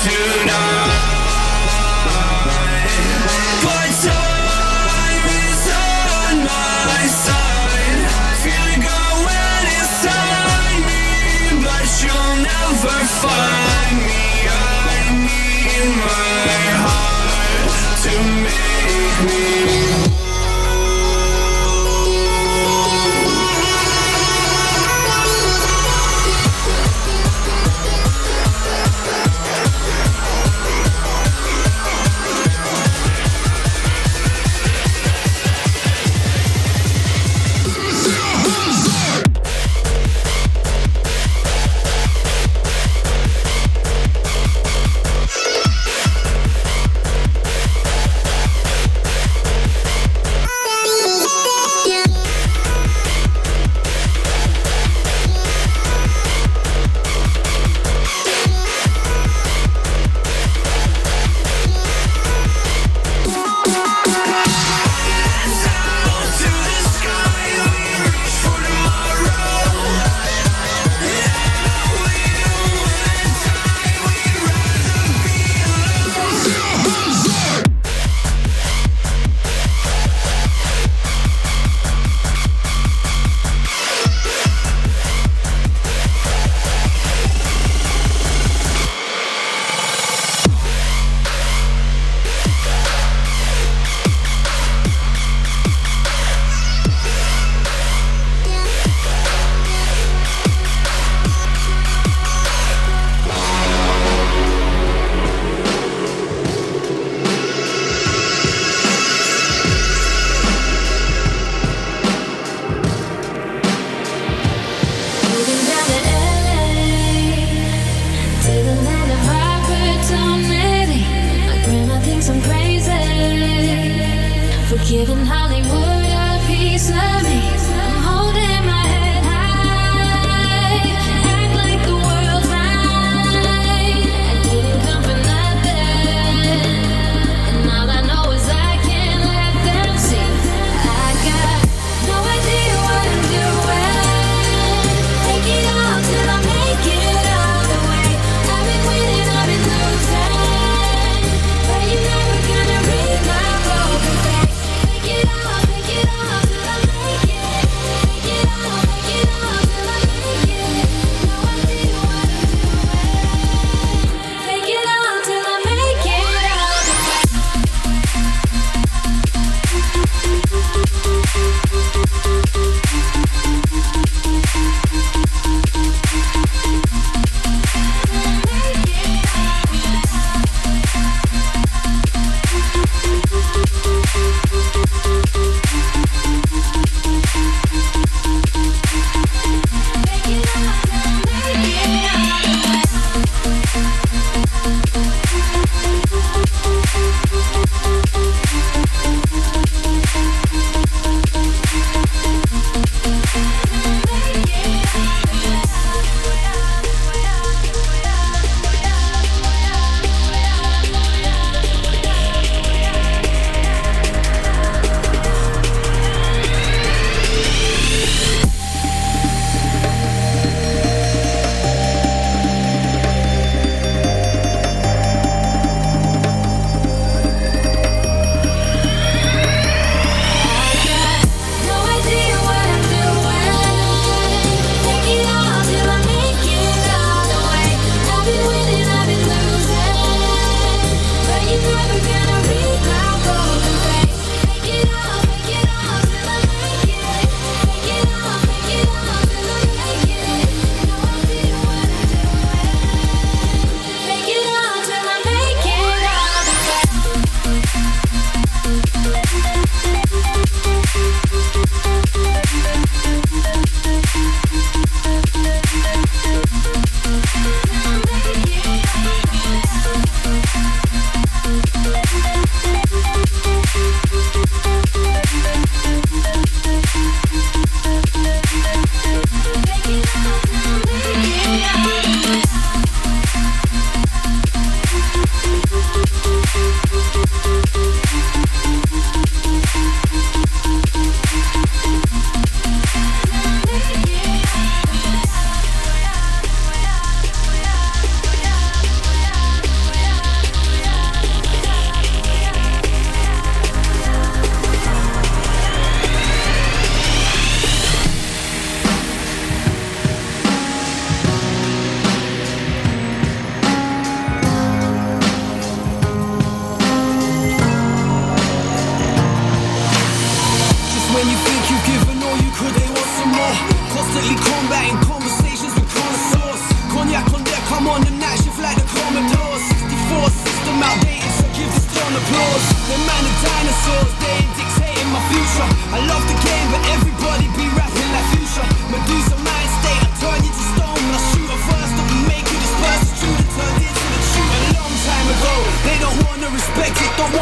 tonight. But time is on my side. Feel it going inside me, but you'll never find me. I need my heart to make me.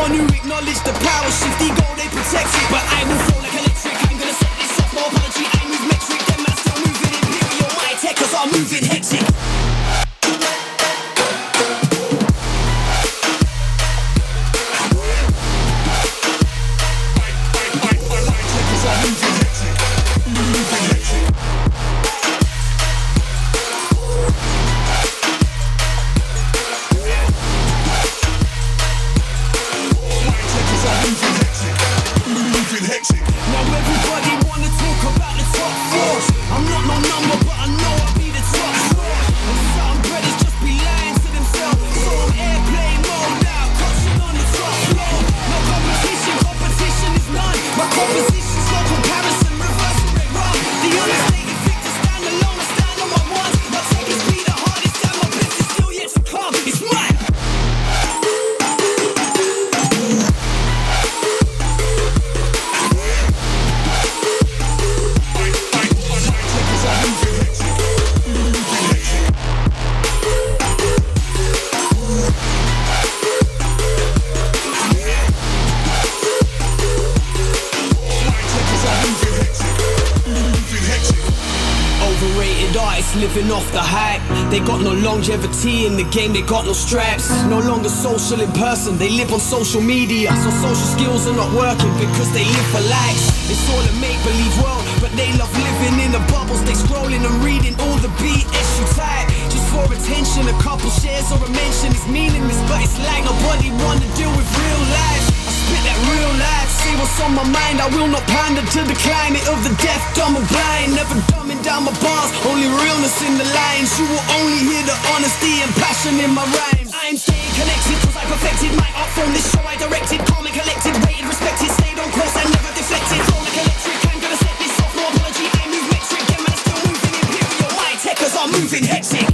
one who acknowledged the power shift, ego they protect it. But I will flow like electric, I'm gonna set this off, no apology. I move metric, them man still moving imperial. My techers are moving hectic. Living off the hype, they got no longevity in the game, they got no straps. No longer social in person, they live on social media. So social skills are not working because they live for likes. It's all a make-believe world, but they love living in the bubbles. They scrolling and reading all the BS you type just for attention. A couple shares or a mention is meaningless, but it's like nobody wanna deal with real life. I spit that real life, say what's on my mind. I will not pander to the climate of the deaf, dumb and blind. Never dumbing down my bars, only realness in the lines. You will only hear the honesty and passion in my rhymes. I'm staying connected cause I perfected my art form. This show I directed, calm and collected, rated, respected, stayed on course and never deflected. Flow like electric, I'm gonna set this off, no apology. I move metric, them man still moving imperial. My techers are moving hectic.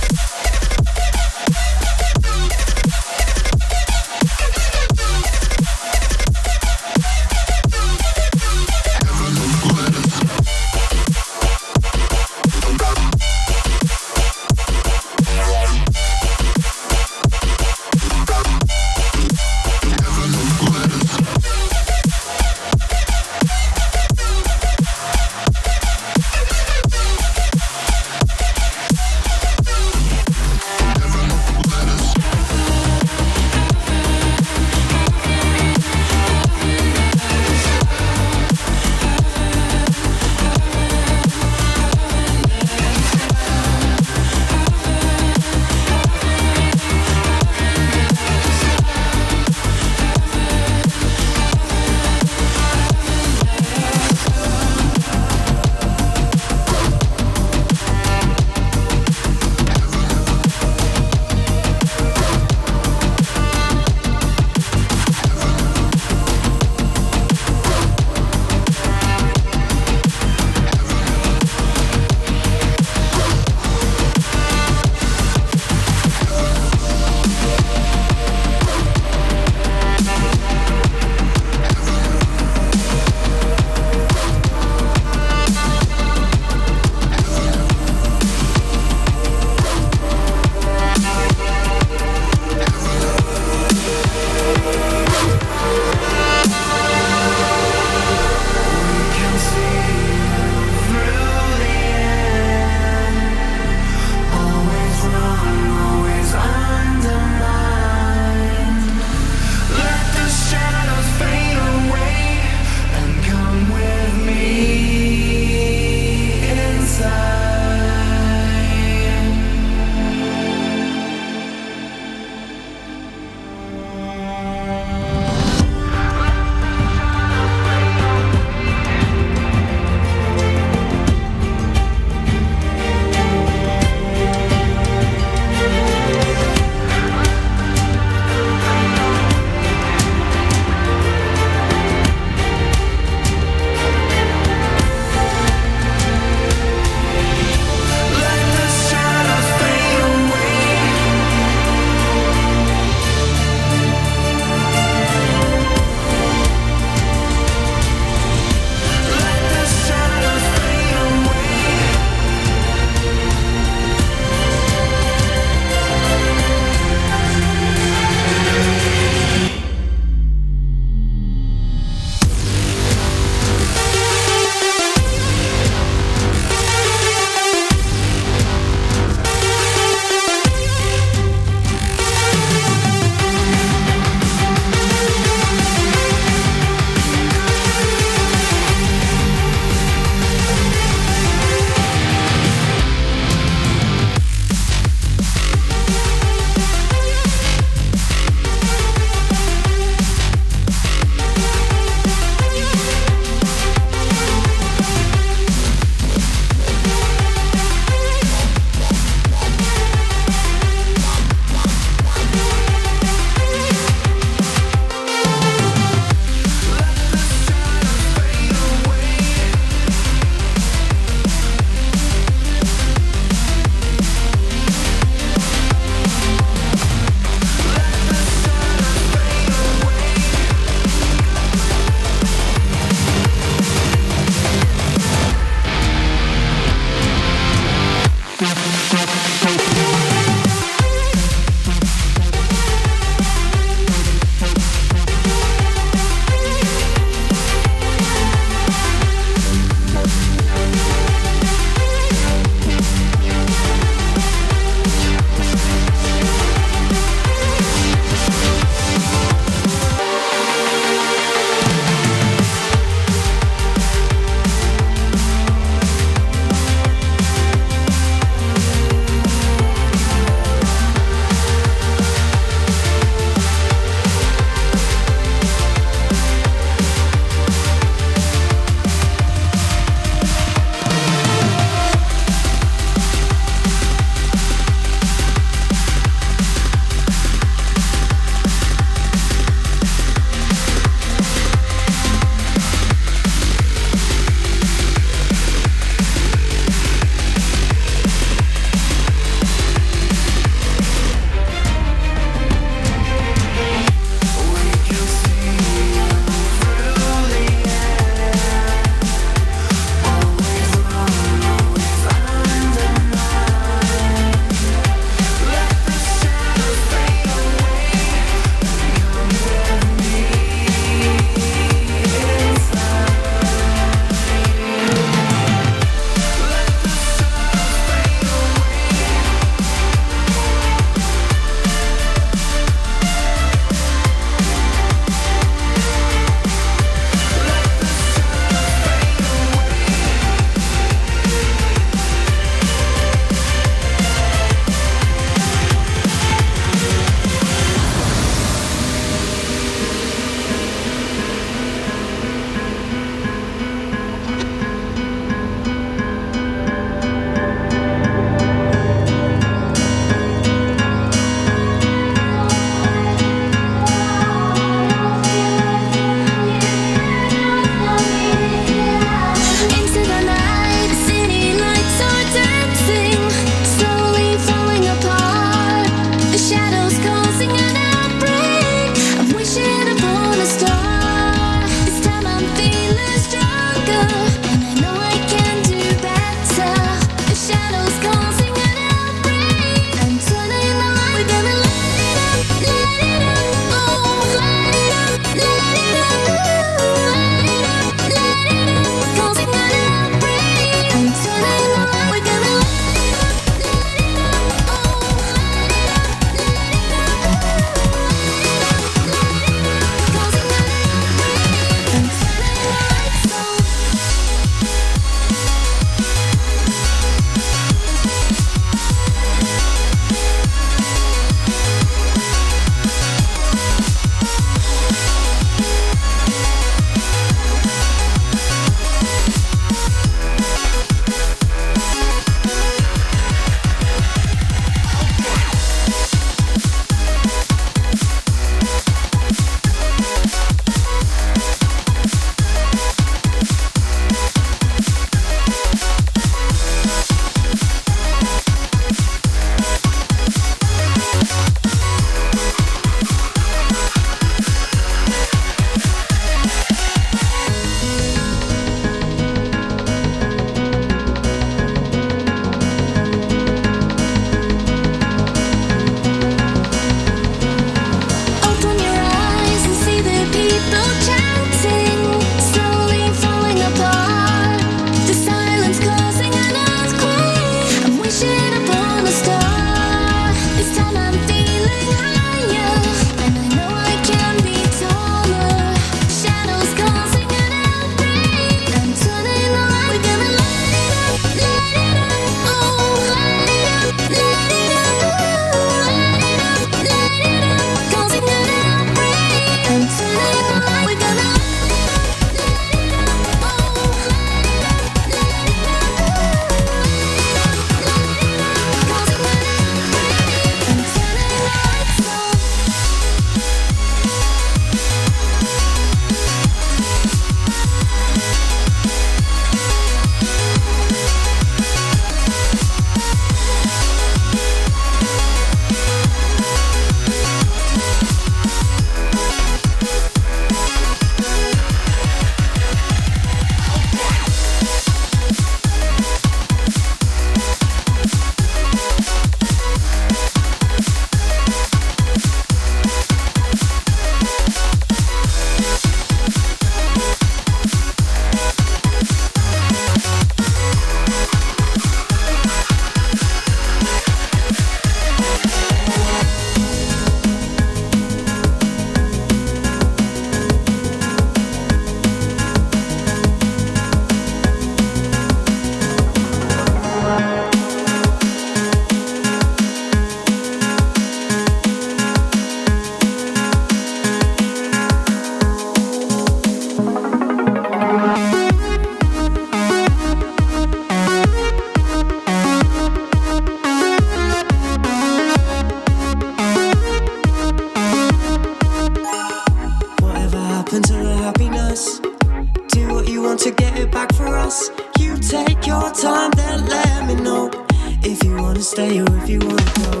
stay or if you wanna go.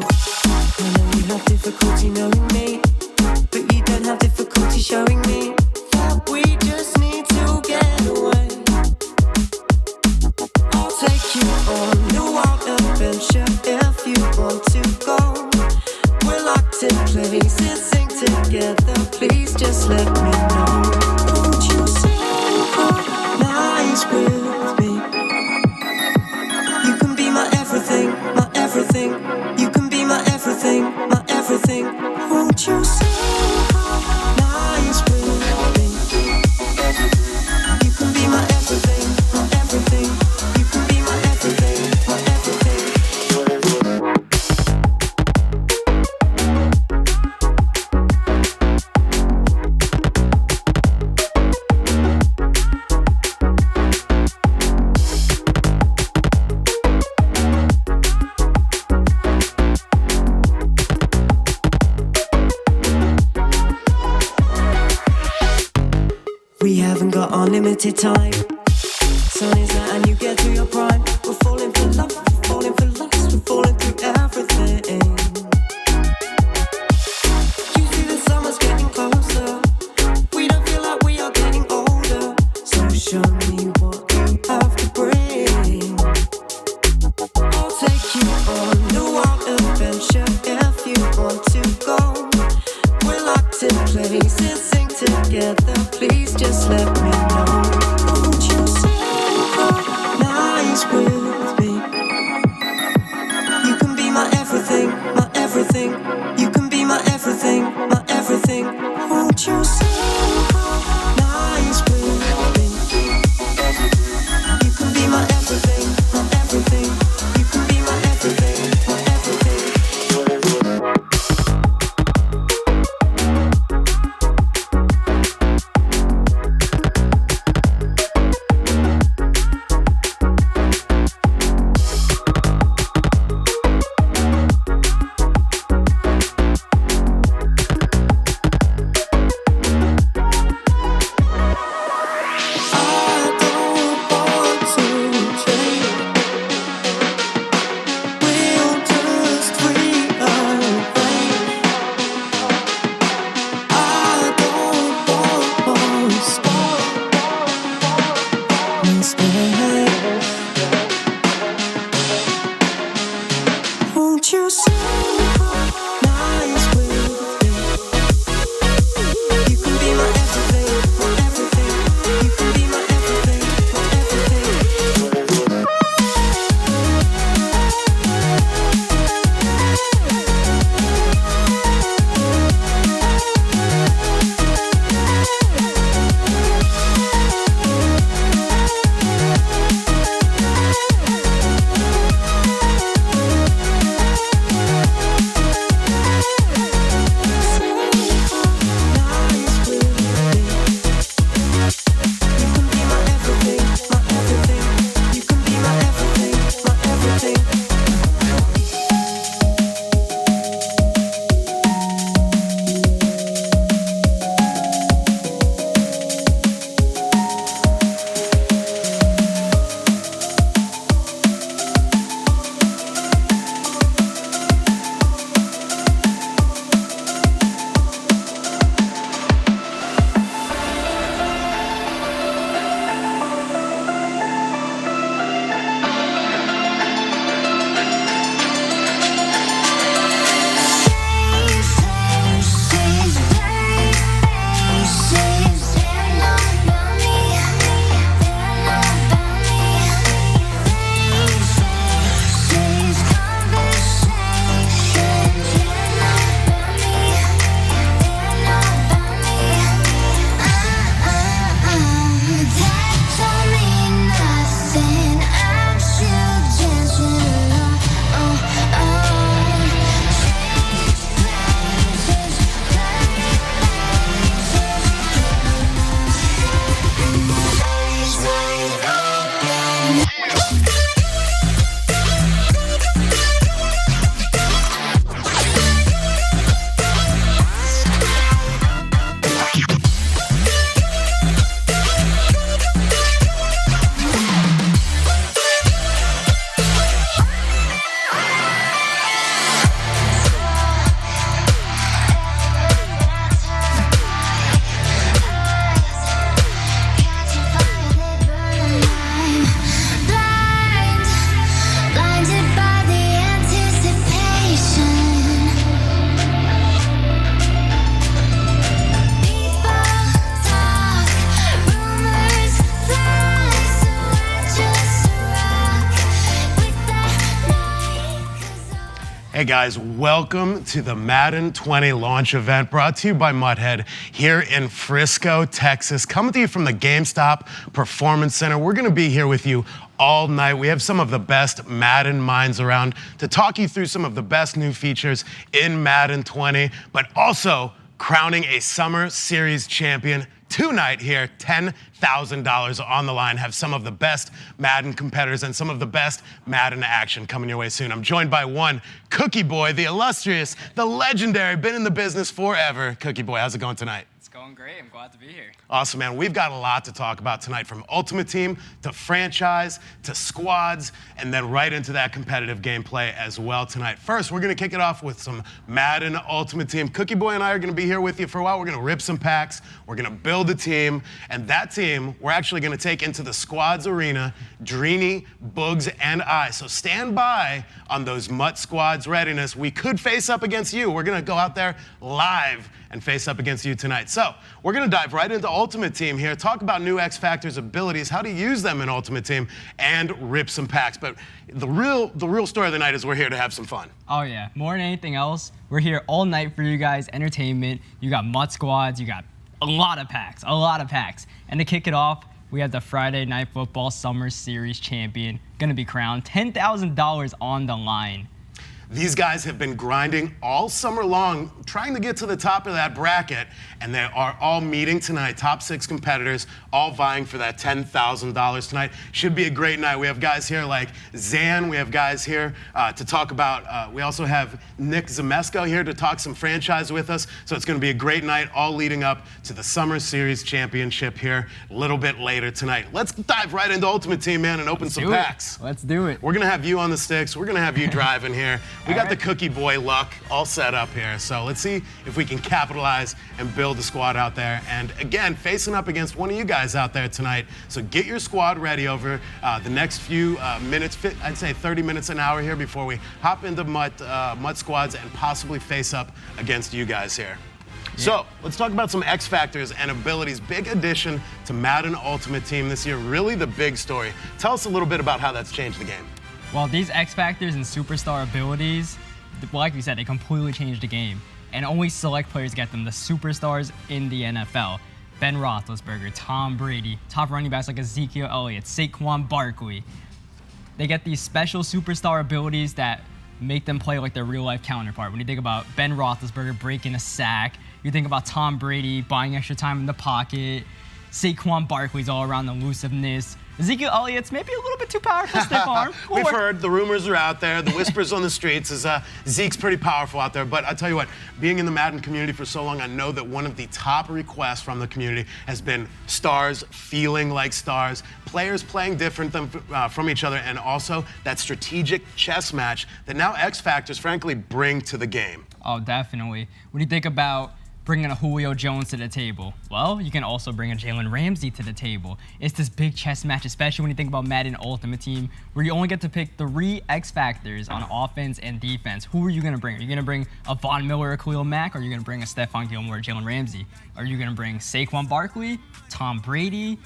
I know you have difficulty knowing me, but you don't have difficulty showing me that we just need to get away. I'll take you on a wild adventure if you want to go. We're locked in places, sing together, please just let me know. Won't you synchronize with me? You can be my everything, my everything. You can be my everything, my everything. Won't you synchronize with me? You can be my everything, my everything. You can be my everything, my everything. We haven't got unlimited time. Sun is out and you get to your prime. We're falling for love, we're falling for lust, we're falling through everything. You see the summer's getting closer. We don't feel like we are getting older. So show me what you have to bring. I'll take you on a wild adventure if you want to go. We're locked in places, sing together, please just let me know. Won't you synchronize with me? You can be my everything, my everything. You can be my everything, my everything. Won't you synchronize with me? You can be my everything, my everything. You can be my everything, my everything. Won't you synchronize with me? You can be my everything, my everything. You can be my everything, my everything. Hey guys, welcome to the Madden 20 launch event brought to you by Muthead here in Frisco, Texas. Coming to you from the GameStop Performance Center. We're going to be here with you all night. We have some of the best Madden minds around to talk you through some of the best new features in Madden 20, but also crowning a Summer Series champion tonight here. $10,000 on the line. Have some of the best Madden competitors and some of the best Madden action coming your way soon. I'm joined by one Cookie Boy, the illustrious, the legendary, been in the business forever. Cookie Boy, how's it going tonight? It's going great. I'm glad to be here. Awesome, man. We've got a lot to talk about tonight, from Ultimate Team to franchise to squads, and then right into that competitive gameplay as well tonight. First, we're going to kick it off with some Madden Ultimate Team. Cookie Boy and I are going to be here with you for a while. We're going to rip some packs. We're going to build a team, and that team we're actually going to take into the squads arena, Dreeny, Boogs, and I. So stand by on those Mutt squads readiness. We could face up against you. We're going to go out there live and face up against you tonight. So we're going to dive right into Ultimate Team here, talk about new X Factor's abilities, how to use them in Ultimate Team, and rip some packs. But the real story of the night is we're here to have some fun. Oh yeah, more than anything else, we're here all night for you guys, entertainment. You got Mutt squads, you got a lot of packs. And to kick it off, we have the Friday Night Football Summer Series champion, gonna be crowned, $10,000 on the line. These guys have been grinding all summer long, trying to get to the top of that bracket, and they are all meeting tonight. Top 6 competitors, all vying for that $10,000 tonight. Should be a great night. We have guys here like Zan. We have guys here to talk about, we also have Nick Zamesco here to talk some franchise with us. So it's going to be a great night, all leading up to the Summer Series Championship here a little bit later tonight. Let's dive right into Ultimate Team, man, and open some packs. Let's do it. We're going to have you on the sticks. We're going to have you driving here. We got the Cookie Boy luck all set up here. So let's see if we can capitalize and build a squad out there. And again, facing up against one of you guys out there tonight. So get your squad ready over the next few minutes, I'd say 30 minutes an hour here before we hop into Mutt squads and possibly face up against you guys here. Yeah. So let's talk about some X Factors and abilities. Big addition to Madden Ultimate Team this year. Really the big story. Tell us a little bit about how that's changed the game. Well, these X Factors and Superstar abilities, like we said, they completely changed the game. And only select players get them, the superstars in the NFL. Ben Roethlisberger, Tom Brady, top running backs like Ezekiel Elliott, Saquon Barkley. They get these special superstar abilities that make them play like their real-life counterpart. When you think about Ben Roethlisberger breaking a sack, you think about Tom Brady buying extra time in the pocket, Saquon Barkley's all around elusiveness. Ezekiel Elliott's maybe a little bit too powerful, stiff arm. We've heard, the rumors are out there, the whispers on the streets is Zeke's pretty powerful out there. But I tell you what, being in the Madden community for so long, I know that one of the top requests from the community has been stars feeling like stars, players playing different than, from each other, and also that strategic chess match that now X Factors, frankly, bring to the game. Oh, definitely. When you think about bringing a Julio Jones to the table, well, you can also bring a Jalen Ramsey to the table. It's this big chess match, especially when you think about Madden Ultimate Team, where you only get to pick 3 X Factors on offense and defense. Who are you going to bring? Are you going to bring a Von Miller or Khalil Mack? Or are you going to bring a Stephon Gilmore or Jalen Ramsey? Are you going to bring Saquon Barkley, Tom Brady?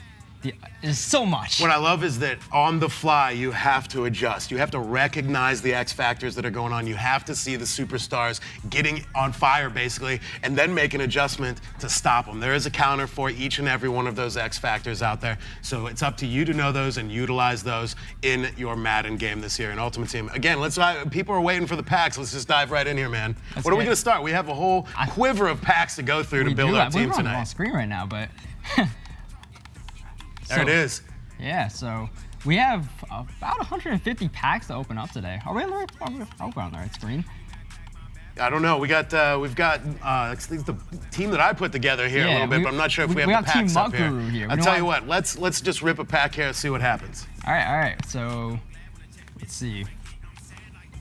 There's so much. What I love is that on the fly, you have to adjust. You have to recognize the X Factors that are going on. You have to see the superstars getting on fire, basically, and then make an adjustment to stop them. There is a counter for each and every one of those X Factors out there. So it's up to you to know those and utilize those in your Madden game this year in Ultimate Team. Again, people are waiting for the packs. Let's just dive right in here, man. What are we going to start? We have a whole quiver of packs to go through to build our team tonight. We're on screen right now, but... There it is. Yeah, so we have about 150 packs to open up today. Are we on the right screen? I don't know. We've got the team that I put together here a little bit, but I'm not sure if we have the packs up here. I'll tell you what. Let's just rip a pack here and see what happens. All right. So let's see.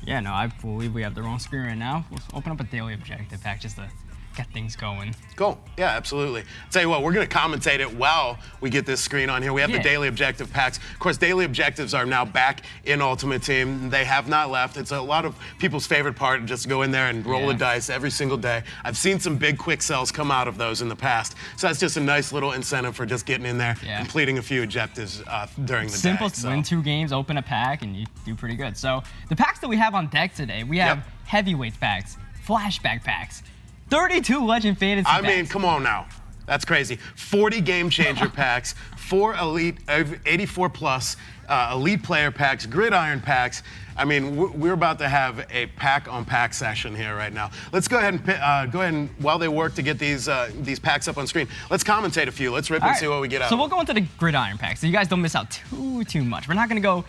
Yeah, no, I believe we have the wrong screen right now. Let's open up a daily objective pack just to get things going. Cool. Yeah, absolutely. I'll tell you what, we're going to commentate it while we get this screen on here. We have the daily objective packs. Of course, daily objectives are now back in Ultimate Team. They have not left. It's a lot of people's favorite part, just to go in there and roll the dice every single day. I've seen some big quick sells come out of those in the past. So that's just a nice little incentive for just getting in there, completing a few objectives during the Simple, day. win 2 games, open a pack, and you do pretty good. So the packs that we have on deck today, we have heavyweight packs, flashback packs, 32 legend fantasy packs. I mean, come on now. That's crazy. 40 game changer packs, 4 elite, 84 plus elite player packs, gridiron packs. I mean, we're about to have a pack on pack session here right now. Let's go ahead and while they work to get these packs up on screen, let's commentate a few. Let's rip and see what we get out. So we'll go into the gridiron packs, so you guys don't miss out too much. We're not gonna go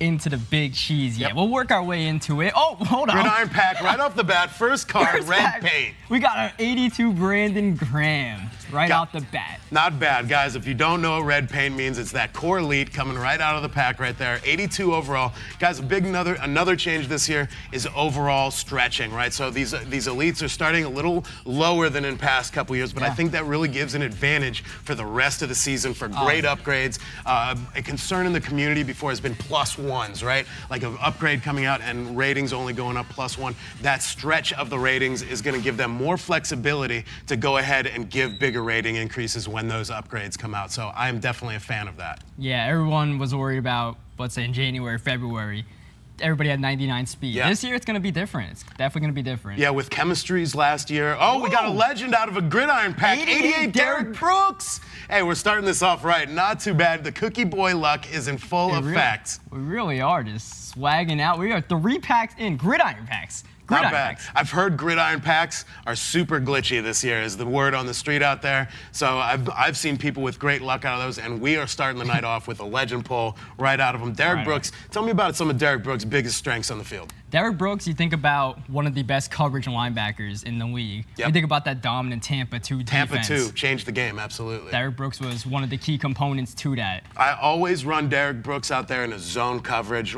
into the big cheese yet. We'll work our way into it. Oh, hold on. Gridiron pack right off the bat. First card, red paint. We got our 82 Brandon Graham right off the bat. Not bad, guys. If you don't know what red paint means, it's that core elite coming right out of the pack right there. 82 overall. Guys, another change this year is overall stretching, right? So these elites are starting a little lower than in past couple years, but I think that really gives an advantage for the rest of the season for great upgrades. A concern in the community before has been +1s, right? Like an upgrade coming out and ratings only going up +1. That stretch of the ratings is going to give them more flexibility to go ahead and give bigger rating increases when those upgrades come out. So I am definitely a fan of that. Yeah, everyone was worried about, let's say in January, February, everybody had 99 speed. Yeah. This year it's going to be different. It's definitely going to be different. Yeah, with chemistries last year. Oh, we got a legend out of a gridiron pack. 88 Derek Brooks. Hey, we're starting this off right. Not too bad. The Cookie Boy luck is in full effect. We really are just swagging out. We are 3 packs in, gridiron packs. Not bad. I've heard gridiron packs are super glitchy this year, is the word on the street out there. So I've seen people with great luck out of those, and we are starting the night off with a legend pull right out of them. Derek Brooks, tell me about some of Derek Brooks' biggest strengths on the field. Derek Brooks, you think about one of the best coverage linebackers in the league. You think about that dominant Tampa 2 defense. Tampa 2 changed the game, absolutely. Derek Brooks was one of the key components to that. I always run Derek Brooks out there in a zone coverage,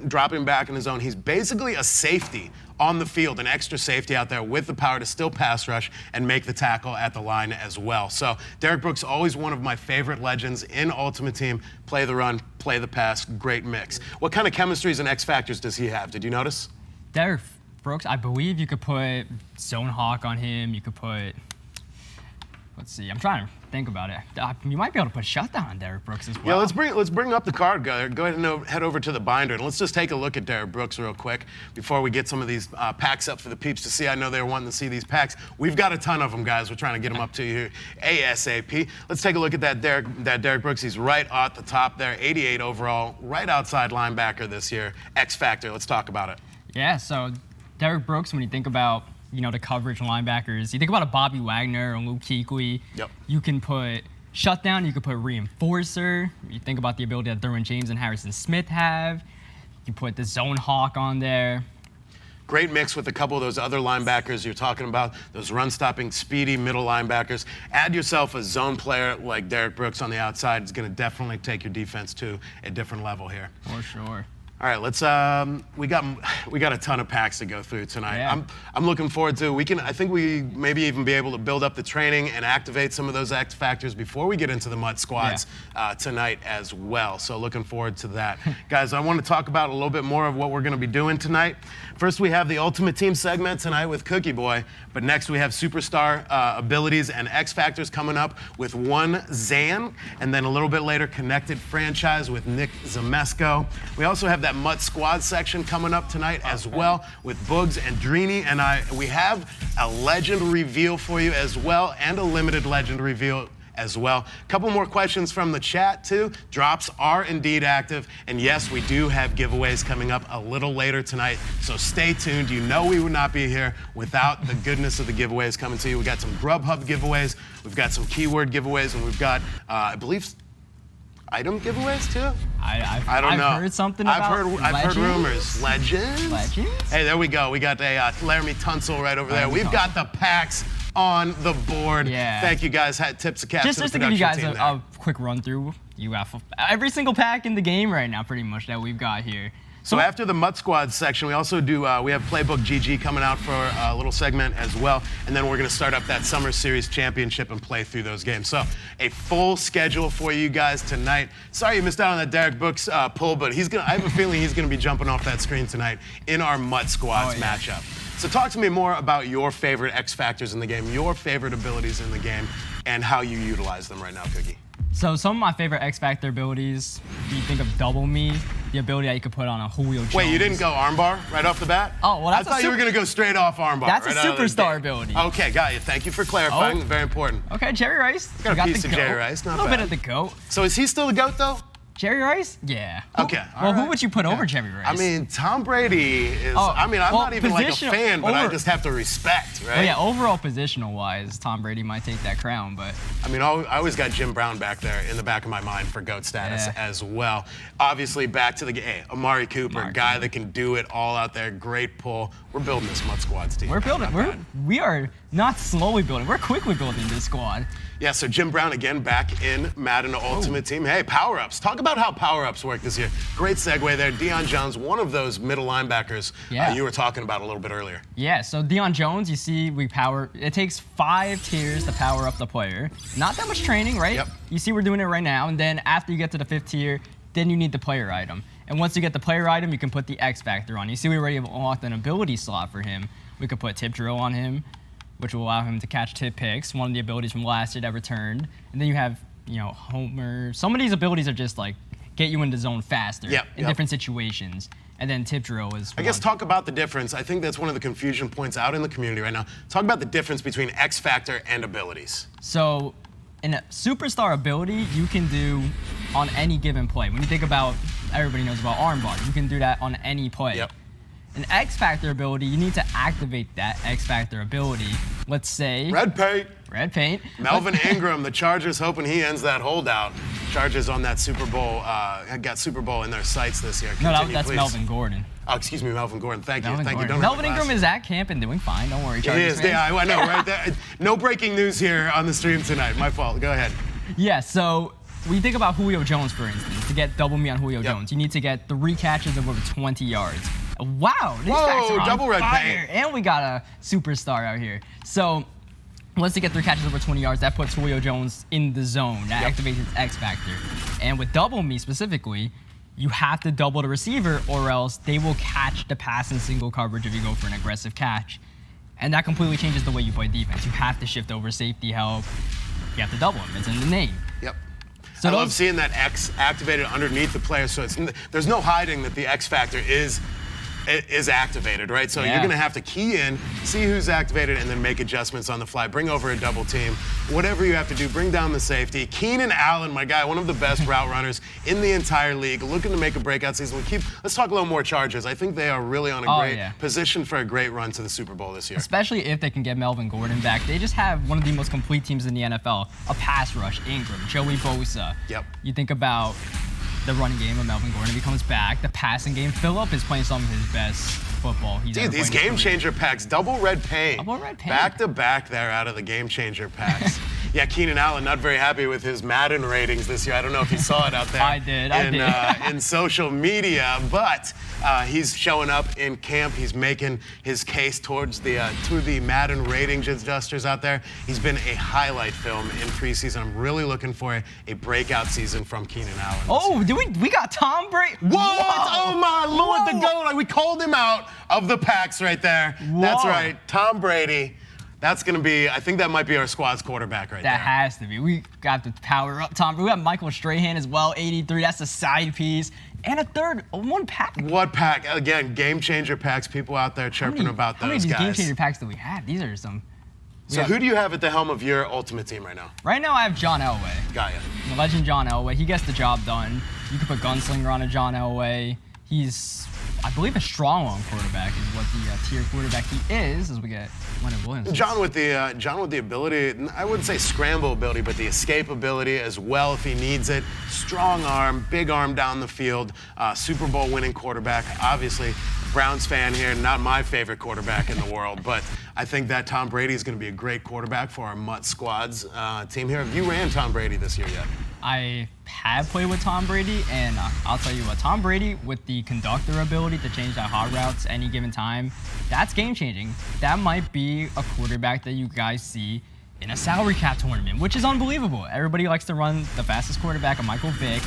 dropping back in the zone. He's basically a safety on the field, an extra safety out there with the power to still pass rush and make the tackle at the line as well. So Derek Brooks, always one of my favorite legends in Ultimate Team. Play the run, play the pass, great mix. What kind of chemistries and X factors does he have? Did you notice? Derek Brooks, I believe you could put Zone Hawk on him. You could put, let's see, I'm trying to think about it. You might be able to put Shutdown on Derek Brooks as well. Yeah, let's bring up the card. Go ahead and head over to the binder, and let's just take a look at Derek Brooks real quick before we get some of these packs up for the peeps to see. I know they're wanting to see these packs. We've got a ton of them, guys. We're trying to get them up to you here ASAP. Let's take a look at that Derek Brooks. He's right at the top there, 88 overall, right outside linebacker this year. X factor. Let's talk about it. Yeah, so Derek Brooks, when you think about the coverage linebackers, you think about a Bobby Wagner or Luke Kuechly. You can put Shutdown, you could put Reinforcer. You think about the ability that Derwin James and Harrison Smith have. You put the Zone Hawk on there. Great mix with a couple of those other linebackers you're talking about, those run-stopping, speedy middle linebackers. Add yourself a zone player like Derek Brooks on the outside. It's going to definitely take your defense to a different level here. For sure. All right, let's. We got a ton of packs to go through tonight. Yeah. I'm looking forward to. I think we maybe even be able to build up the training and activate some of those X factors before we get into the Mud Squads tonight as well. So looking forward to that, guys. I want to talk about a little bit more of what we're going to be doing tonight. First, we have the Ultimate Team segment tonight with Cookie Boy, but next we have Superstar abilities and X factors coming up with one Zan, and then a little bit later Connected Franchise with Nick Zamesco. We also have that Mutt Squad section coming up tonight as well with Boogs and Dreeny and I. We have a legend reveal for you as well and a limited legend reveal as well. A couple more questions from the chat too. Drops are indeed active, and yes, we do have giveaways coming up a little later tonight, so stay tuned. You know we would not be here without the goodness of the giveaways coming to you. We got some Grubhub giveaways, we've got some keyword giveaways, and we've got, I believe, item giveaways too? I don't know. I've heard something about I've heard rumors. Legends? Legends? Hey, there we go. We got a Laramie Tunsil right over there. We've got the packs on the board. Yeah. Thank you guys. Tips of caps Just to give you guys a quick run through, you have every single pack in the game right now pretty much that we've got here. So after the Mutt Squad section, we also do, we have Playbook GG coming out for a little segment as well. And then we're going to start up that Summer Series Championship and play through those games. So a full schedule for you guys tonight. Sorry you missed out on that Derek Brooks pull, but I have a feeling he's going to be jumping off that screen tonight in our Mutt Squads matchup. So talk to me more about your favorite X factors in the game, your favorite abilities in the game, and how you utilize them right now, Cookie. So some of my favorite X Factor abilities, you think of Double Me, the ability that you could put on a Julio Jones. Wait, you didn't go armbar right off the bat? Oh, well, that's I thought you were going to go straight off armbar. That's right a out of the superstar gate. ability. Okay, got you. Thank you for clarifying. Oh. Very important. Okay, Jerry Rice. Got You a piece the of GOAT. Jerry Rice, not A little bad. bit of the GOAT. So is he still the GOAT, though? Jerry Rice? Yeah. Okay. Well, all who right. would you put Okay. over Jerry Rice? I mean, Tom Brady is. Oh, I'm well, not even like a positional- fan, but I over- just have to respect, right? Well, yeah, overall positional-wise, Tom Brady might take that crown, but I mean, I always got Jim Brown back there in the back of my mind for GOAT status Yeah. as well. Obviously, back to the game. Hey, Amari Cooper, Amari guy Cooper. that can do it all out there. Great pull. We're building this Mud Squads team. we're building. Not bad. We are not slowly building. We're quickly building this squad. Yeah, so Jim Brown again back in Madden Ultimate Team. Hey, power-ups. Talk about how power-ups work this year. Great segue there. Deion Jones, one of those middle linebackers Yeah. you were talking about a little bit earlier. Yeah, so Deion Jones, you see, it takes 5 tiers to power up the player. Not that much training, right? Yep. You see we're doing it right now, and then after you get to the 5th tier, then you need the player item. And once you get the player item, you can put the X Factor on. You see we already have unlocked an ability slot for him. We could put tip drill on him, which will allow him to catch tip picks, one of the abilities from last year that returned. And then you have, Homer. Some of these abilities are just like get you into zone faster in different situations. And then tip drill is I guess talk about the difference. I think that's one of the confusion points out in the community right now. Talk about the difference between X Factor and abilities. So in a superstar ability, you can do on any given play. When you think about, everybody knows about armbar, you can do that on any play. Yep. An X Factor ability, you need to activate that X Factor ability. Let's say Red paint. red paint. Melvin Ingram, the Chargers hoping he ends that holdout. Chargers on that Super Bowl, got Super Bowl in their sights this year. No, Continue, that's please. Melvin Gordon. Oh, excuse me, Melvin Gordon. Thank you. Melvin Thank you. Gordon. Don't have Melvin my Ingram glasses. is at camp and doing fine. Don't worry, He Chargers is. fans. Yeah, I know, right there. No breaking news here on the stream tonight. My fault. Go ahead. Yeah, so when you think about Julio Jones, for instance, to get double me on Julio Jones, you need to get 3 catches of over 20 yards. Wow, these Whoa, packs are on double red fire. paint. And we got a superstar out here. So once you get 3 catches over 20 yards, that puts Julio Jones in the zone. That activates his X Factor. And with double me specifically, you have to double the receiver or else they will catch the pass in single coverage if you go for an aggressive catch. And that completely changes the way you play defense. You have to shift over safety help. You have to double him. It's in the name. Yep. So I love those- seeing that X activated underneath the player, so there's no hiding that the X Factor is activated, right? So you're Yeah. going to have to key in, see who's activated, and then make adjustments on the fly. Bring over a double team. Whatever you have to do, bring down the safety. Keenan Allen, my guy, one of the best route runners in the entire league, looking to make a breakout season. Let's talk a little more Chargers. I think they are really on a great position for a great run to the Super Bowl this year. Especially if they can get Melvin Gordon back. They just have one of the most complete teams in the NFL. A pass rush, Ingram, Joey Bosa. Yep. You think about the running game of Melvin Gordon, if he comes back. The passing game, Phillip is playing some of his best football he's ever Dude, these played in game his career. changer packs, double red paint. Double red paint. Back to back there out of the game changer packs. Yeah, Keenan Allen not very happy with his Madden ratings this year. I don't know if you saw it out there. I did. In social media, but he's showing up in camp. He's making his case towards the Madden ratings adjusters out there. He's been a highlight film in preseason. I'm really looking for a breakout season from Keenan Allen. Oh, we got Tom Brady. What? Oh my Lord, the GOAT. Like, we called him out of the packs right there. That's Whoa. right, Tom Brady. That's going to be, I think that might be our squad's quarterback right That there. has to be. We got to power up Tom Brady. We got Michael Strahan as well, 83. That's a side piece. And a third, one pack. What pack? Again, game changer packs. People out there chirping about How many those of these game guys. changer packs do we have? These are some. So who do you have at the helm of your ultimate team right now? Right now I have John Elway. Got ya. The legend John Elway. He gets the job done. You could put Gunslinger on a John Elway. He's, I believe, a strong arm quarterback is what the tier quarterback he is, as we get Leonard Williams. John with the ability, I wouldn't say scramble ability, but the escape ability as well if he needs it. Strong arm, big arm down the field. Super Bowl winning quarterback. Obviously, Browns fan here, not my favorite quarterback in the world, but I think that Tom Brady is going to be a great quarterback for our Mutt Squads team here. Have you ran Tom Brady this year yet? I have played with Tom Brady, and I'll tell you what, Tom Brady with the conductor ability to change that hot routes any given time, that's game changing. That might be a quarterback that you guys see in a salary cap tournament, which is unbelievable. Everybody likes to run the fastest quarterback, a Michael Vick.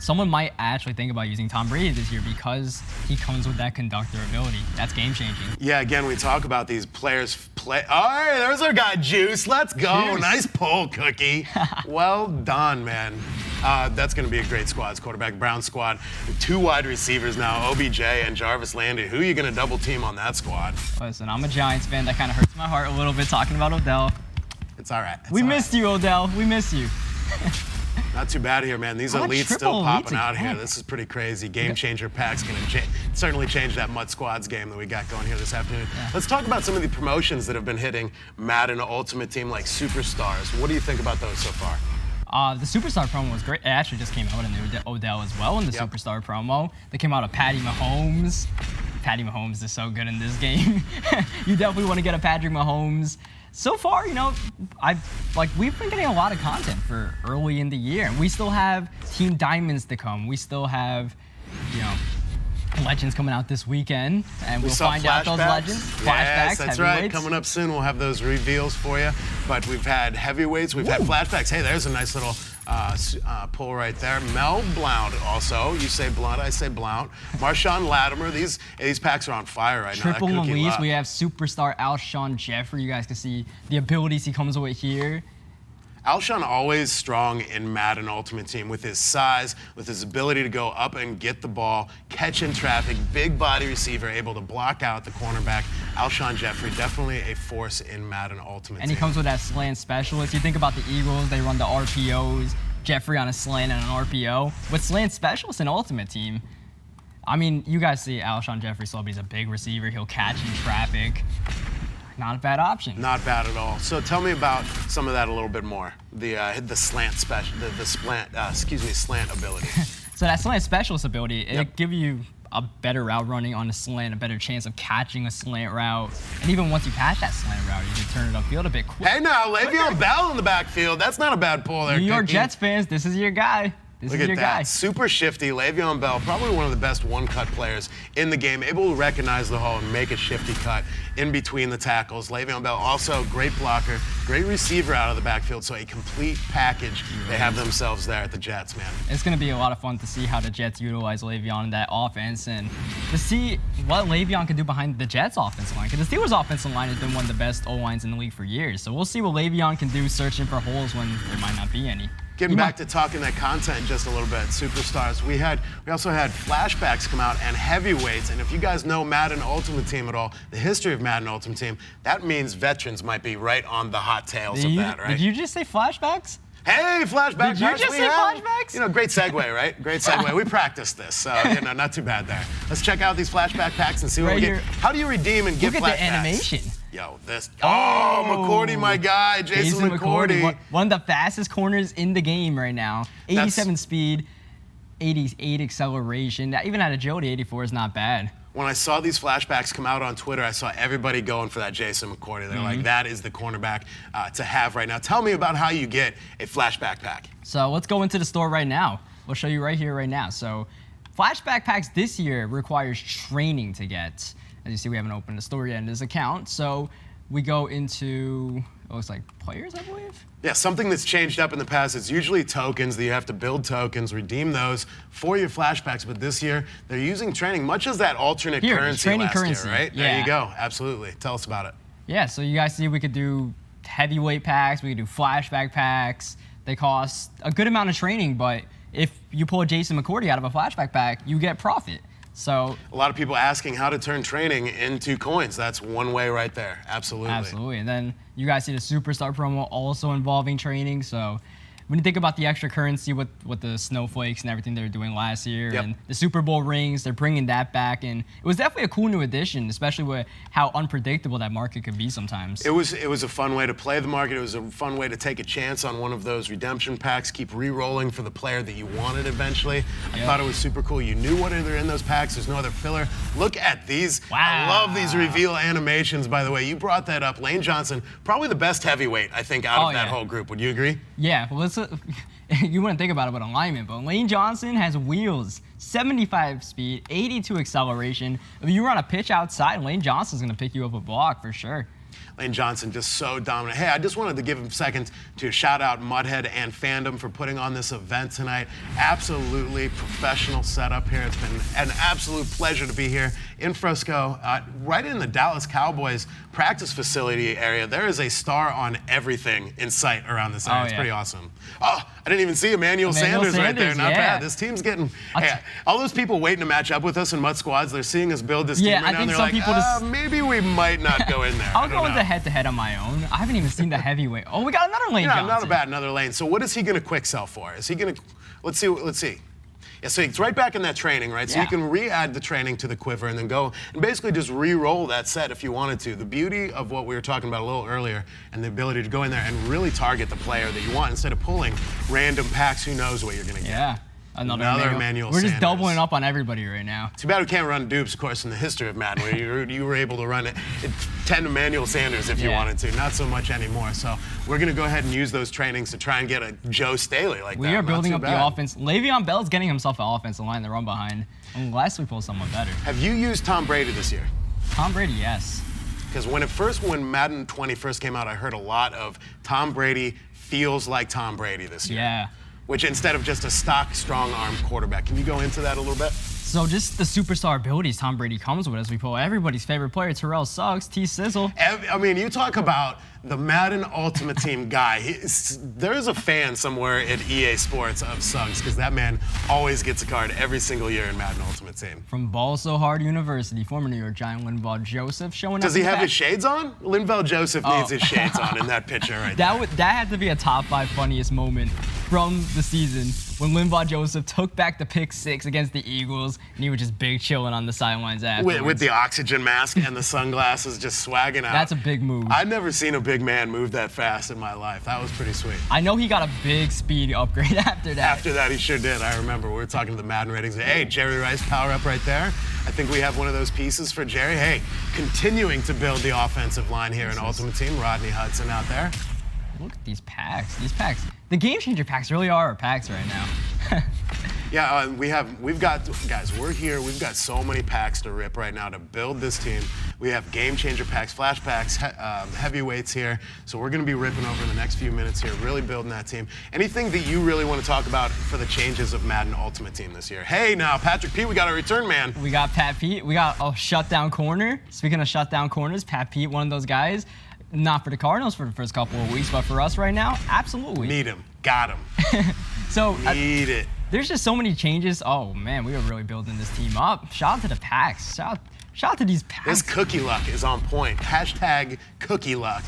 someone might actually think about using Tom Brady this year because he comes with that conductor ability. That's game-changing. Yeah, again, we talk about these players All right, there's our guy, Juice. Let's go. Cheers. Nice pull, Cookie. Well done, man. That's going to be a great squad. It's quarterback Brown squad. 2 wide receivers now, OBJ and Jarvis Landry. Who are you going to double team on that squad? Listen, I'm a Giants fan. That kind of hurts my heart a little bit talking about Odell. It's all right. We missed you, Odell. We miss you. Not too bad here, man. These How much elites still triple popping elites out again? here. This is pretty crazy. Game changer packs going to certainly change that Mud Squads game that we got going here this afternoon. Yeah. Let's talk about some of the promotions that have been hitting Madden Ultimate Team, like Superstars. What do you think about those so far? The Superstar promo was great. It actually just came out in the Odell as well in the Yep. Superstar promo. They came out of Patty Mahomes. Patty Mahomes is so good in this game. You definitely want to get a Patrick Mahomes. So far, you know, we've been getting a lot of content for early in the year. We still have Team Diamonds to come. We still have, you know, Legends coming out this weekend, and we'll saw find out those Legends. Yes, Flashbacks, that's right. heavyweights. Coming up soon, we'll have those reveals for you. But we've had heavyweights, we've had flashbacks. Hey, there's a nice little pull right there. Mel Blount also. You say Blount, I say Blount. Marshawn Latimer. These packs are on fire right Triple now. That cookie Malise. love. We have Superstar Alshon Jeffrey. You guys can see the abilities he comes with here. Alshon always strong in Madden Ultimate Team with his size, with his ability to go up and get the ball, catch in traffic, big body receiver, able to block out the cornerback. Alshon Jeffrey, definitely a force in Madden Ultimate And Team. he comes with that slant specialist. You think about the Eagles, they run the RPOs. Jeffrey on a slant and an RPO. With slant specialists in Ultimate Team, I mean, you guys see Alshon Jeffrey still, he's a big receiver. He'll catch in traffic. Not a bad option. Not bad at all. So tell me about some of that a little bit more. The slant special, slant ability. So that slant specialist ability, it'll Yep. give you a better route running on a slant, a better chance of catching a slant route. And even once you catch that slant route, you can turn it upfield a bit quick. Hey now, Le'Veon Bell in the backfield. That's not a bad pull there, New York Cookie. Jets fans, this is your guy. This Look is at your that. guy. Super shifty. Le'Veon Bell, probably one of the best one-cut players in the game, able to recognize the hole and make a shifty cut in between the tackles. Le'Veon Bell, also great blocker, great receiver out of the backfield, so a complete package they have themselves there at the Jets, man. It's going to be a lot of fun to see how the Jets utilize Le'Veon in that offense and to see what Le'Veon can do behind the Jets' offensive line. Because the Steelers' offensive line has been one of the best O-lines in the league for years. So we'll see what Le'Veon can do searching for holes when there might not be any. Getting back to talking that content in just a little bit, Superstars, we also had flashbacks come out and heavyweights, and if you guys know Madden Ultimate Team at all, the history of Madden Ultimate Team, that means veterans might be right on the hot tails of that, right? Did you just say flashbacks? Hey, flashback Did you packs, just we say have. flashbacks? You know, great segue, right? Great segue. We practiced this, so, you know, not too bad there. Let's check out these flashback packs and see what Right we get. here. How do you redeem and get Look flashbacks? at the animation. Yo, this. Oh, McCourty, my guy, Jason McCourty. One of the fastest corners in the game right now. 87 speed, 88 acceleration. Even at agility, 84 is not bad. When I saw these flashbacks come out on Twitter, I saw everybody going for that Jason McCourty. They're like, that is the cornerback to have right now. Tell me about how you get a flashback pack. So let's go into the store right now. We'll show you right here, right now. So flashback packs this year requires training to get. As you see, we haven't opened the store yet in this account. So we go into, it looks like players, I believe? Yeah, something that's changed up in the past, it's usually tokens that you have to build tokens, redeem those for your flashbacks. But this year, they're using training, much as that alternate Here, currency training last currency, year, right? yeah. There you go, absolutely. Tell us about it. Yeah, so you guys see we could do heavyweight packs, we could do flashback packs. They cost a good amount of training, but if you pull a Jason McCourty out of a flashback pack, you get profit. So A lot of people asking how to turn training into coins. That's one way right there, absolutely. absolutely. And then you guys see the Superstar promo also involving training. So when you think about the extra currency with the snowflakes and everything they were doing last year Yep. and the Super Bowl rings, they're bringing that back. And it was definitely a cool new addition, especially with how unpredictable that market could be sometimes. It was a fun way to play the market. It was a fun way to take a chance on one of those redemption packs, keep re-rolling for the player that you wanted eventually. I Yep. thought it was super cool. You knew what are in those packs. There's no other filler. Look at these. I Wow. love these reveal animations, by the way. You brought that up. Lane Johnson, probably the best heavyweight, I think, out Oh, of that yeah. whole group. Would you agree? Yeah, well, you wouldn't think about it with alignment, but Lane Johnson has wheels, 75 speed, 82 acceleration. If you run a pitch outside, Lane Johnson's going to pick you up a block for sure. Lane Johnson just so dominant. Hey, I just wanted to give him a second to shout out Muthead and Fandom for putting on this event tonight. Absolutely professional setup here. It's been an absolute pleasure to be here in Frisco, right in the Dallas Cowboys practice facility area. There is a star on everything in sight around this area. Oh, It's yeah. pretty awesome. Oh, I didn't even see Emmanuel Sanders right there. Not bad. This team's getting. Hey, all those people waiting to match up with us in Mud Squads, they're seeing us build this Yeah, team right I now. think And some they're like, people just- maybe we might not go in there. I'll go into head-to-head on my own. I haven't even seen the heavyweight. Oh, we got another Lane Yeah, Johnson. not bad. Another Lane. So what is he going to quick sell for? Is he going to? Let's see. Yeah, so it's right back in that training, right? So Yeah. you can re-add the training to the quiver and then go and basically just re-roll that set if you wanted to. The beauty of what we were talking about a little earlier and the ability to go in there and really target the player that you want instead of pulling random packs. Who knows what you're going to get? Yeah. Another Emmanuel We're just doubling up on everybody right now. Too bad we can't run dupes, of course, in the history of Madden, where you were able to run 10 Emmanuel Sanders if you wanted to. Not so much anymore. So we're going to go ahead and use those trainings to try and get a Joe Staley like that. We are building Not up too the bad. offense. Le'Veon Bell's getting himself an offensive line to run behind, unless we pull someone better. Have you used Tom Brady this year? Tom Brady, yes. Because when Madden 20 first came out, I heard a lot of Tom Brady feels like Tom Brady this year. Yeah. Which instead of just a stock, strong-arm quarterback. Can you go into that a little bit? So just the superstar abilities Tom Brady comes with as we pull everybody's favorite player, Terrell Suggs, T-Sizzle. I mean, you talk about the Madden Ultimate Team guy. There is a fan somewhere at EA Sports of Suggs because that man always gets a card every single year in Madden Ultimate Team. From Ball So Hard University, former New York Giant Linval Joseph showing up. Does he have his shades on? Linval Joseph needs his shades on in that picture right there. That had to be a top 5 funniest moment from the season when Linval Joseph took back the pick 6 against the Eagles and he was just big chilling on the sidelines afterwards. With the oxygen mask and the sunglasses just swagging out. That's a big move. I've never seen a big man move that fast in my life. That was pretty sweet. I know he got a big speed upgrade after that. After that, he sure did. I remember we were talking to the Madden ratings. Hey, Jerry Rice power up right there. I think we have one of those pieces for Jerry. Hey, continuing to build the offensive line here in Ultimate Team. Rodney Hudson out there. Look at these packs. The game changer packs really are our packs right now. Yeah, we've got guys. We're here. We've got so many packs to rip right now to build this team. We have game changer packs, flash packs, heavyweights here. So we're going to be ripping over in the next few minutes here, really building that team. Anything that you really want to talk about for the changes of Madden Ultimate Team this year? Hey, now Patrick P, we got a return man. We got Pat Pete. We got a shutdown corner. Speaking of shutdown corners, Pat Pete, one of those guys. Not for the Cardinals for the first couple of weeks, but for us right now, absolutely. Need him. Got him. So Need it. there's just so many changes. Oh man, we are really building this team up. Shout out to the packs. Shout out to these packs. This cookie luck is on point. Hashtag cookie luck.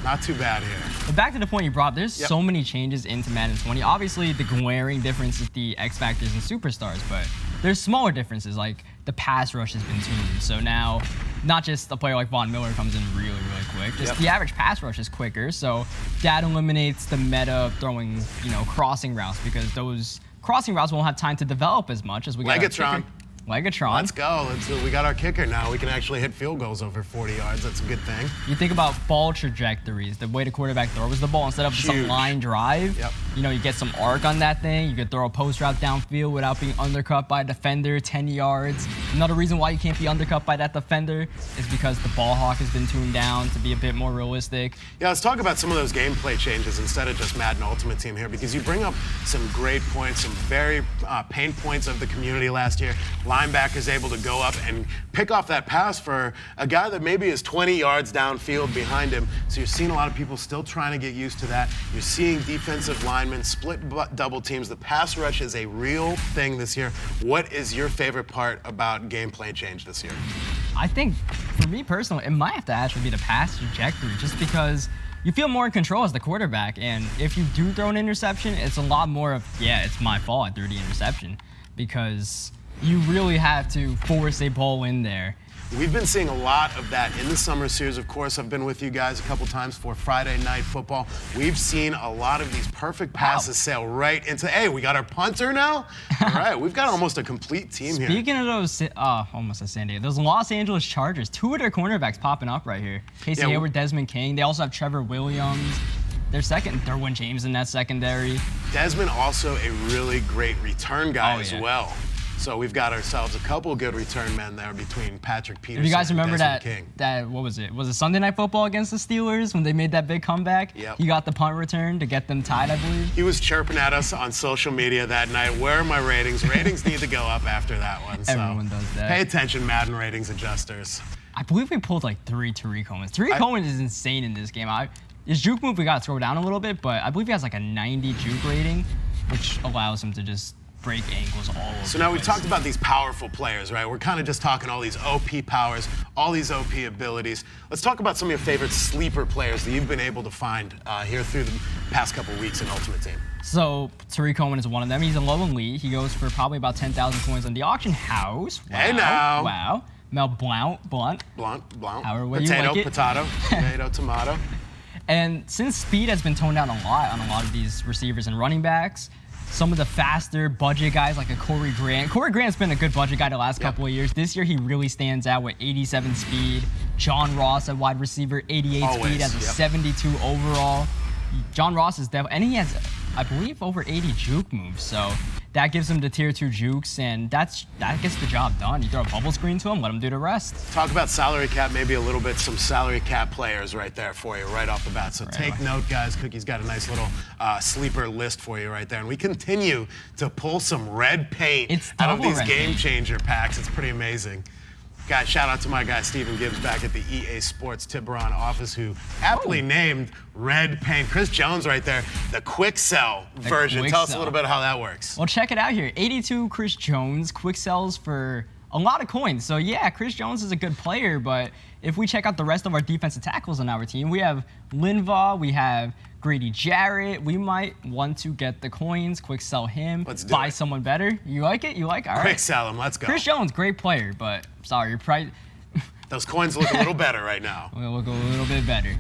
Not too bad here. But back to the point you brought up, there's Yep. so many changes into Madden 20. Obviously, the glaring difference is the X Factors and Superstars, but there's smaller differences, like the pass rush has been tuned. So now, not just a player like Von Miller comes in really, really quick, just Yep. the average pass rush is quicker. So that eliminates the meta of throwing, crossing routes because those crossing routes won't have time to develop as much as we got. Legatron. Legatron. Let's go. We got our kicker now. We can actually hit field goals over 40 yards. That's a good thing. You think about ball trajectories. The way the quarterback throws the ball instead of just a Huge. line drive. Yep. You get some arc on that thing. You could throw a post route downfield without being undercut by a defender 10 yards. Another reason why you can't be undercut by that defender is because the ball hawk has been tuned down to be a bit more realistic. Yeah, let's talk about some of those gameplay changes instead of just Madden Ultimate Team here, because you bring up some great points, some very pain points of the community last year. Linebackers able to go up and pick off that pass for a guy that maybe is 20 yards downfield behind him. So you're seeing a lot of people still trying to get used to that. You're seeing defensive linemen split double teams. The pass rush is a real thing this year. What is your favorite part about gameplay change this year? I think, for me personally, it might have to actually be the pass trajectory, just because you feel more in control as the quarterback. And if you do throw an interception, it's a lot more of, yeah, it's my fault I threw the interception, because you really have to force a ball in there. We've been seeing a lot of that in the summer series. Of course, I've been with you guys a couple times for Friday Night Football. We've seen a lot of these perfect passes sail right into, hey, we got our punter now? All right, we've got almost a complete team here. Speaking of those, almost a San Diego, those Los Angeles Chargers, 2 of their cornerbacks popping up right here. Casey Hayward, Desmond King. They also have Trevor Williams. Their second, Derwin James in that secondary. Desmond also a really great return guy as yeah. well. So we've got ourselves a couple good return men there between Patrick Peterson If you guys remember and that, Desmond King. what was it? Was it Sunday Night Football against the Steelers when they made that big comeback? Yep. He got the punt return to get them tied, I believe. He was chirping at us on social media that night. Where are my ratings? Ratings need to go up after that one. So Everyone does that. Pay attention, Madden ratings adjusters. I believe we pulled like 3 Tariq Owens. Tariq Owens is insane in this game. His juke move we got to throw down a little bit, but I believe he has like a 90 juke rating, which allows him to just break ankles all over. So now the we've place. talked about these powerful players, right? We're kind of just talking all these OP powers, all these OP abilities. Let's talk about some of your favorite sleeper players that you've been able to find here through the past couple weeks in Ultimate Team. So Tariq Owens is one of them. He's a low elite. He goes for probably about 10,000 coins on the auction house. Wow. Hey now. Wow. Mel Blount. Blunt, However way you potato, like it. potato, tomato, tomato. And since speed has been toned down a lot on a lot of these receivers and running backs, some of the faster budget guys like a Corey Grant. Corey Grant's been a good budget guy the last couple of years. This year he really stands out with 87 speed. John Ross at wide receiver, 88 Always, speed, has a yep. 72 overall. John Ross is definitely, and he has, I believe, over 80 juke moves. So that gives him the tier 2 jukes, and that gets the job done. You throw a bubble screen to him, let him do the rest. Talk about salary cap, maybe a little bit, some salary cap players right there for you right off the bat. So take note, guys. Cookie's got a nice little sleeper list for you right there. And we continue to pull some red paint out of double these red game paint. changer packs. It's pretty amazing. Guys, shout out to my guy Steven Gibbs back at the EA Sports Tiburon office, who aptly named red paint. Chris Jones right there, the quick sell version. quick Tell us a sell. little bit how that works. Well, check it out here. 82 Chris Jones, quick sells for a lot of coins. So yeah, Chris Jones is a good player, but if we check out the rest of our defensive tackles on our team, we have Linval, we have Grady Jarrett. We might want to get the coins, quick sell him, Let's do buy it. someone better. You like it? You like it? All Quick right. sell him. Let's go. Chris Jones, great player, but sorry, your price Those coins look a little better right now. will look a little bit better.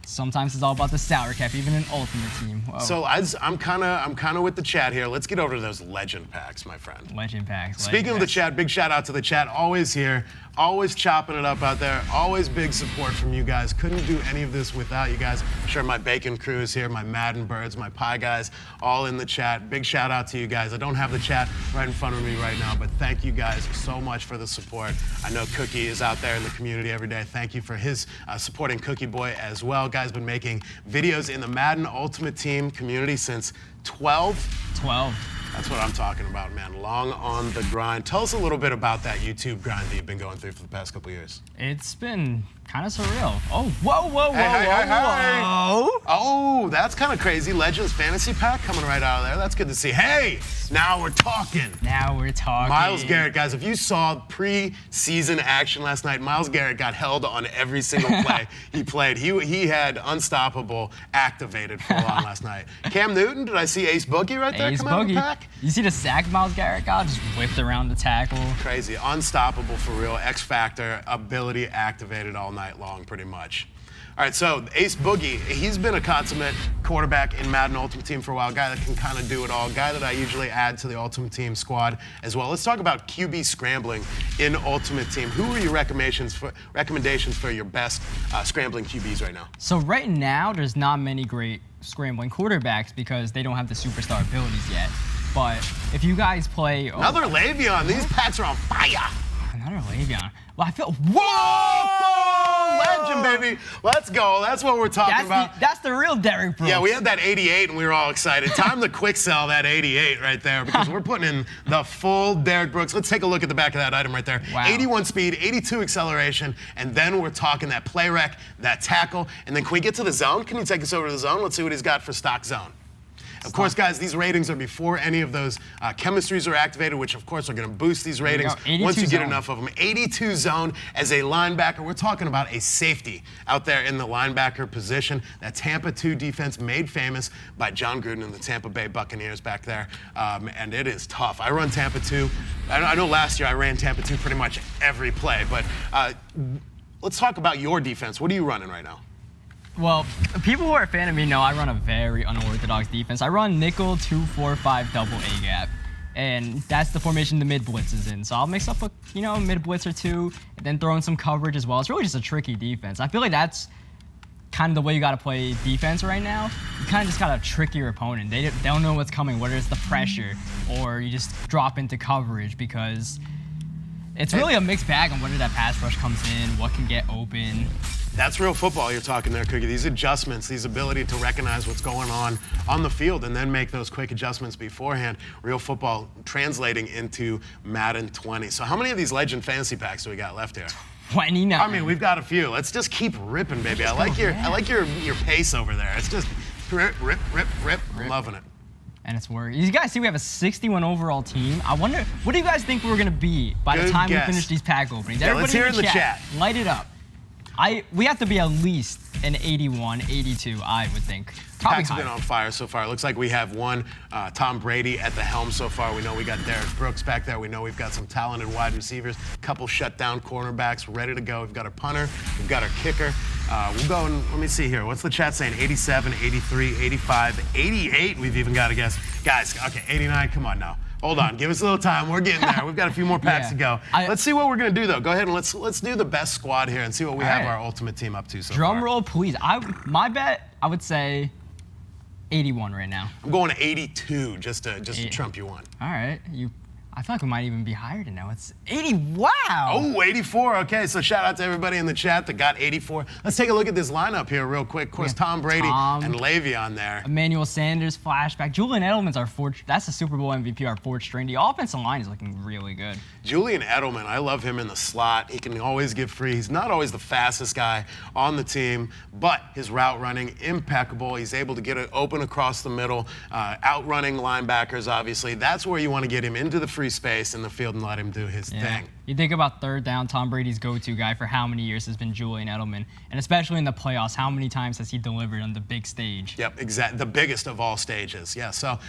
Sometimes it's all about the salary cap, even in Ultimate Team. Whoa. So I'm kind of with the chat here. Let's get over to those legend packs, my friend. Legend packs. Speaking of the chat, big shout out to the chat. Always here, always chopping it up out there. Always big support from you guys. Couldn't do any of this without you guys. I'm sure my bacon crew is here, my Madden birds, my pie guys, all in the chat. Big shout out to you guys. I don't have the chat right in front of me right now, but thank you guys so much for the support. I know Cookie is out there in the community every day. Thank you for his supporting Cookie Boy as well. Guy's been making videos in the Madden Ultimate Team community since 12. 12. That's what I'm talking about, man. Long on the grind. Tell us a little bit about that YouTube grind that you've been going through for the past couple years. It's been kind of surreal. Oh, whoa, whoa, whoa, Hey, whoa, hey, hey. whoa. Oh, that's kind of crazy. Legends Fantasy Pack coming right out of there. That's good to see. Hey, now we're talking. Now we're talking. Myles Garrett, guys, if you saw pre-season action last night, Myles Garrett got held on every single play he played. He had Unstoppable activated full on last night. Cam Newton, did I see Ace Boogie right there Ace come out of the Boogie. pack? You see the sack Myles Garrett got? Just whipped around the tackle. Crazy. Unstoppable for real. X Factor, ability activated all night long, pretty much. All right, so Ace Boogie, he's been a consummate quarterback in Madden Ultimate Team for a while, guy that can kind of do it all, guy that I usually add to the Ultimate Team squad as well. Let's talk about QB scrambling in Ultimate Team. Who are your recommendations for your best scrambling QBs right now? So right now, there's not many great scrambling quarterbacks because they don't have the superstar abilities yet. But if you guys play... Another Le'Veon. These packs are on fire. Another Le'Veon. Well, I feel... Whoa! Legend, baby. Let's go. That's what we're talking about. That's the real Derrick Brooks. Yeah, we had that 88 and we were all excited. Time to quick sell that 88 right there because we're putting in the full Derrick Brooks. Let's take a look at the back of that item right there. Wow. 81 speed, 82 acceleration, and then we're talking that play rec, that tackle, and then can we get to the zone? Can you take us over to the zone? Let's see what he's got for stock zone. Of course, guys, these ratings are before any of those chemistries are activated, which, of course, are going to boost these ratings once you get zone. enough of them. 82 zone as a linebacker. We're talking about a safety out there in the linebacker position. That Tampa 2 defense made famous by John Gruden and the Tampa Bay Buccaneers back there. And it is tough. I run Tampa 2. I know last year I ran Tampa 2 pretty much every play. But let's talk about your defense. What are you running right now? Well, people who are a fan of me know I run a very unorthodox defense. I run nickel 2-4-5 double A gap, and that's the formation the mid blitz is in. So I'll mix up a mid blitz or two, and then throw in some coverage as well. It's really just a tricky defense. I feel like that's kind of the way you got to play defense right now. You kind of just got to trick your opponent. They don't know what's coming, whether it's the pressure or you just drop into coverage, because it's really a mixed bag on whether that pass rush comes in, what can get open. That's real football you're talking there, Cookie. These adjustments, these ability to recognize what's going on the field and then make those quick adjustments beforehand. Real football translating into Madden 20. So how many of these Legend Fantasy Packs do we got left here? 29. I mean, we've got a few. Let's just keep ripping, baby. I like your pace over there. It's just rip. I'm loving it. And it's working. You guys see we have a 61 overall team. I wonder, what do you guys think we're going to be by the time we finish these pack openings? Yeah, let's hear it in the chat. Light it up. We have to be at least an 81, 82, I would think. Probably Packs have been on fire so far. It looks like we have one Tom Brady at the helm so far. We know we got Derek Brooks back there. We know we've got some talented wide receivers, a couple shutdown cornerbacks ready to go. We've got our punter. We've got our kicker. We'll go and let me see here. What's the chat saying? 87, 83, 85, 88. We've even got a guess. Guys, okay, 89. Come on now. Hold on, give us a little time. We're getting there. We've got a few more packs to go. Let's see what we're gonna do though. Go ahead and let's do the best squad here and see what we have our ultimate team up to so far. Drum roll, please. My bet, I would say 81 right now. I'm going to 82 just to trump you one. All right, I feel like we might even be higher than now. It's 80. Wow. Oh, 84. Okay, so shout out to everybody in the chat that got 84. Let's take a look at this lineup here real quick. Of course, Tom Brady and Le'Veon there. Emmanuel Sanders, flashback. Julian Edelman's our that's the Super Bowl MVP, our fourth string. The offensive line is looking really good. Julian Edelman, I love him in the slot. He can always get free. He's not always the fastest guy on the team, but his route running, impeccable. He's able to get it open across the middle, outrunning linebackers, obviously. That's where you want to get him into the free space in the field and let him do his thing. You think about third down, Tom Brady's go-to guy for how many years has been Julian Edelman, and especially in the playoffs, how many times has he delivered on the big stage? Yep, exactly. The biggest of all stages. Yeah, so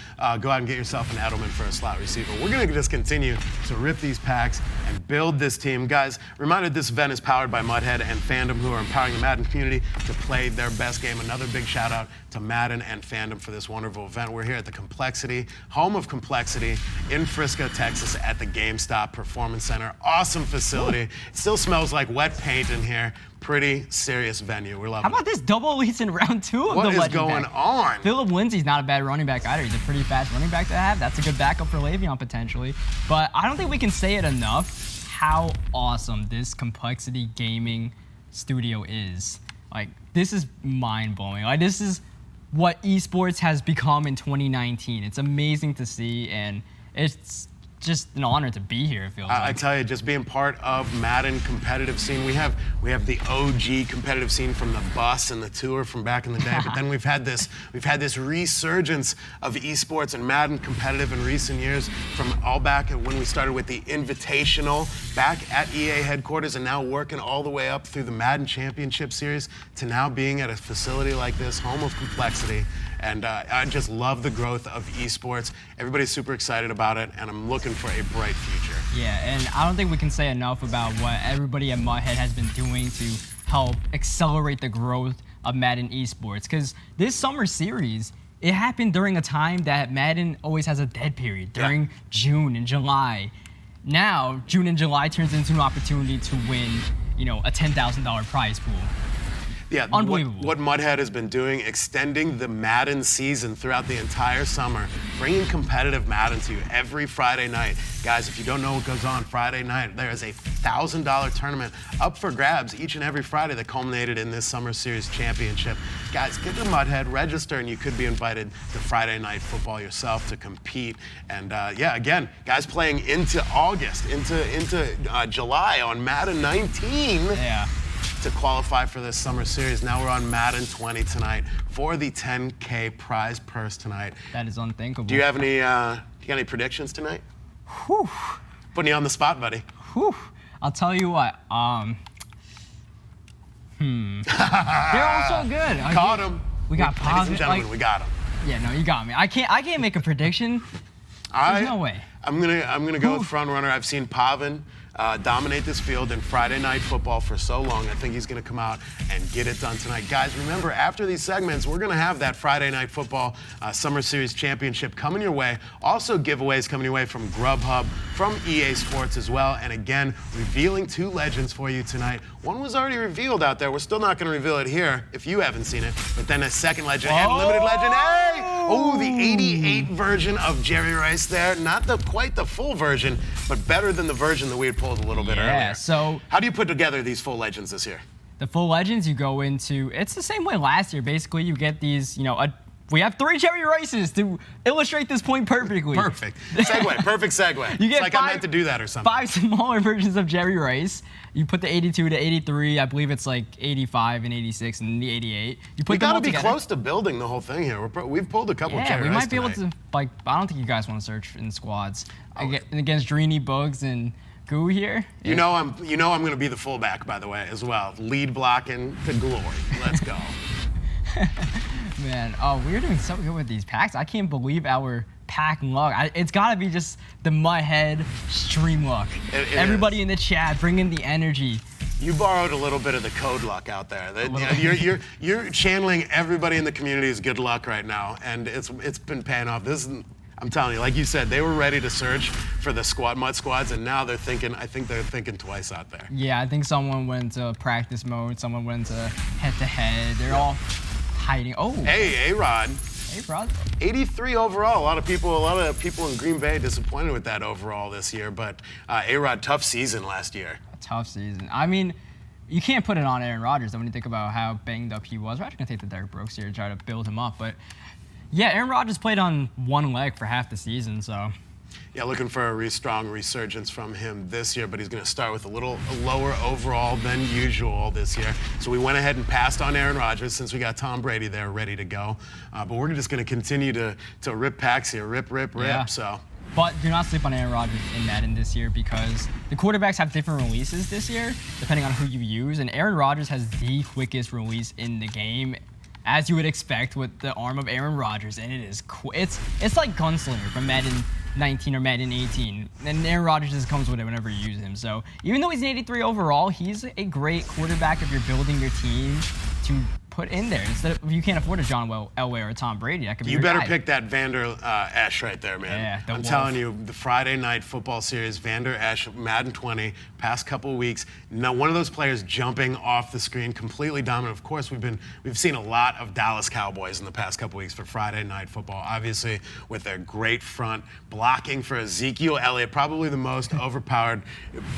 go out and get yourself an Edelman for a slot receiver. We're going to just continue to rip these packs and build this team. Guys, reminder this event is powered by Muthead and Fandom, who are empowering the Madden community to play their best game. Another big shout out to Madden and Fandom for this wonderful event. We're here at the Complexity, home of Complexity, in Frisco, Texas, at the GameStop Performance Center. Awesome facility. It still smells like wet paint in here. Pretty serious venue. We're loving it. How about this double elites in round 2 of the Legend What is going on? Phillip Lindsay's not a bad running back either. He's a pretty fast running back to have. That's a good backup for Le'Veon potentially. But I don't think we can say it enough how awesome this Complexity Gaming studio is. Like, this is mind-blowing. Like, this is what esports has become in 2019. It's amazing to see, and it's just an honor to be here, it feels like. I tell you, just being part of Madden competitive scene, we have the OG competitive scene from the bus and the tour from back in the day, but then we've had this resurgence of esports and Madden competitive in recent years, from all back when we started with the Invitational back at EA headquarters, and now working all the way up through the Madden Championship Series to now being at a facility like this, home of Complexity. And I just love the growth of esports. Everybody's super excited about it, and I'm looking for a bright future. Yeah, and I don't think we can say enough about what everybody at Muthead has been doing to help accelerate the growth of Madden esports. Because this summer series, it happened during a time that Madden always has a dead period, during June and July. Now, June and July turns into an opportunity to win, a $10,000 prize pool. Yeah, unbelievable. What Muthead has been doing, extending the Madden season throughout the entire summer, bringing competitive Madden to you every Friday night. Guys, if you don't know what goes on Friday night, there is a $1,000 tournament up for grabs each and every Friday that culminated in this Summer Series Championship. Guys, get to Muthead, register, and you could be invited to Friday Night Football yourself to compete. And again, guys playing into August, into July on Madden 19. Yeah. To qualify for this summer series. Now we're on Madden 20 tonight for the $10K prize purse tonight. That is unthinkable. Do you have any? You got any predictions tonight? Whew. Putting you on the spot, buddy. Whew. I'll tell you what. They're all so good. Caught him. We got positive. Ladies and gentlemen, we got him. Yeah, no, you got me. I can't make a prediction. There's no way. I'm gonna go with front runner. I've seen Pavin dominate this field in Friday Night Football for so long. I think he's going to come out and get it done tonight. Guys, remember, after these segments, we're going to have that Friday Night Football Summer Series Championship coming your way. Also, giveaways coming your way from Grubhub, from EA Sports as well. And again, revealing 2 legends for you tonight. One was already revealed out there. We're still not going to reveal it here if you haven't seen it. But then a second legend and limited legend. Hey! Oh, the 88 version of Jerry Rice there. Not quite the full version, but better than the version that we had pulled a little bit earlier. Yeah, so how do you put together these full legends this year? the full legends, you go into, it's the same way last year. Basically, you get these, we have 3 Jerry Rices to illustrate this point perfectly. Perfect. Segue. Perfect segue. You get it's like I meant to do that or something. 5 smaller versions of Jerry Rice. You put the 82 to 83. I believe it's like 85 and 86 and the 88. You put We them all got to be together. close to building the whole thing here. We've pulled a couple of Jerry we Rice might be able tonight. to, I don't think you guys want to search in squads. Against Dreeny, Bugs, and Goo here. You know I'm going to be the fullback, by the way, as well. Lead blocking to glory. Let's go. Man, we're doing so good with these packs. I can't believe our pack luck. It's got to be just the Muthead stream luck. It Everybody is. in the chat, bring in the energy. You borrowed a little bit of the code luck out there. You're channeling everybody in the community's good luck right now, and it's been paying off. I'm telling you, like you said, they were ready to search for the mud squads, and now I think they're thinking twice out there. Yeah, I think someone went to practice mode, someone went to head-to-head. They're all hiding. Oh. Hey, A-Rod. Hey, bro. 83 overall. A lot of people in Green Bay disappointed with that overall this year, but A-Rod, tough season last year. A tough season. I mean, you can't put it on Aaron Rodgers when you think about how banged up he was. We're actually going to take the Derrick Brooks here and try to build him up, but yeah, Aaron Rodgers played on one leg for half the season, so. Yeah, looking for a strong resurgence from him this year, but he's going to start with a little lower overall than usual this year. So we went ahead and passed on Aaron Rodgers since we got Tom Brady there ready to go. But we're just going to continue to rip packs here, rip. Yeah. So. But do not sleep on Aaron Rodgers in Madden this year because the quarterbacks have different releases this year, depending on who you use. And Aaron Rodgers has the quickest release in the game, as you would expect with the arm of Aaron Rodgers, and it is it's like Gunslinger from Madden 19 or Madden 18, and Aaron Rodgers just comes with it whenever you use him. So even though he's an 83 overall, he's a great quarterback if you're building your team to put in there. Instead of, if you can't afford a John Elway or a Tom Brady, that could be You your better guy. pick that Vander Esch right there, man. Yeah, the I'm wolf. telling you, the Friday Night Football Series, Vander Esch, Madden 20, past couple of weeks. Now, one of those players jumping off the screen, completely dominant. Of course, we've seen a lot of Dallas Cowboys in the past couple of weeks for Friday Night Football. Obviously, with their great front blocking for Ezekiel Elliott, probably the most overpowered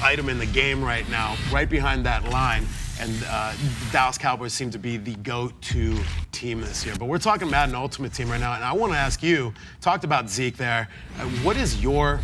item in the game right now, right behind that line. And the Dallas Cowboys seem to be the go-to team this year. But we're talking Madden Ultimate Team right now, and I want to ask you, talked about Zeke there, what is your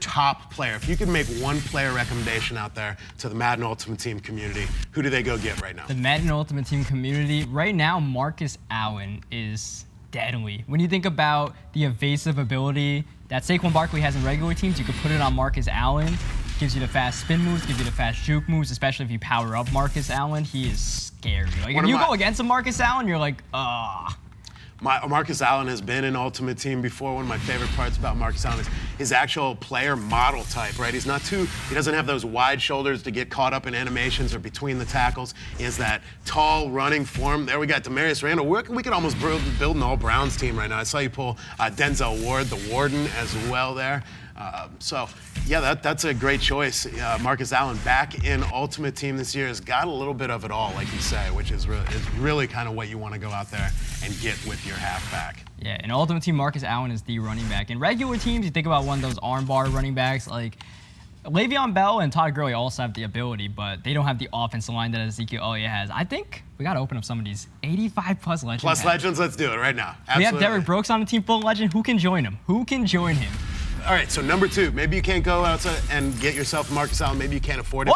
top player? If you could make one player recommendation out there to the Madden Ultimate Team community, who do they go get right now? The Madden Ultimate Team community, right now, Marcus Allen is deadly. When you think about the evasive ability that Saquon Barkley has in regular teams, you could put it on Marcus Allen. Gives you the fast spin moves, gives you the fast juke moves, especially if you power up Marcus Allen. He is scary. Like, if you go against a Marcus Allen, you're like, Marcus Allen has been in Ultimate Team before. One of my favorite parts about Marcus Allen is his actual player model type, right? He doesn't have those wide shoulders to get caught up in animations or between the tackles. He has that tall running form. There we got Demarius Randall. We could almost build an all-Browns team right now. I saw you pull Denzel Ward, the Warden, as well there. That's a great choice. Marcus Allen back in Ultimate Team this year has got a little bit of it all, like you say, which is really kind of what you want to go out there and get with your halfback. Yeah, in Ultimate Team, Marcus Allen is the running back. In regular teams, you think about one of those armbar running backs like Le'Veon Bell and Todd Gurley also have the ability, but they don't have the offensive line that Ezekiel Elliott has. I think we got to open up some of these 85-plus legends. Plus legends, let's do it right now. Absolutely. We have Derrick Brooks on the team, full legend. Who can join him? Who can join him? All right, so number 2, maybe you can't go outside and get yourself Marcus Allen. Maybe you can't afford it.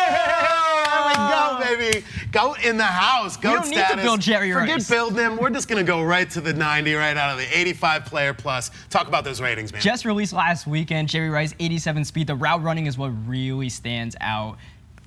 There we go, baby. Goat in the house. Goat status. We don't need to build Jerry Rice. Forget building him. We're just going to go right to the 90, right out of the 85 player plus. Talk about those ratings, man. Just released last weekend, Jerry Rice, 87 speed. The route running is what really stands out.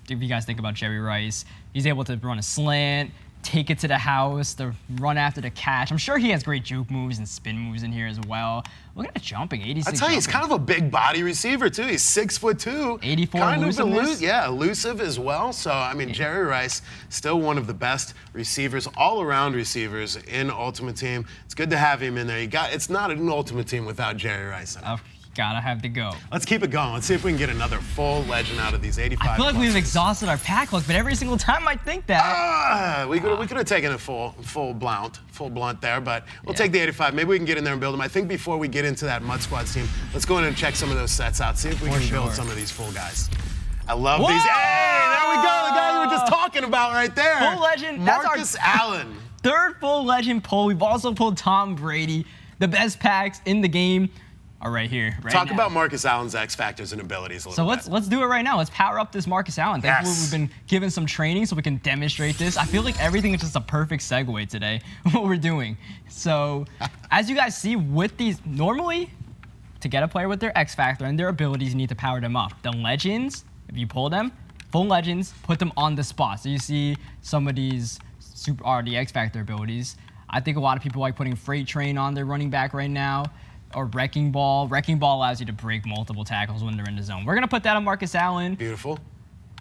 If you guys think about Jerry Rice, he's able to run a slant, take it to the house, the run after the catch. I'm sure he has great juke moves and spin moves in here as well. Look at the jumping, 86. I tell you, he's kind of a big body receiver too. He's 6'2", 84 kind of elusiveness. elusive as well. So I mean, Jerry Rice still one of the best receivers, all-around receivers in Ultimate Team. It's good to have him in there. It's not an Ultimate Team without Jerry Rice in it. Gotta have to go. Let's keep it going. Let's see if we can get another full legend out of these 85. I feel like we've exhausted our pack luck, but every single time I think that. We could have taken a full blunt there, but we'll take the 85. Maybe we can get in there and build them. I think before we get into that Mud Squads team, let's go in and check some of those sets out. See if we can build some of these full guys. I love these. Hey, there we go. The guy you were just talking about right there. Full legend. Marcus Allen. Third full legend pull. We've also pulled Tom Brady. The best packs in the game are right here. Talk about Marcus Allen's X factors and abilities a little bit. So let's do it right now. Let's power up this Marcus Allen. Thankfully, we've been given some training so we can demonstrate this. I feel like everything is just a perfect segue today, what we're doing. So as you guys see with these, normally to get a player with their X factor and their abilities, you need to power them up. The legends, if you pull them, full legends, put them on the spot. So you see some of these the X factor abilities. I think a lot of people like putting Freight Train on their running back right now. Or Wrecking Ball. Wrecking Ball allows you to break multiple tackles when they're in the zone. We're going to put that on Marcus Allen. Beautiful.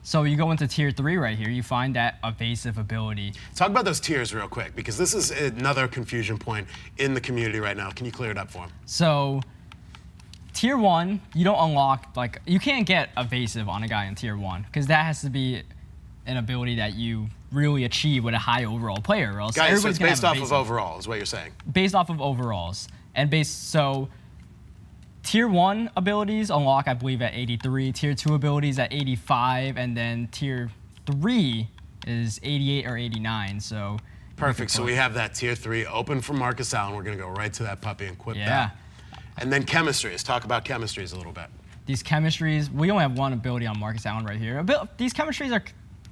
So you go into tier 3 right here. You find that evasive ability. Talk about those tiers real quick, because this is another confusion point in the community right now. Can you clear it up for him? So tier 1, you don't unlock, you can't get evasive on a guy in tier 1, because that has to be an ability that you really achieve with a high overall player. Or else Guys, so everybody's it's based off of overall, is what you're saying. Based off of overalls. So tier 1 abilities unlock, I believe, at 83, tier 2 abilities at 85, and then tier 3 is 88 or 89. So perfect. So we have that tier 3 open for Marcus Allen. We're going to go right to that puppy and equip that. And then chemistries. Talk about chemistries a little bit. These chemistries, we only have one ability on Marcus Allen right here. These chemistries are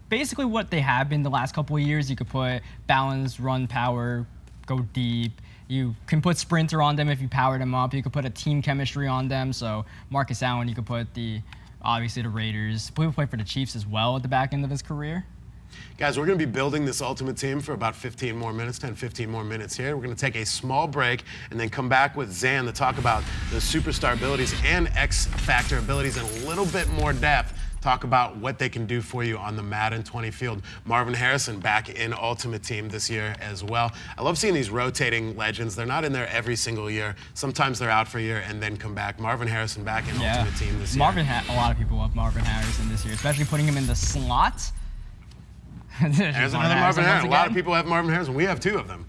basically what they have been the last couple of years. You could put balance, run, power, go deep. You can put Sprinter on them if you power them up. You could put a team chemistry on them. So Marcus Allen, you could put obviously the Raiders. He played for the Chiefs as well at the back end of his career. Guys, we're going to be building this Ultimate Team for about 15 more minutes, 10, 15 more minutes here. We're going to take a small break and then come back with Zan to talk about the superstar abilities and X Factor abilities in a little bit more depth. Talk about what they can do for you on the Madden 20 field. Marvin Harrison back in Ultimate Team this year as well. I love seeing these rotating legends. They're not in there every single year. Sometimes they're out for a year and then come back. Marvin Harrison back in Ultimate Team this year. A lot of people love Marvin Harrison this year, especially putting him in the slot. There's another Marvin Harrison. A lot of people have Marvin Harrison. We have 2 of them.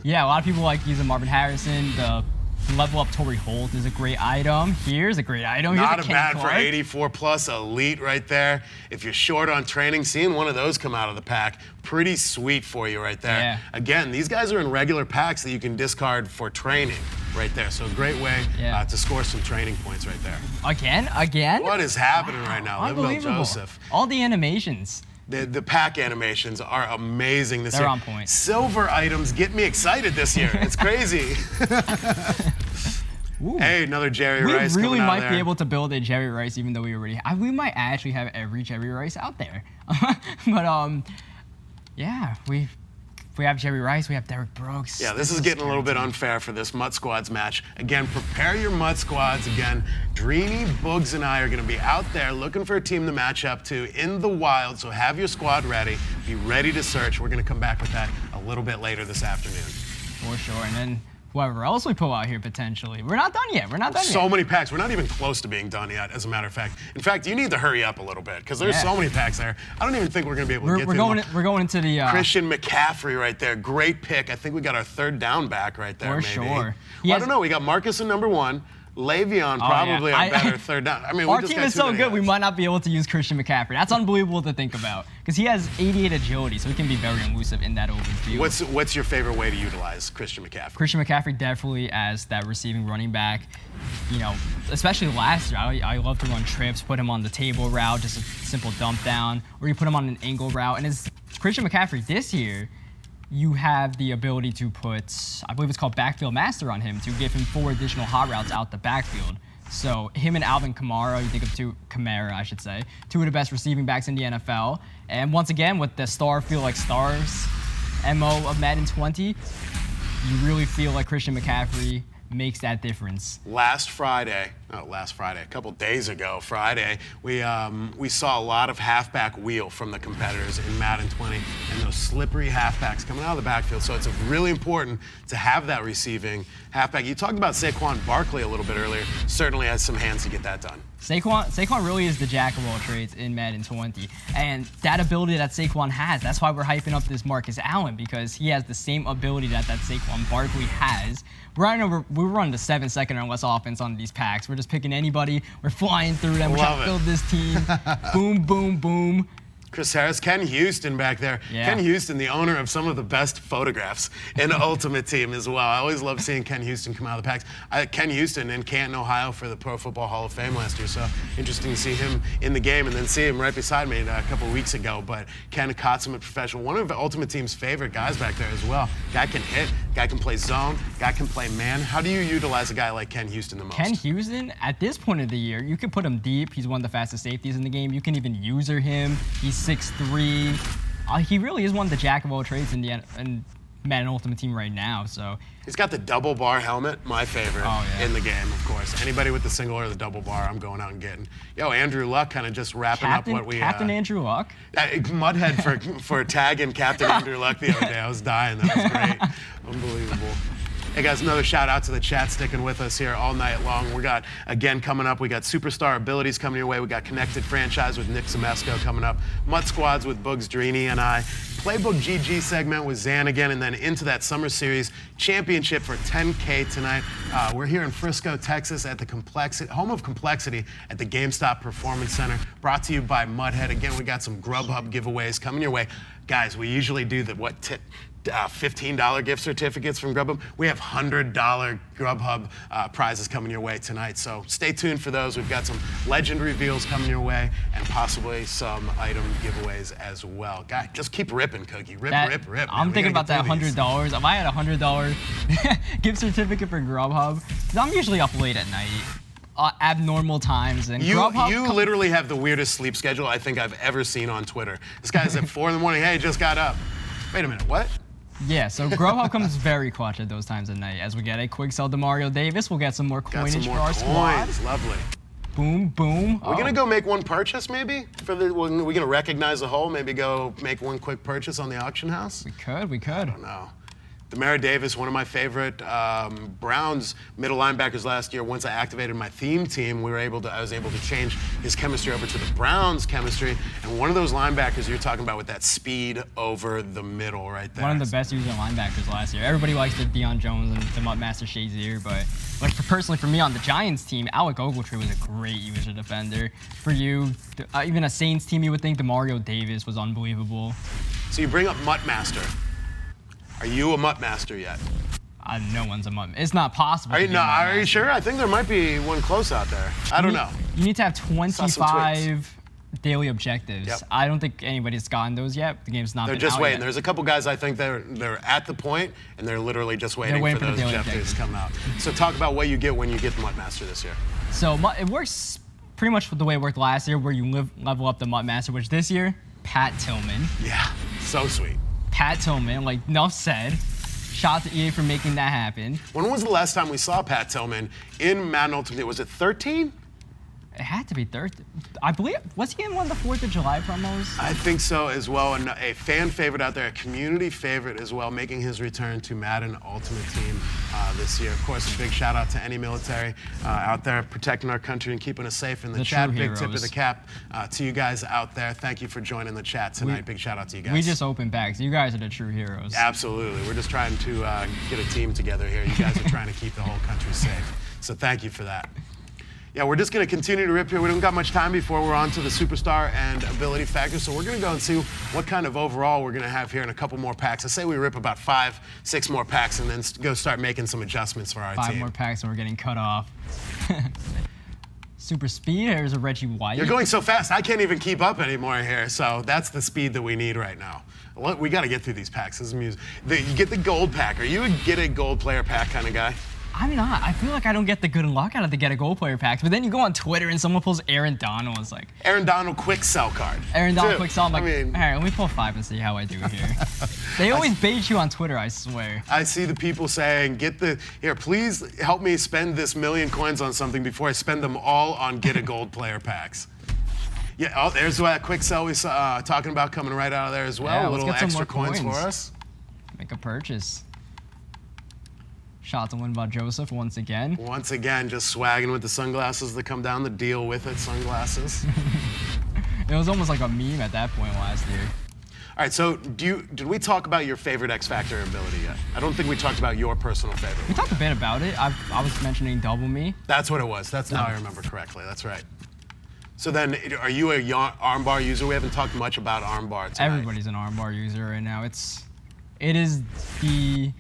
Yeah, a lot of people like using Marvin Harrison. The level up Torrey Holt is a great item. Here's a great item. Not a bad for 84 plus elite right there. If you're short on training, seeing one of those come out of the pack, pretty sweet for you right there. Yeah. Again, these guys are in regular packs that you can discard for training right there. So a great way to score some training points right there. Again? What is happening right now? Unbelievable. Joseph. All the animations. The pack animations are amazing this year. They're on point. Silver items get me excited this year. It's crazy. Hey, another Jerry Rice. We really coming out might there. be able to build a Jerry Rice, even though we might actually have every Jerry Rice out there. But yeah, we have Jerry Rice, we have Derek Brooks. Yeah, this is getting a little bit unfair for this Mutt Squads match. Again, prepare your Mutt Squads. Again, Dreamy, Boogs, and I are going to be out there looking for a team to match up to in the wild, so have your squad ready. Be ready to search. We're going to come back with that a little bit later this afternoon. For sure, and then whoever else we pull out here potentially. We're not done yet. So many packs. We're not even close to being done yet, as a matter of fact. In fact, you need to hurry up a little bit because there's so many packs there. I don't even think we're going to be able to get through them. We're going into the Christian McCaffrey right there. Great pick. I think we got our 3rd down back right there. For maybe. sure. Well, I don't know. We got Marcus in number 1. Le'Veon probably a better 3rd down. I mean, our team is so good, we might not be able to use Christian McCaffrey. That's unbelievable to think about because he has 88 agility, so he can be very elusive in that open field. What's your favorite way to utilize Christian McCaffrey? Christian McCaffrey definitely as that receiving running back. You know, especially last year, I love to run trips, put him on the table route, just a simple dump down, or you put him on an angle route. And as Christian McCaffrey this year, you have the ability to put, I believe it's called Backfield Master on him to give him 4 additional hot routes out the backfield. So him and Alvin Kamara, you think of Kamara, I should say, two of the best receiving backs in the NFL. And once again, with the star feel like stars MO of Madden 20, you really feel like Christian McCaffrey makes that difference. A couple days ago, Friday, we saw a lot of halfback wheel from the competitors in Madden 20 and those slippery halfbacks coming out of the backfield. So it's really important to have that receiving halfback. You talked about Saquon Barkley a little bit earlier. Certainly has some hands to get that done. Saquon really is the jack of all trades in Madden 20. And that ability that Saquon has, that's why we're hyping up this Marcus Allen, because he has the same ability that Saquon Barkley has. We're running the 7-second or less offense on these packs. We're just picking anybody. We're flying through them. We're trying to build this team. Boom, boom, boom. Chris Harris, Ken Houston back there. Yeah. Ken Houston, the owner of some of the best photographs in Ultimate Team as well. I always love seeing Ken Houston come out of the packs. Ken Houston in Canton, Ohio for the Pro Football Hall of Fame last year, so interesting to see him in the game and then see him right beside me a couple weeks ago. But Ken, a consummate professional, one of Ultimate Team's favorite guys back there as well. Guy can hit, guy can play zone, guy can play man. How do you utilize a guy like Ken Houston the most? Ken Houston, at this point of the year, you can put him deep. He's one of the fastest safeties in the game. You can even user him. He's 6'3". He really is one of the jack of all trades in Madden Ultimate Team right now. So he's got the double bar helmet, my favorite in the game, of course. Anybody with the single or the double bar, I'm going out and getting. Yo, Andrew Luck kind of just wrapping up what we. Captain Andrew Luck. Muthead for tagging Captain Andrew Luck the other day. I was dying. That was great. Unbelievable. Hey guys, another shout out to the chat sticking with us here all night long. We got, again, coming up, we got Superstar Abilities coming your way. We got Connected Franchise with Nick Zamesco coming up. Mutt Squads with Bugs Drini and I. Playbook GG segment with Zan again, and then into that Summer Series Championship for 10K tonight. We're here in Frisco, Texas at the home of Complexity at the GameStop Performance Center. Brought to you by Muthead. Again, we got some Grubhub giveaways coming your way. Guys, we usually do the $15 gift certificates from Grubhub. We have $100 Grubhub prizes coming your way tonight, so stay tuned for those. We've got some legend reveals coming your way and possibly some item giveaways as well. Guy, just keep ripping, Cookie. Rip. I'm thinking about that $100. If I had a $100 gift certificate for Grubhub, because I'm usually up late at night. Abnormal times, and you literally have the weirdest sleep schedule I think I've ever seen on Twitter. This guy's at 4 in the morning. Hey, just got up. Wait a minute, what? Yeah, so Grubhub comes very clutch at those times at night. As we get a quick sell to Mario Davis, we'll get some more coinage for our squad. Lovely. Boom, boom. Are we gonna go make one purchase maybe? We're gonna recognize the hole, maybe go make one quick purchase on the auction house? We could. I don't know. Demara Davis, one of my favorite Browns middle linebackers last year. Once I activated my theme team, I was able to change his chemistry over to the Browns chemistry. And one of those linebackers you're talking about with that speed over the middle right there. One of the best user linebackers last year. Everybody likes the Deion Jones and the Master Shazier, but personally for me on the Giants team, Alec Ogletree was a great user defender. For you, even a Saints team, you would think DeMario Davis was unbelievable. So you bring up Muttmaster. Are you a Muttmaster yet? No one's a Mutt. It's not possible. Are you sure? I think there might be one close out there. I don't know. You need to have 25 daily objectives. Yep. I don't think anybody's gotten those yet. The game's not. They're just waiting. There's a couple guys I think they're at the point, and they're literally just waiting for those objectives to come out. So talk about what you get when you get the Muttmaster this year. So it works pretty much the way it worked last year, where you level up the Muttmaster, which this year, Pat Tillman. Yeah, so sweet. Pat Tillman, like enough said. Shout out to EA for making that happen. When was the last time we saw Pat Tillman in Madden Ultimate? Was it 13? It had to be 13. I believe, was he in one of the 4th of July promos? I think so as well, and a fan favorite out there, a community favorite as well, making his return to Madden Ultimate Team this year. Of course, a big shout out to any military out there protecting our country and keeping us safe in the chat. Big tip of the cap to you guys out there. Thank you for joining the chat tonight. Big shout out to you guys. We just opened packs. You guys are the true heroes. Absolutely. We're just trying to get a team together here. You guys are trying to keep the whole country safe. So thank you for that. Yeah, we're just going to continue to rip here. We don't got much time before we're on to the superstar and ability factor, so we're going to go and see what kind of overall we're going to have here in a couple more packs. I say we rip about 5, 6 more packs and then go start making some adjustments for our team. 5 more packs and we're getting cut off. Super speed, there's a Reggie White. You're going so fast, I can't even keep up anymore here, so that's the speed that we need right now. We got to get through these packs. This is music. You get the gold pack. Are you a get a gold player pack kind of guy? I'm not. I feel like I don't get the good luck out of the get a gold player packs. But then you go on Twitter and someone pulls Aaron Donald. It's like Aaron Donald quick sell card. Aaron Donald Dude, quick sell. I'm like, I mean, all right, let me pull 5 and see how I do here. They always bait you on Twitter, I swear. I see the people saying, please help me spend this 1,000,000 coins on something before I spend them all on get a gold player packs. Yeah, oh, there's that quick sell we saw talking about coming right out of there as well. Yeah, a little let's get extra some more coins for coins. us. Make a purchase. Shot to win by Joseph once again. Once again, just swagging with the sunglasses that come down the deal with it, sunglasses. It was almost like a meme at that point last year. All right, so did we talk about your favorite X Factor ability yet? I don't think we talked about your personal favorite. We talked a bit about it. I was mentioning Double Me. That's what it was. That's now I remember correctly. That's right. So then, are you a armbar user? We haven't talked much about armbar tonight. Everybody's an armbar user right now. It is the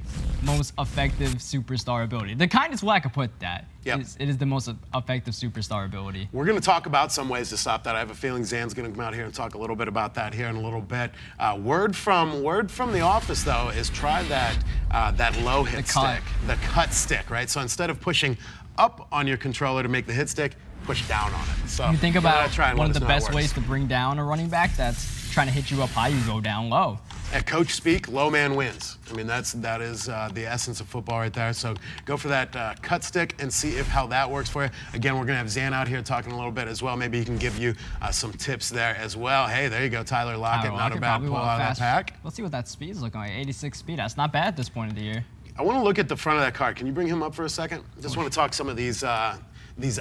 most effective superstar ability. The kindest way I could put that. Yep. It is the most effective superstar ability. We're going to talk about some ways to stop that. I have a feeling Zan's going to come out here and talk a little bit about that here in a little bit. Word from the office, though, is try that low hit stick, the cut stick, right? So instead of pushing up on your controller to make the hit stick, push down on it. So You think about one of the best ways ways to bring down a running back that's trying to hit you up high, you go down low. At coach speak, low man wins. I mean, that is the essence of football right there. So go for that cut stick and see how that works for you. Again, we're going to have Zan out here talking a little bit as well. Maybe he can give you some tips there as well. Hey, there you go, Tyler Lockett. Not a bad pull out of that pack. Let's see what that speed's looking like. 86 speed. That's not bad at this point of the year. I want to look at the front of that card. Can you bring him up for a second? Just want to talk some of these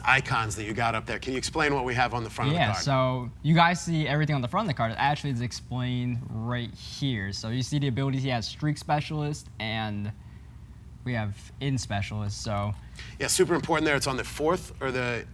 icons that you got up there. Can you explain what we have on the front of the card? Yeah, so you guys see everything on the front of the card. It actually is explained right here. So you see the abilities. He has Streak Specialist, and we have In Specialist. So yeah, super important there. It's on the fourth or the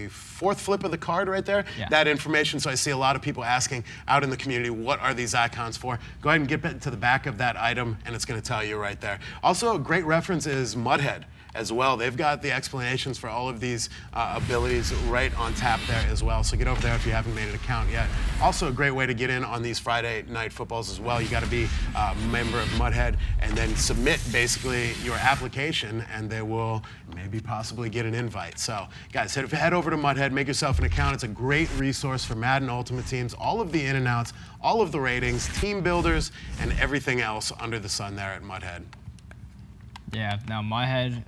fourth flip of the card right there. Yeah. That information. So I see a lot of people asking out in the community, what are these icons for? Go ahead and get to the back of that item, and it's going to tell you right there. Also, a great reference is Muthead as well. They've got the explanations for all of these abilities right on tap there as well. So get over there if you haven't made an account yet. Also a great way to get in on these Friday night footballs as well. You got to be a member of Muthead and then submit basically your application, and they will maybe possibly get an invite. So guys, head over to Muthead, make yourself an account. It's a great resource for Madden Ultimate Teams, all of the in and outs, all of the ratings, team builders, and everything else under the sun there at Muthead. yeah, now Muthead,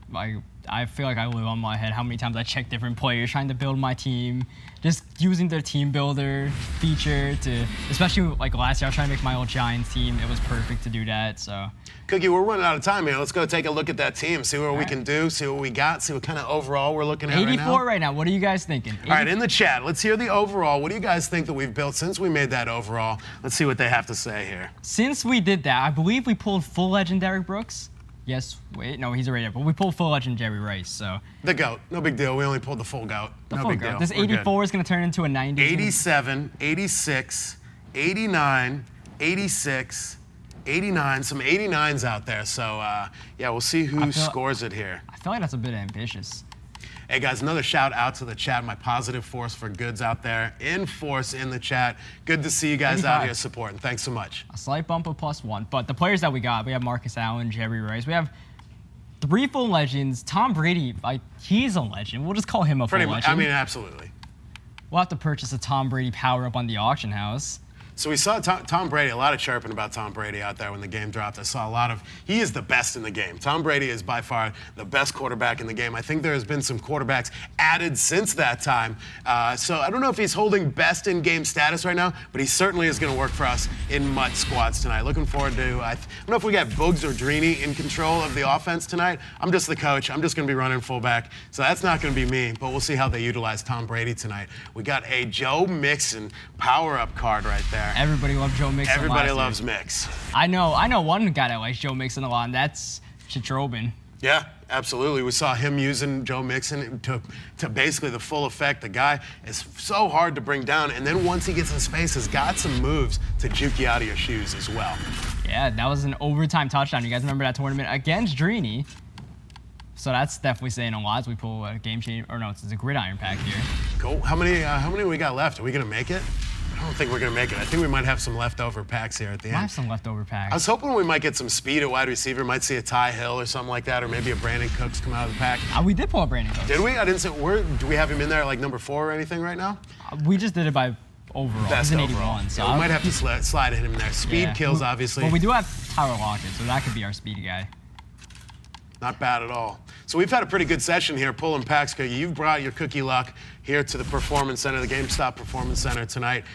I feel like I live on Muthead. How many times I check different players trying to build my team, just using their team builder feature to, especially like last year, I was trying to make my old Giants team. It was perfect to do that. So Cookie, we're running out of time here. Let's go take a look at that team, see what we can do, see what we got, see what kind of overall we're looking at 84 right now. What are you guys thinking? All right, in the chat, let's hear the overall. What do you guys think that we've built since we made that overall? Let's see what they have to say here. Since we did that, I believe we pulled full legendary Brooks. Yes, wait, no, he's already there, but we pulled full legendary Rice, so. The GOAT, no big deal. We only pulled the full GOAT. No big deal. This We're 84 good. is going to turn into a 90. 87, 86, 89, 86, 89. Some 89s out there. So, yeah, we'll see who scores it here. I feel like that's a bit ambitious. Hey, guys, another shout out to the chat, my positive force for goods out there. In force in the chat. Good to see you guys 85. out here supporting. Thanks so much. A slight bump of +1, but the players that we got, we have Marcus Allen, Jerry Rice. We have 3 full legends. Tom Brady, he's a legend. We'll just call him a full Pretty much. legend. I mean, absolutely. We'll have to purchase a Tom Brady power-up on the auction house. So we saw Tom Brady, a lot of chirping about Tom Brady out there when the game dropped. I saw a lot of, he is the best in the game. Tom Brady is by far the best quarterback in the game. I think there has been some quarterbacks added since that time. So I don't know if he's holding best in game status right now, but he certainly is going to work for us in MUT squads tonight. Looking forward to, I don't know if we got Boogs or Drini in control of the offense tonight. I'm just the coach. I'm just going to be running fullback. So that's not going to be me, but we'll see how they utilize Tom Brady tonight. We got a Joe Mixon power-up card right there. Everybody loves Joe Mixon. Everybody loves Mix. I know one guy that likes Joe Mixon a lot, and that's Chitrobin. Yeah, absolutely. We saw him using Joe Mixon to basically the full effect. The guy is so hard to bring down, and then once he gets in space, has got some moves to juke you out of your shoes as well. Yeah, that was an overtime touchdown. You guys remember that tournament against Drini? So that's definitely saying a lot as we pull a game changer, or no, it's a gridiron pack here. Cool. How many we got left? Are we gonna make it? I don't think we're going to make it. I think we might have some leftover packs here at the I have end. some leftover packs. I was hoping we might get some speed at wide receiver. Might see a Ty Hill or something like that, or maybe a Brandon Cooks come out of the pack. We did pull a Brandon Cooks. Did we? I didn't say. Do we have him in there at like number 4 or anything right now? We just did it by overall. Best He's an overall. 81. So Yeah, we might have to slide him in there. Speed yeah. kills, obviously. Well, we do have Tyler Lockett, so that could be our speed guy. Not bad at all. So we've had a pretty good session here pulling packs. You've brought your cookie luck here to the Performance Center, the GameStop Performance Center tonight.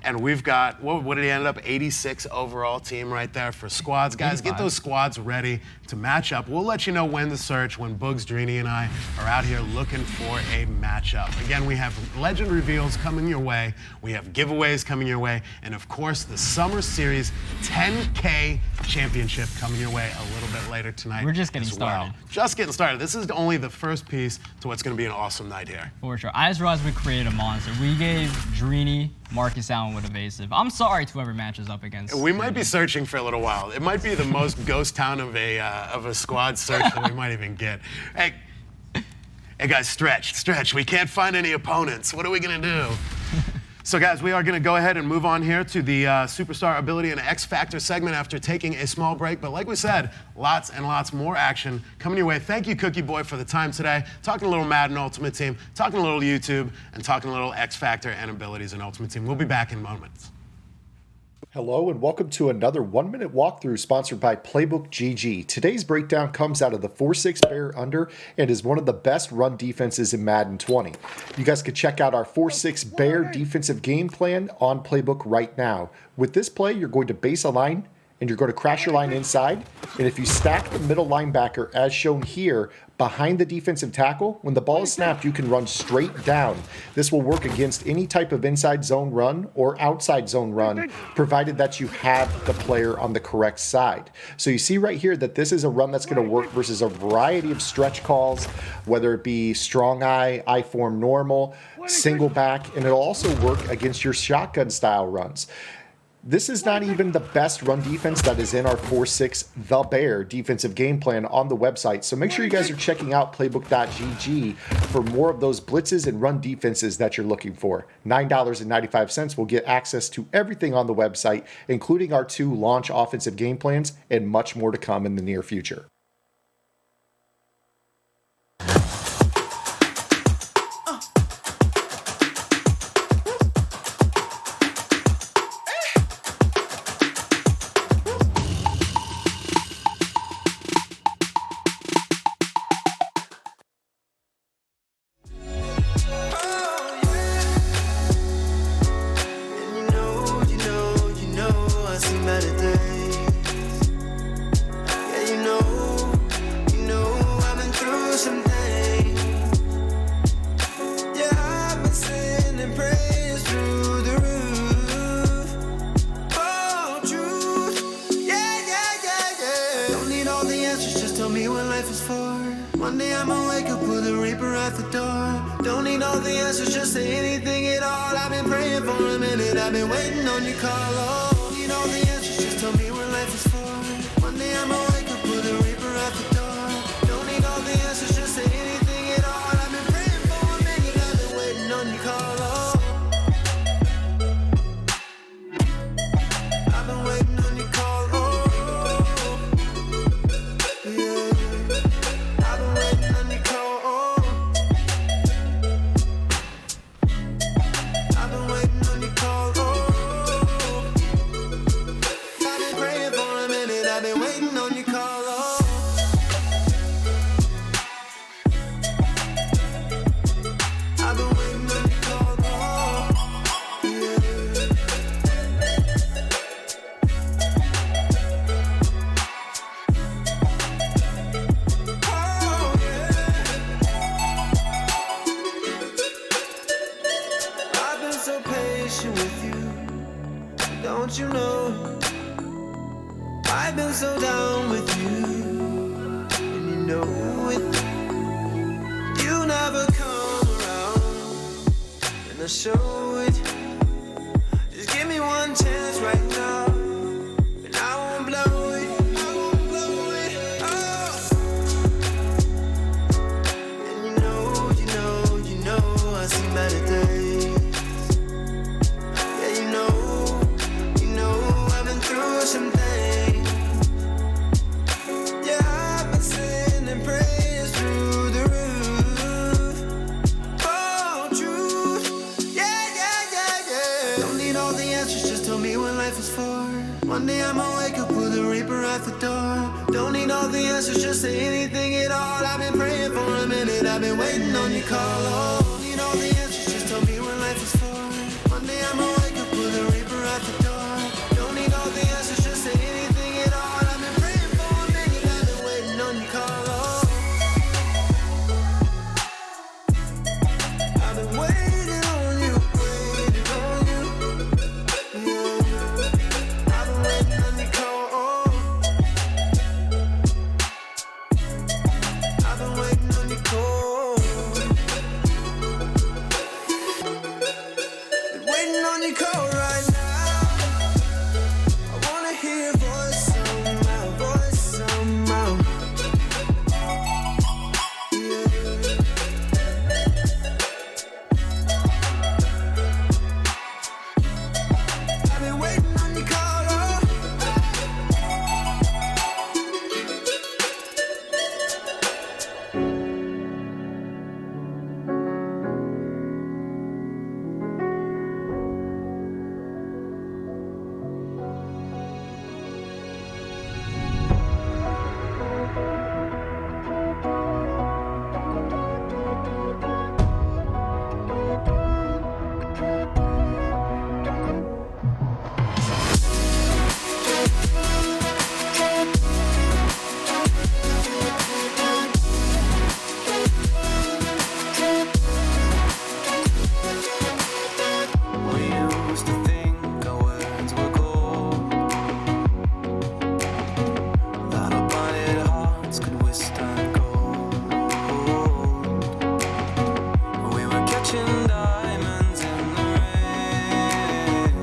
And we've got, what did he end up? 86 overall team right there for squads. Guys, 85. get those squads ready to match up. We'll let you know when to search, when Boogs, Drini, and I are out here looking for a matchup. Again, we have legend reveals coming your way. We have giveaways coming your way. And of course, the Summer Series 10K Championship coming your way a little bit later tonight. We're just getting started. Just getting started. This is only the first piece to what's going to be an awesome night here. For sure. I just realized we created a monster. We gave Drini Marcus Allen with evasive. I'm sorry to whoever matches up against. We might be searching for a little while. It might be the most ghost town of a squad search that we might even get. Hey guys, stretch. We can't find any opponents. What are we gonna do? So guys, we are gonna go ahead and move on here to the Superstar Ability and X Factor segment after taking a small break. But like we said, lots and lots more action coming your way. Thank you, Cookie Boy, for the time today. Talking a little Madden Ultimate Team, talking a little YouTube, and talking a little X Factor and abilities in Ultimate Team. We'll be back in moments. Hello and welcome to another 1-minute walkthrough sponsored by Playbook GG. Today's breakdown comes out of the 4-6 Bear Under and is one of the best run defenses in Madden 20. You guys can check out our 4-6 Bear defensive game plan on Playbook right now. With this play, you're going to base a line and you're going to crash your line inside. And if you stack the middle linebacker as shown here behind the defensive tackle, when the ball is snapped, you can run straight down. This will work against any type of inside zone run or outside zone run, provided that you have the player on the correct side. So you see right here that this is a run that's going to work versus a variety of stretch calls, whether it be strong I form normal, single back, and it'll also work against your shotgun style runs. This is not even the best run defense that is in our 4-6 The Bear defensive game plan on the website. So make sure you guys are checking out playbook.gg for more of those blitzes and run defenses that you're looking for. $9.95 will get access to everything on the website, including our 2 launch offensive game plans and much more to come in the near future. life is for. One day I'ma wake up with a reaper at the door. Don't need all the answers, just say anything at all. I've been praying for a minute, I've been waiting on your call. Oh, don't need all the answers, just tell me what life is for. One day I'ma wake up with a reaper at the door. Don't need all the answers, just say anything at all. I've been praying for a minute, I've been waiting on your call. Oh, I've been waiting on you, waiting on you. Yeah. I've been waiting on your call. Oh, I've been waiting on your call. Been waiting on your call right now. I wanna hear your voice somehow, voice somehow. I've been waiting on your call. Oh. We used to think our words were gold, that our blinded hearts could withstand cold. We were catching diamonds in the rain,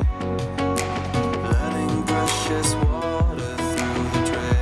letting precious water through the drain.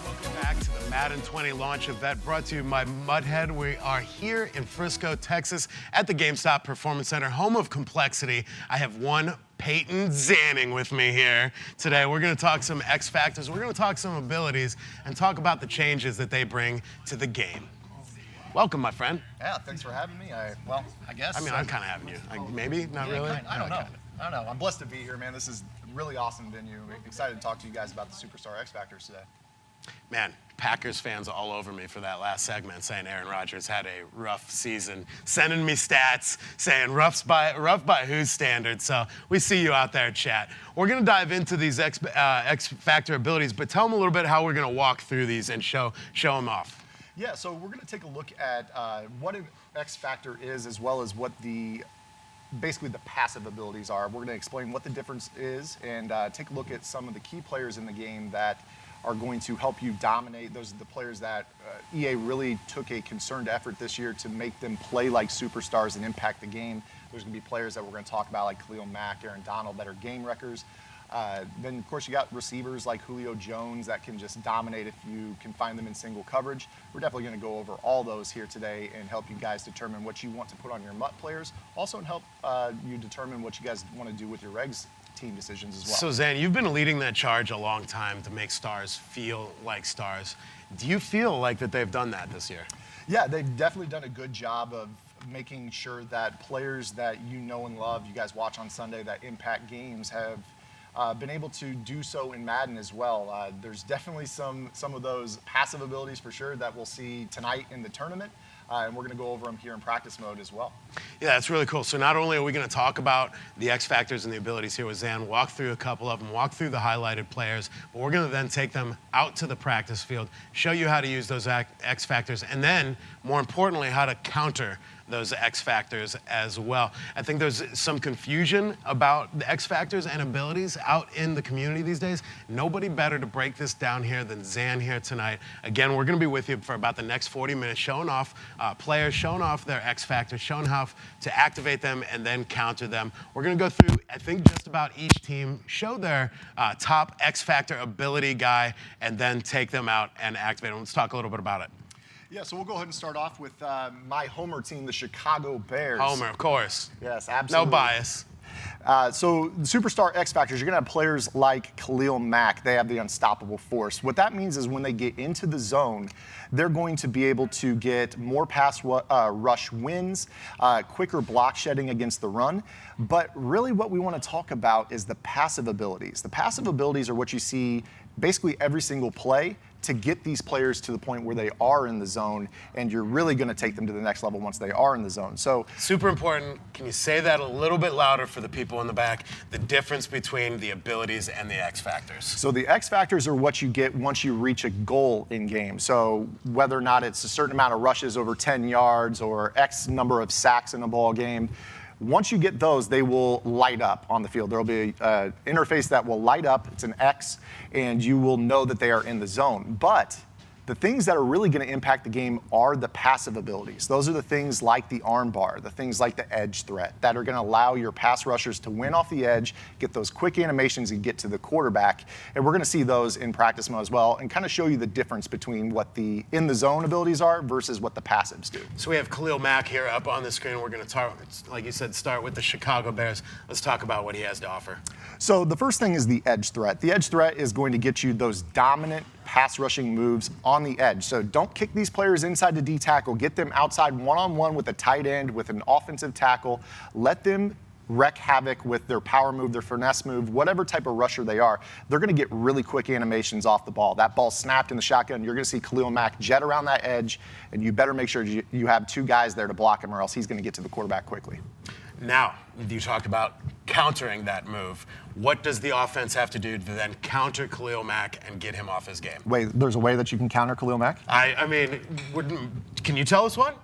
Welcome back to the Madden 20 launch event brought to you by Muthead. We are here in Frisco, Texas at the GameStop Performance Center, home of complexity. I have one Peyton Zanning with me here today. We're going to talk some X factors, we're going to talk some abilities, and talk about the changes that they bring to the game. Welcome, my friend. Yeah, thanks for having me. I guess. I mean, I'm kind of having you. Maybe, not really? I don't know. Okay. I don't know. I'm blessed to be here, man. This is a really awesome venue. Excited to talk to you guys about the Superstar X Factors today. Man, Packers fans all over me for that last segment saying Aaron Rodgers had a rough season, sending me stats saying rough by whose standards. So we see you out there, chat. We're going to dive into these X Factor abilities, but tell them a little bit how we're going to walk through these and show them off. Yeah, so we're going to take a look at what an X Factor is, as well as what basically the passive abilities are. We're going to explain what the difference is and take a look at some of the key players in the game that are going to help you dominate. Those are the players that EA really took a concerted effort this year to make them play like superstars and impact the game. There's going to be players that we're going to talk about like Khalil Mack, Aaron Donald, that are game wreckers. Then, of course, you got receivers like Julio Jones that can just dominate if you can find them in single coverage. We're definitely going to go over all those here today and help you guys determine what you want to put on your MUT players. Also, and help you determine what you guys want to do with your regs team decisions as well. So, Zan, you've been leading that charge a long time to make stars feel like stars. Do you feel like that they've done that this year? Yeah, they've definitely done a good job of making sure that players that you know and love, you guys watch on Sunday, that impact games, have been able to do so in Madden as well. There's definitely some of those passive abilities for sure that we'll see tonight in the tournament. And we're going to go over them here in practice mode as well. Yeah, that's really cool. So not only are we going to talk about the X factors and the abilities here with Zan, walk through a couple of them, walk through the highlighted players, but we're going to then take them out to the practice field, show you how to use those X factors, and then, more importantly, how to counter those X factors as well. I think there's some confusion about the X factors and abilities out in the community these days. Nobody better to break this down here than Zan here tonight. Again, we're going to be with you for about the next 40 minutes, showing off players, showing off their X factors, showing how to activate them and then counter them. We're going to go through, I think, just about each team, show their top X factor ability guy, and then take them out and activate them. Let's talk a little bit about it. Yeah, so we'll go ahead and start off with my Homer team, the Chicago Bears. Homer, of course. Yes, absolutely. No bias. So the superstar X factors, you're going to have players like Khalil Mack. They have the unstoppable force. What that means is when they get into the zone, they're going to be able to get more pass rush wins, quicker block shedding against the run. But really what we want to talk about is the passive abilities. The passive abilities are what you see basically every single play to get these players to the point where they are in the zone, and you're really going to take them to the next level once they are in the zone. So super important. Can you say that a little bit louder for the people in the back? The difference between the abilities and the X factors. So the X factors are what you get once you reach a goal in game. So whether or not it's a certain amount of rushes over 10 yards or X number of sacks in a ball game, once you get those, they will light up on the field. There will be an interface that will light up. It's an X, and you will know that they are in the zone. But the things that are really going to impact the game are the passive abilities. Those are the things like the arm bar, the things like the edge threat that are going to allow your pass rushers to win off the edge, get those quick animations and get to the quarterback. And we're going to see those in practice mode as well and kind of show you the difference between what the in the zone abilities are versus what the passives do. So we have Khalil Mack here up on the screen. We're going to talk, like you said, start with the Chicago Bears. Let's talk about what he has to offer. So the first thing is the edge threat. The edge threat is going to get you those dominant pass rushing moves on the edge. So don't kick these players inside the D tackle. Get them outside one-on-one with a tight end, with an offensive tackle. Let them wreak havoc with their power move, their finesse move, whatever type of rusher they are. They're going to get really quick animations off the ball. That ball snapped in the shotgun. You're going to see Khalil Mack jet around that edge, and you better make sure you have two guys there to block him, or else he's going to get to the quarterback quickly. Now, you talked about countering that move. What does the offense have to do to then counter Khalil Mack and get him off his game? Wait, there's a way that you can counter Khalil Mack? I mean, can you tell us what?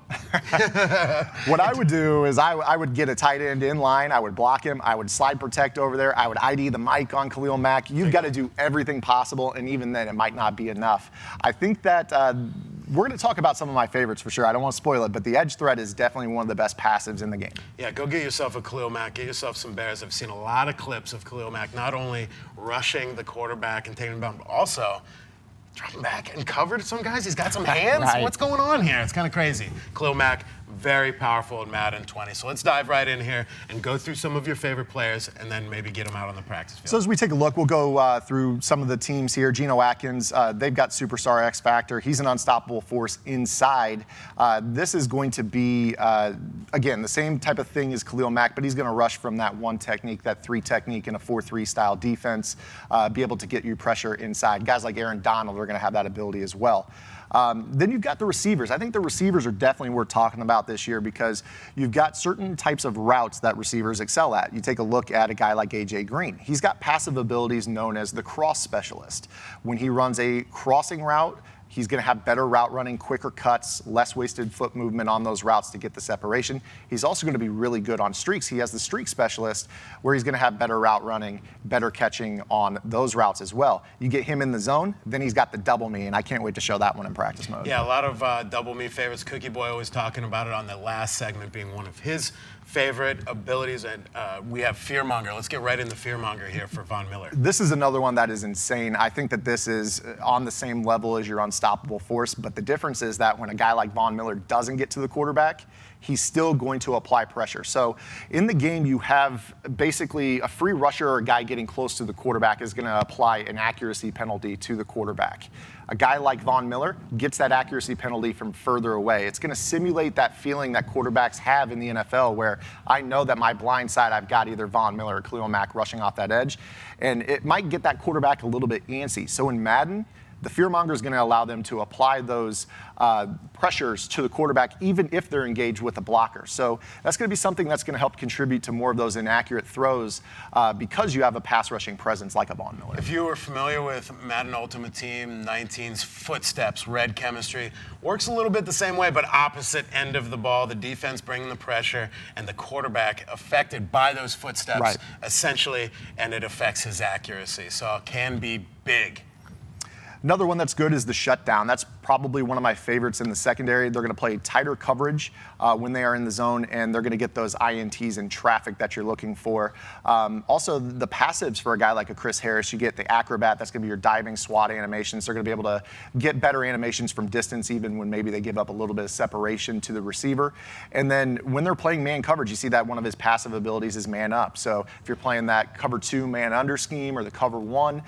What I would do is I would get a tight end in line. I would block him. I would slide protect over there. I would ID the mic on Khalil Mack. You've got to do everything possible, and even then it might not be enough. I think that we're going to talk about some of my favorites for sure. I don't want to spoil it, but the edge threat is definitely one of the best passives in the game. Yeah, go get yourself a Khalil Mack. Get yourself some Bears. I've seen a lot of clips of Khalil Mack not only rushing the quarterback and taking him down, but also dropping back and covered some guys. He's got some hands. Right. What's going on here? It's kind of crazy. Khalil Mack, very powerful in Madden 20. So let's dive right in here and go through some of your favorite players and then maybe get them out on the practice field. So as we take a look, we'll go through some of the teams here. Geno Atkins, they've got superstar X factor. He's an unstoppable force inside. This is going to be, again, the same type of thing as Khalil Mack, but he's going to rush from that one technique, that three technique in a 4-3 style defense, be able to get you pressure inside. Guys like Aaron Donald are going to have that ability as well. Then you've got the receivers. I think the receivers are definitely worth talking about this year because you've got certain types of routes that receivers excel at. You take a look at a guy like A.J. Green. He's got passive abilities known as the cross specialist. When he runs a crossing route, he's going to have better route running, quicker cuts, less wasted foot movement on those routes to get the separation. He's also going to be really good on streaks. He has the streak specialist where he's going to have better route running, better catching on those routes as well. You get him in the zone, then he's got the double me, and I can't wait to show that one in practice mode. Yeah, a lot of double me favorites. Cookie Boy always talking about it on the last segment being one of his favorite abilities, and we have Fearmonger. Let's get right into Fearmonger here for Von Miller. This is another one that is insane. I think that this is on the same level as your unstoppable force, but the difference is that when a guy like Von Miller doesn't get to the quarterback, he's still going to apply pressure. So in the game, you have basically a free rusher or a guy getting close to the quarterback is going to apply an accuracy penalty to the quarterback. A guy like Von Miller gets that accuracy penalty from further away. It's going to simulate that feeling that quarterbacks have in the NFL where I know that my blind side, I've got either Von Miller or Khalil Mack rushing off that edge, and it might get that quarterback a little bit antsy. So in Madden, the Fearmonger is going to allow them to apply those pressures to the quarterback, even if they're engaged with a blocker. So that's going to be something that's going to help contribute to more of those inaccurate throws because you have a pass rushing presence like a Von Miller. If you were familiar with Madden Ultimate Team 19's footsteps, red chemistry, works a little bit the same way, but opposite end of the ball. The defense bringing the pressure and the quarterback affected by those footsteps, essentially, and it affects his accuracy. So it can be big. Another one that's good is the shutdown. That's probably one of my favorites in the secondary. They're going to play tighter coverage when they are in the zone, and they're going to get those INTs in traffic that you're looking for. Also, the passives for a guy like a Chris Harris, you get the acrobat. That's going to be your diving SWAT animations. They're going to be able to get better animations from distance, even when maybe they give up a little bit of separation to the receiver. And then when they're playing man coverage, you see that one of his passive abilities is man up. So if you're playing that cover 2 man under scheme or the cover 1,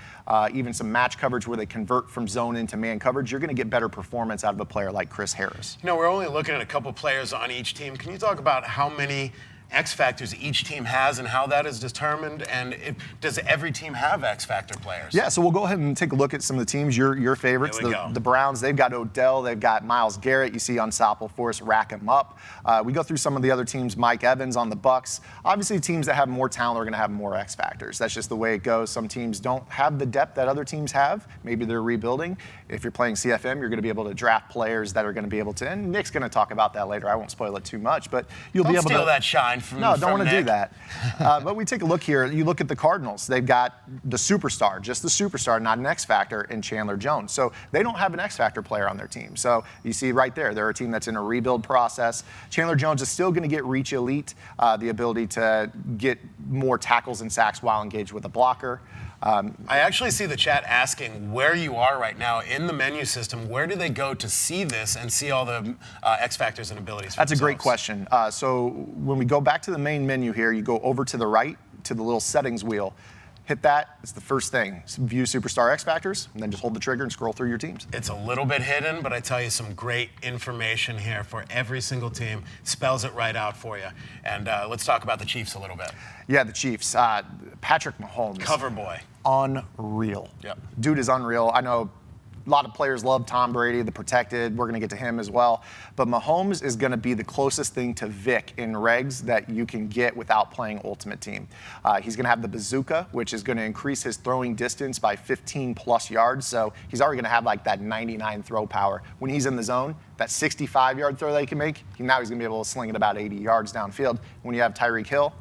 even some match coverage where they convert from zone into man coverage, you're going to get better performance out of a player like Chris Harris. You know, we're only looking at a couple players on each team. Can you talk about how many X factors each team has and how that is determined? And does every team have X factor players? Yeah, so we'll go ahead and take a look at some of the teams, your favorites. The Browns, they've got Odell, they've got Myles Garrett. You see Unstoppable Force rack him up. We go through some of the other teams. Mike Evans on the Bucks. Obviously, teams that have more talent are going to have more X factors. That's just the way it goes. Some teams don't have the depth that other teams have. Maybe they're rebuilding. If you're playing CFM, you're going to be able to draft players that are going to be able to. And Nick's going to talk about that later. I won't spoil it too much, but you'll be able to steal that shine from. No, don't want to do that. But we take a look here. You look at the Cardinals. They've got the superstar, just the superstar, not an X factor, in Chandler Jones. So they don't have an X factor player on their team. So you see right there, they're a team that's in a rebuild process. Chandler Jones is still going to get reach elite, the ability to get more tackles and sacks while engaged with a blocker. I actually see the chat asking where you are right now in the menu system. Where do they go to see this and see all the X factors and abilities? That's a great question. So when we go back to the main menu here, you go over to the right to the little settings wheel. Hit that. It's the first thing. View Superstar X Factors, and then just hold the trigger and scroll through your teams. It's a little bit hidden, but I tell you some great information here for every single team. Spells it right out for you. And let's talk about the Chiefs a little bit. Yeah, the Chiefs. Patrick Mahomes. Cover boy. Unreal. Yep. Dude is unreal. I know a lot of players love Tom Brady, the protected. We're going to get to him as well. But Mahomes is going to be the closest thing to Vic in regs that you can get without playing Ultimate Team. He's going to have the bazooka, which is going to increase his throwing distance by 15 plus yards. So he's already going to have like that 99 throw power. When he's in the zone, that 65-yard throw that he can make, now he's going to be able to sling it about 80 yards downfield. When you have Tyreek Hill,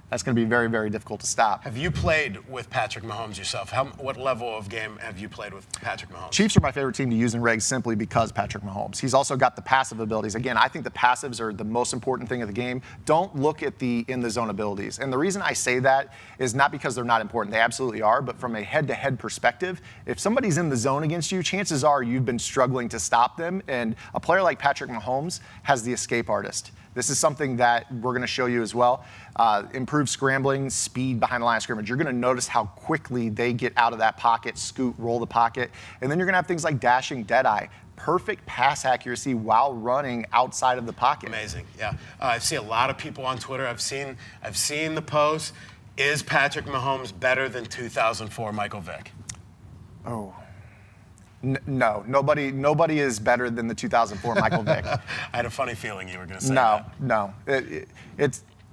that's going to be very, very difficult to stop. Have you played with Patrick Mahomes yourself? What level of game have you played with Patrick Mahomes? Chiefs are my favorite team to use in regs simply because Patrick Mahomes. He's also got the passive abilities. Again, I think the passives are the most important thing of the game. Don't look at the in-the-zone abilities. And the reason I say that is not because they're not important. They absolutely are. But from a head-to-head perspective, if somebody's in the zone against you, chances are you've been struggling to stop them. And a player like Patrick Mahomes has the escape artist. This is something that we're going to show you as well. Improved scrambling, speed behind the line of scrimmage. You're going to notice how quickly they get out of that pocket, scoot, roll the pocket. And then you're going to have things like dashing deadeye. Perfect pass accuracy while running outside of the pocket. Amazing, yeah. I see a lot of people on Twitter. I've seen the post. Is Patrick Mahomes better than 2004 Michael Vick? Oh. No, nobody is better than the 2004 Michael Vick. I had a funny feeling you were going to say that. No.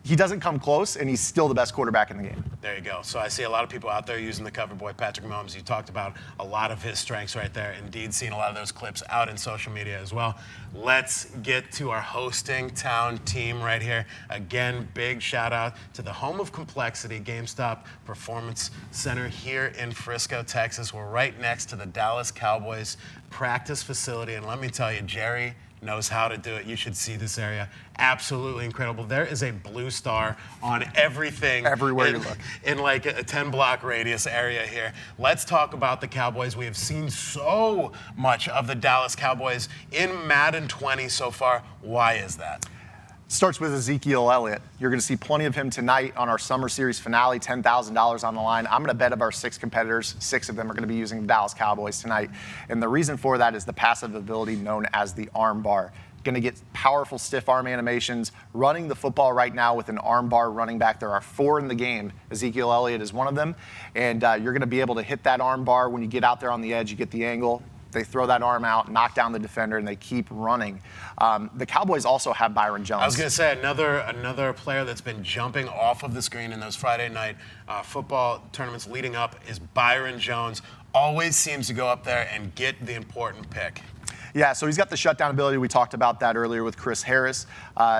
He doesn't come close, and he's still the best quarterback in the game. There you go. So I see a lot of people out there using the cover boy, Patrick Mahomes. You talked about a lot of his strengths right there. Indeed, seeing a lot of those clips out in social media as well. Let's get to our hosting town team right here. Again, big shout out to the home of complexity, GameStop Performance Center here in Frisco, Texas. We're right next to the Dallas Cowboys practice facility. And let me tell you, Jerry knows how to do it. You should see this area. Absolutely incredible. There is a blue star on everything. Everywhere you look. In like a 10-block radius area here. Let's talk about the Cowboys. We have seen so much of the Dallas Cowboys in Madden 20 so far. Why is that? Starts with Ezekiel Elliott. You're going to see plenty of him tonight on our Summer Series finale, $10,000 on the line. I'm going to bet of our 6 competitors, 6 of them are going to be using the Dallas Cowboys tonight. And the reason for that is the passive ability known as the arm bar. Going to get powerful stiff arm animations, running the football right now with an arm bar running back. There are 4 in the game. Ezekiel Elliott is one of them. And you're going to be able to hit that arm bar when you get out there on the edge, you get the angle. They throw that arm out, knock down the defender, and they keep running. The Cowboys also have Byron Jones. I was going to say another player that's been jumping off of the screen in those Friday night football tournaments leading up is Byron Jones. Always seems to go up there and get the important pick. Yeah, so he's got the shutdown ability. We talked about that earlier with Chris Harris.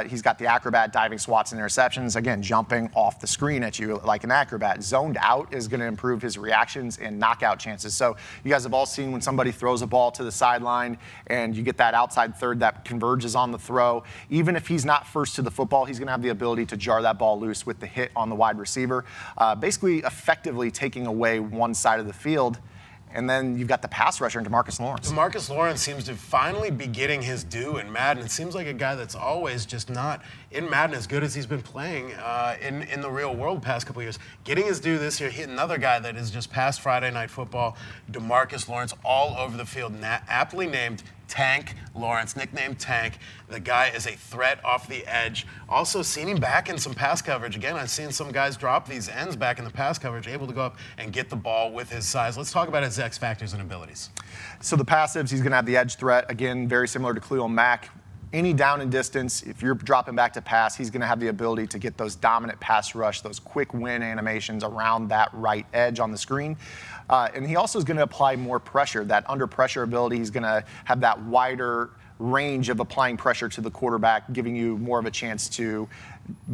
He's got the acrobat, diving swats and interceptions. Again, jumping off the screen at you like an acrobat. Zoned out is going to improve his reactions and knockout chances. So you guys have all seen when somebody throws a ball to the sideline and you get that outside third that converges on the throw. Even if he's not first to the football, he's going to have the ability to jar that ball loose with the hit on the wide receiver, basically effectively taking away one side of the field. And then you've got the pass rusher in DeMarcus Lawrence. DeMarcus Lawrence seems to finally be getting his due in Madden. It seems like a guy that's always just not in Madden as good as he's been playing in the real world the past couple of years. Getting his due this year, hit another guy that is just past Friday Night Football, DeMarcus Lawrence, all over the field, aptly named Tank Lawrence, nicknamed Tank. The guy is a threat off the edge. Also seen him back in some pass coverage. Again, I've seen some guys drop these ends back in the pass coverage, able to go up and get the ball with his size. Let's talk about his X factors and abilities. So the passives, he's going to have the edge threat. Again, very similar to Khalil Mack. Any down and distance, if you're dropping back to pass, he's going to have the ability to get those dominant pass rush, those quick win animations around that right edge on the screen. And he also is going to apply more pressure. That under pressure ability, he's going to have that wider range of applying pressure to the quarterback, giving you more of a chance to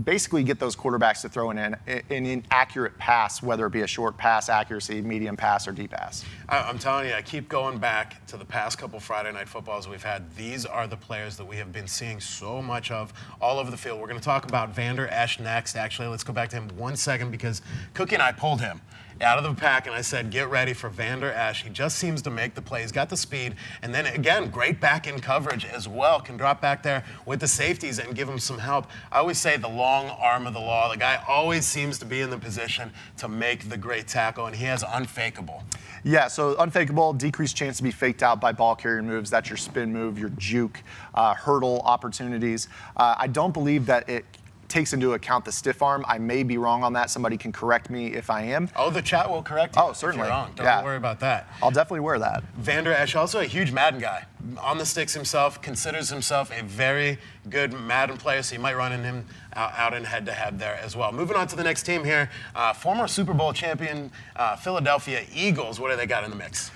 basically get those quarterbacks to throw an inaccurate pass, whether it be a short pass accuracy, medium pass, or deep pass. I'm telling you, I keep going back to the past couple Friday Night Footballs we've had. These are the players that we have been seeing so much of all over the field. We're going to talk about Vander Esch next. Actually, let's go back to him 1 second because Cookie and I pulled him out of the pack, and I said, get ready for Vander Esch. He just seems to make the play. He's got the speed, and then, again, great back-end coverage as well. Can drop back there with the safeties and give him some help. I always say the long arm of the law. The guy always seems to be in the position to make the great tackle, and he has unfakeable. Yeah, so unfakeable, decreased chance to be faked out by ball carrier moves. That's your spin move, your juke, hurdle opportunities. I don't believe that it takes into account the stiff arm. I may be wrong on that. Somebody can correct me if I am. Oh, the chat will correct you. Oh, certainly. If you're wrong. Don't worry about that. I'll definitely wear that. Vander Esch, also a huge Madden guy. On the sticks himself, considers himself a very good Madden player, so you might run in him out in head-to-head there as well. Moving on to the next team here, former Super Bowl champion Philadelphia Eagles. What do they got in the mix?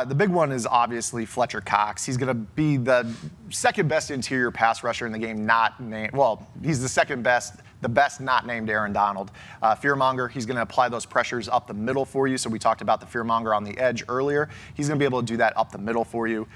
The big one is obviously Fletcher Cox. He's going to be the second best interior pass rusher in the game, not named. Well, he's the second best, the best not named Aaron Donald. Fearmonger, he's going to apply those pressures up the middle for you. So we talked about the Fearmonger on the edge earlier. He's going to be able to do that up the middle for you.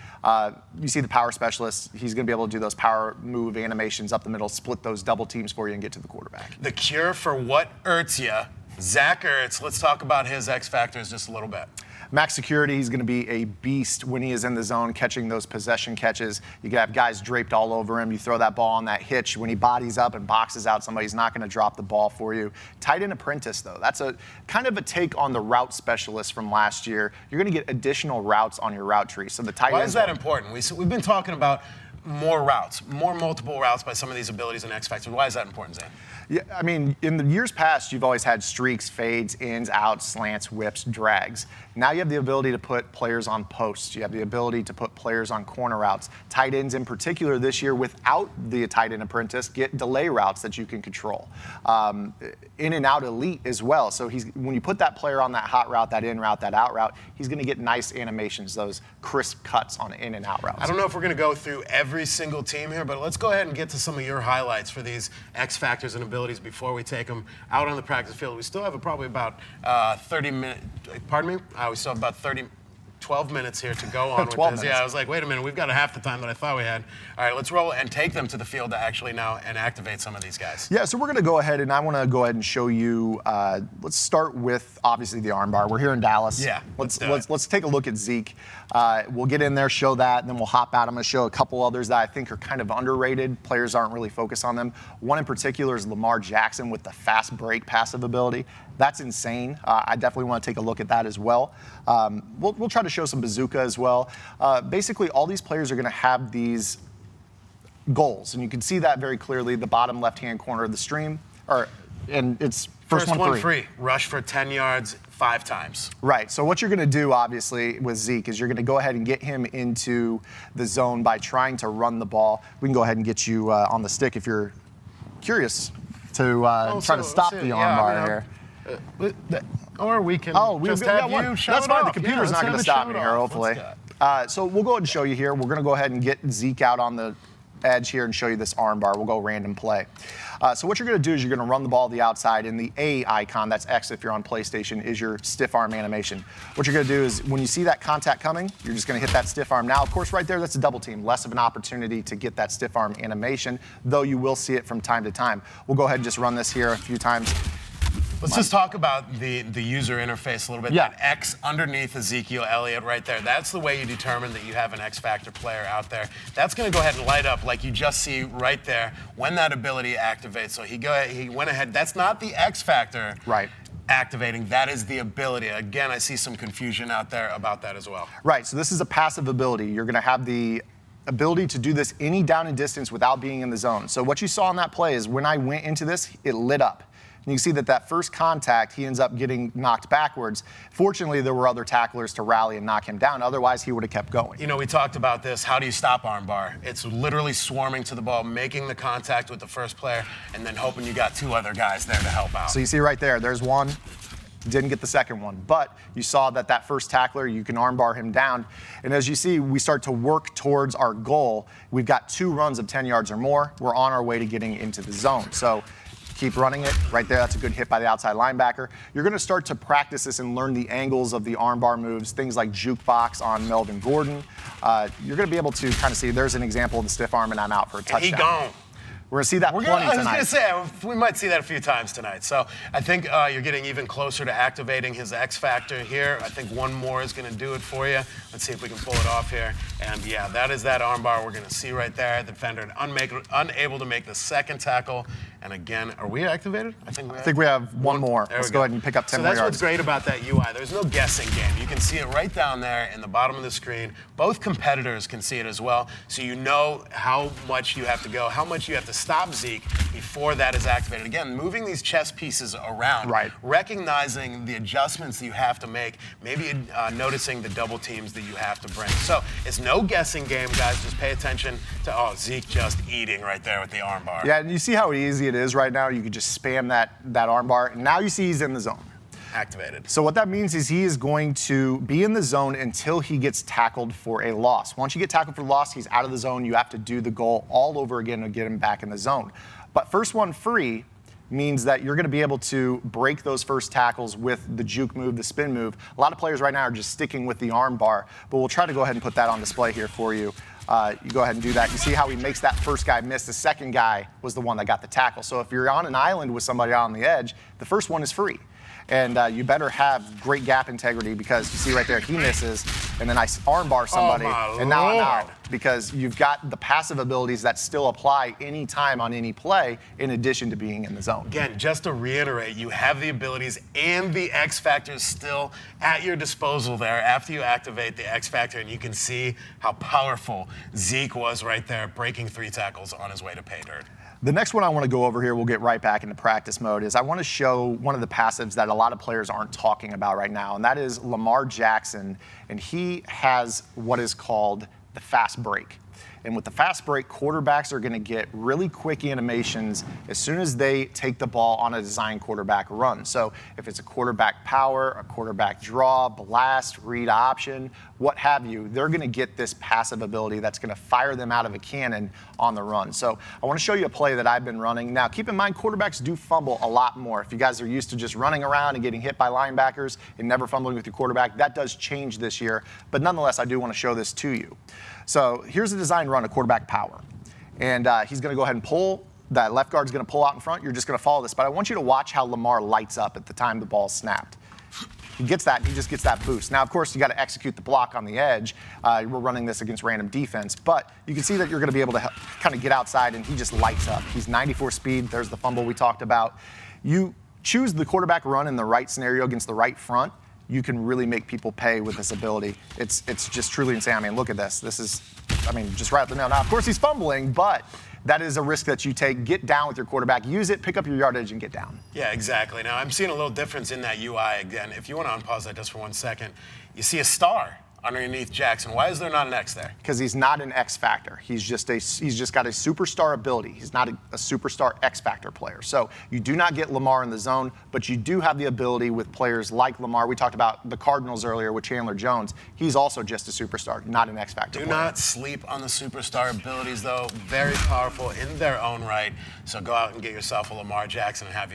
You see the power specialist. He's going to be able to do those power move animations up the middle, split those double teams for you and get to the quarterback. The cure for what hurts you, Zach Ertz. Let's talk about his X factors just a little bit. Max security, he's going to be a beast when he is in the zone, catching those possession catches. You can have guys draped all over him. You throw that ball on that hitch. When he bodies up and boxes out somebody, he's not going to drop the ball for you. Tight end apprentice, though. That's a kind of a take on the route specialist from last year. You're going to get additional routes on your route tree. So the tight end. Why is that important? We've been talking about more routes, more multiple routes by some of these abilities and X factors. Why is that important, Zane? Yeah, I mean, in the years past, you've always had streaks, fades, ins, outs, slants, whips, drags. Now you have the ability to put players on posts. You have the ability to put players on corner routes. Tight ends in particular this year, without the tight end apprentice, get delay routes that you can control. In and out elite as well. So when you put that player on that hot route, that in route, that out route, he's going to get nice animations, those crisp cuts on in and out routes. I don't know if we're going to go through every single team here, but let's go ahead and get to some of your highlights for these X factors and abilities before we take them out on the practice field. We still have probably about 30 minutes. Pardon me? We still have about 12 minutes here to go on with this. Minutes. Yeah, I was like, wait a minute, we've got half the time that I thought we had. All right, let's roll and take them to the field to actually now and activate some of these guys. Yeah, so we're going to go ahead, and I want to go ahead and show you. Let's start with obviously the arm bar. We're here in Dallas. Yeah, let's take a look at Zeke. We'll get in there, show that, and then we'll hop out. I'm going to show a couple others that I think are kind of underrated. Players aren't really focused on them. One in particular is Lamar Jackson with the fast break passive ability. That's insane. I definitely want to take a look at that as well. We'll try to show some bazooka as well. Basically, all these players are going to have these goals, and you can see that very clearly. The bottom left-hand corner of the stream, and it's first one free. Rush for 10 yards 5 times. Right. So what you're going to do, obviously, with Zeke is you're going to go ahead and get him into the zone by trying to run the ball. We can go ahead and get you on the stick if you're curious to try to stop the arm bar here. Or we can just have you show That's it fine. off. The computer's not going to stop me here, hopefully. So we'll go ahead and show you here. We're going to go ahead and get Zeke out on the edge here and show you this arm bar. We'll go random play. So what you're going to do is you're going to run the ball to the outside, and the A icon, that's X if you're on PlayStation, is your stiff arm animation. What you're going to do is when you see that contact coming, you're just going to hit that stiff arm. Now, of course, right there, that's a double team. Less of an opportunity to get that stiff arm animation, though you will see it from time to time. We'll go ahead and just run this here a few times. Let's just talk about the user interface a little bit. Yeah. That X underneath Ezekiel Elliott right there. That's the way you determine that you have an X Factor player out there. That's going to go ahead and light up like you just see right there when that ability activates. So he went ahead. That's not the X Factor. Right. Activating. That is the ability. Again, I see some confusion out there about that as well. Right. So this is a passive ability. You're going to have the ability to do this any down and distance without being in the zone. So what you saw on that play is when I went into this, it lit up. And you can see that first contact, he ends up getting knocked backwards. Fortunately, there were other tacklers to rally and knock him down. Otherwise, he would have kept going. You know, we talked about this. How do you stop armbar? It's literally swarming to the ball, making the contact with the first player, and then hoping you got two other guys there to help out. So you see right there's one. Didn't get the second one, but you saw that first tackler, you can armbar him down. And as you see, we start to work towards our goal. We've got 2 runs of 10 yards or more. We're on our way to getting into the zone. So keep running it right there. That's a good hit by the outside linebacker. You're going to start to practice this and learn the angles of the armbar moves, things like jukebox on Melvin Gordon. You're going to be able to kind of see there's an example of the stiff arm, and I'm out for a touchdown. And he gone. We're going to see that plenty tonight. I was going to say, we might see that a few times tonight. So I think you're getting even closer to activating his X Factor here. I think one more is going to do it for you. Let's see if we can pull it off here. And yeah, that is that armbar we're going to see right there. The defender unable to make the second tackle. And again, are we activated? I think we have one more. Let's go ahead and pick up 10 more yards. So that's what's great about that UI. There's no guessing game. You can see it right down there in the bottom of the screen. Both competitors can see it as well. So you know how much you have to go, how much you have to stop Zeke before that is activated. Again, moving these chess pieces around, right. Recognizing the adjustments that you have to make, maybe noticing the double teams that you have to bring. So it's no guessing game, guys. Just pay attention to, Zeke just eating right there with the armbar. Yeah, and you see how easy it is right now. You could just spam that armbar, and now you see he's in the zone. Activated. So what that means is he is going to be in the zone until he gets tackled for a loss. Once you get tackled for loss, he's out of the zone. You have to do the goal all over again to get him back in the zone. But first one free means that you're going to be able to break those first tackles with the juke move, the spin move. A lot of players right now are just sticking with the arm bar, but we'll try to go ahead and put that on display here for you. You go ahead and do that. You see how he makes that first guy miss. The second guy was the one that got the tackle. So if you're on an island with somebody out on the edge, the first one is free. And you better have great gap integrity because you see right there, he misses, and then I armbar somebody, and now I'm out. Because you've got the passive abilities that still apply any time on any play in addition to being in the zone. Again, just to reiterate, you have the abilities and the X Factors still at your disposal there after you activate the X Factor, and you can see how powerful Zeke was right there, breaking 3 tackles on his way to pay dirt. The next one I want to go over here, we'll get right back into practice mode, is I want to show one of the passives that a lot of players aren't talking about right now, and that is Lamar Jackson, and he has what is called the fast break. And with the fast break, quarterbacks are going to get really quick animations as soon as they take the ball on a design quarterback run. So if it's a quarterback power, a quarterback draw, blast, read option, what have you, they're going to get this passive ability that's going to fire them out of a cannon on the run. So I want to show you a play that I've been running. Now, keep in mind, quarterbacks do fumble a lot more. If you guys are used to just running around and getting hit by linebackers and never fumbling with your quarterback, that does change this year. But nonetheless, I do want to show this to you. So here's a design run, a quarterback power. And he's going to go ahead and pull. That left guard's going to pull out in front. You're just going to follow this. But I want you to watch how Lamar lights up at the time the ball's snapped. He gets that, and he just gets that boost. Now, of course, you got to execute the block on the edge. We're running this against random defense. But you can see that you're going to be able to kind of get outside, and he just lights up. He's 94 speed. There's the fumble we talked about. You choose the quarterback run in the right scenario against the right front. You can really make people pay with this ability. It's just truly insane. I mean, look at this. This is, just right up the nail. Now, of course, he's fumbling, but that is a risk that you take. Get down with your quarterback. Use it, pick up your yardage, and get down. Yeah, exactly. Now, I'm seeing a little difference in that UI again. If you want to unpause that just for 1 second, you see a star underneath Jackson. Why is there not an X there? Because he's not an X factor. He's just got a superstar ability. He's not a superstar X factor player. So you do not get Lamar in the zone, but you do have the ability with players like Lamar. We talked about the Cardinals earlier with Chandler Jones. He's also just a superstar, not an X factor Do player. not sleep on the superstar abilities, though. Very powerful in their own right. So go out and get yourself a Lamar Jackson and have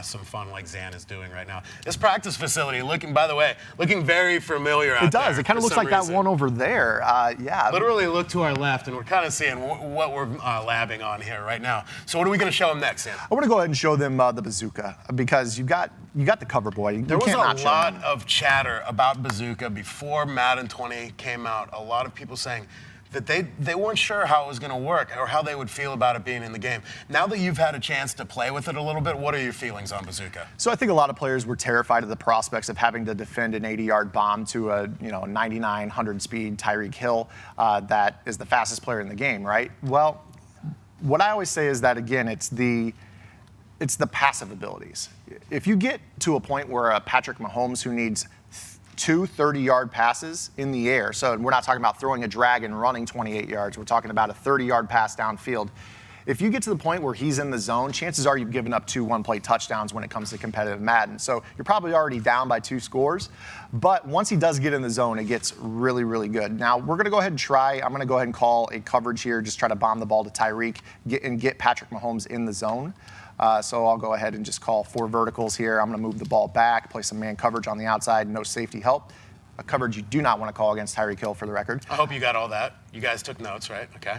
some fun like Zan is doing right now. This practice facility, looking very familiar out there. It does. It kind of looks like that one over there. Yeah. Literally look to our left, and we're kind of seeing what we're labbing on here right now. So what are we going to show them next, Sam? I want to go ahead and show them the bazooka because you got the cover boy. There was a lot of chatter about bazooka before Madden 20 came out. A lot of people saying that they weren't sure how it was going to work or how they would feel about it being in the game. Now that you've had a chance to play with it a little bit, what are your feelings on bazooka? So I think a lot of players were terrified of the prospects of having to defend an 80-yard bomb to a 99, 100 speed Tyreek Hill that is the fastest player in the game, right? Well, what I always say is that, again, it's the passive abilities. If you get to a point where a Patrick Mahomes who needs 2 30-yard passes in the air. So we're not talking about throwing a drag and running 28 yards. We're talking about a 30-yard pass downfield. If you get to the point where he's in the zone, chances are you've given up 2 one-play touchdowns when it comes to competitive Madden. So you're probably already down by 2 scores. But once he does get in the zone, it gets really, really good. Now, we're going to go ahead and try. I'm going to go ahead and call a coverage here, just try to bomb the ball to Tyreek and get Patrick Mahomes in the zone. So I'll go ahead and just call 4 verticals here. I'm going to move the ball back, play some man coverage on the outside, no safety help. A coverage you do not want to call against Tyreek Hill for the record. I hope you got all that. You guys took notes, right? Okay.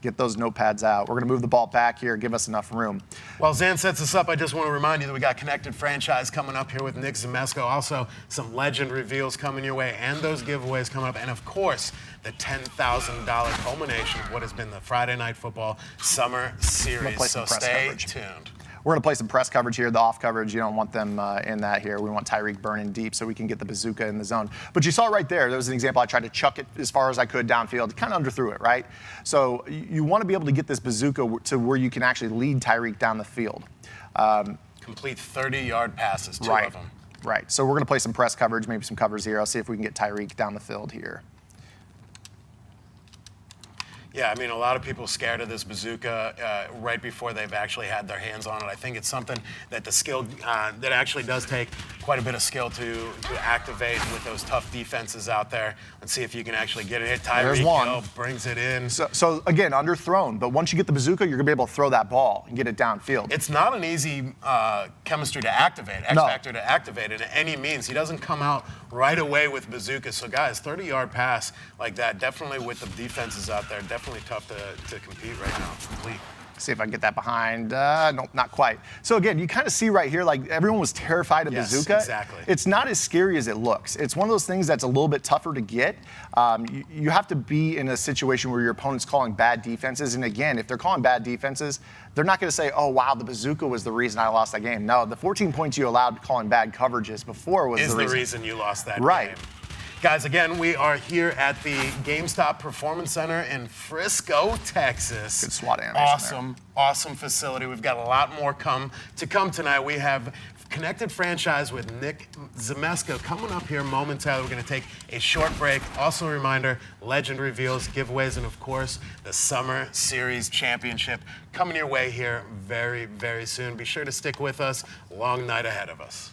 Get those notepads out. We're going to move the ball back here, give us enough room. While Zan sets us up, I just want to remind you that we got Connected Franchise coming up here with Nick Zemesco. Also, some legend reveals coming your way and those giveaways coming up. And, of course, the $10,000 culmination of what has been the Friday Night Football Summer Series. So stay tuned. We're going to play some press coverage here, the off coverage. You don't want them in that here. We want Tyreek burning deep so we can get the bazooka in the zone. But you saw right there, was an example. I tried to chuck it as far as I could downfield, kind of underthrew it, right? So you want to be able to get this bazooka to where you can actually lead Tyreek down the field. Complete 30-yard passes, 2 of them. Right. So we're going to play some press coverage, maybe some covers here. I'll see if we can get Tyreek down the field here. Yeah, I mean, a lot of people scared of this bazooka right before they've actually had their hands on it. I think it's something that the skill that actually does take quite a bit of skill to activate with those tough defenses out there. Let's see if you can actually get it. Hit Tyreek Hill brings it in. So again, underthrown. But once you get the bazooka, you're gonna be able to throw that ball and get it downfield. It's not an easy chemistry to activate, X factor to activate in any means. He doesn't come out right away with bazooka. So guys, 30-yard pass like that, definitely with the defenses out there, definitely tough to compete right now. Complete. See if I can get that behind. Nope, not quite. So again, you kind of see right here, like everyone was terrified of bazooka. Exactly. It's not as scary as it looks. It's one of those things that's a little bit tougher to get. You have to be in a situation where your opponent's calling bad defenses. And again, if they're calling bad defenses, they're not going to say, oh, wow, the bazooka was the reason I lost that game. No, the 14 points you allowed calling bad coverages before was the reason you lost that game. Guys, again, we are here at the GameStop Performance Center in Frisco, Texas. Good SWAT animation Awesome facility. We've got a lot more to come tonight. We have Connected Franchise with Nick Zemesco coming up here momentarily. We're going to take a short break. Also a reminder, legend reveals, giveaways, and of course, the Summer Series Championship coming your way here very, very soon. Be sure to stick with us. Long night ahead of us.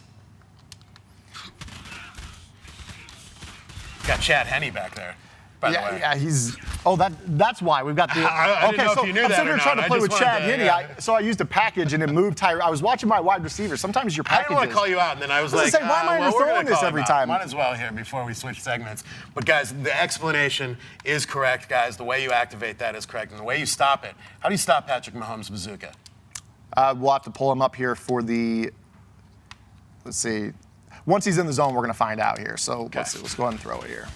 Got Chad Henne back there, by the way. Yeah, he's. Oh, that's why we've got the. I didn't know if you knew I'm that sitting or here trying not. to play I with just Chad wanted to, Henne. So I used a package and it moved Tyreek. I was watching my wide receiver. Sometimes your I packages. didn't want to call you out, and then I was like, say, why am I we're throwing gonna this call every him out. time? Might as well here before we switch segments. But guys, the explanation is correct, guys. The way you activate that is correct, and the way you stop it. How do you stop Patrick Mahomes' bazooka? We'll have to pull him up here for the. Let's see. Once he's in the zone, we're going to find out here. So let's see. Let's go ahead and throw it here.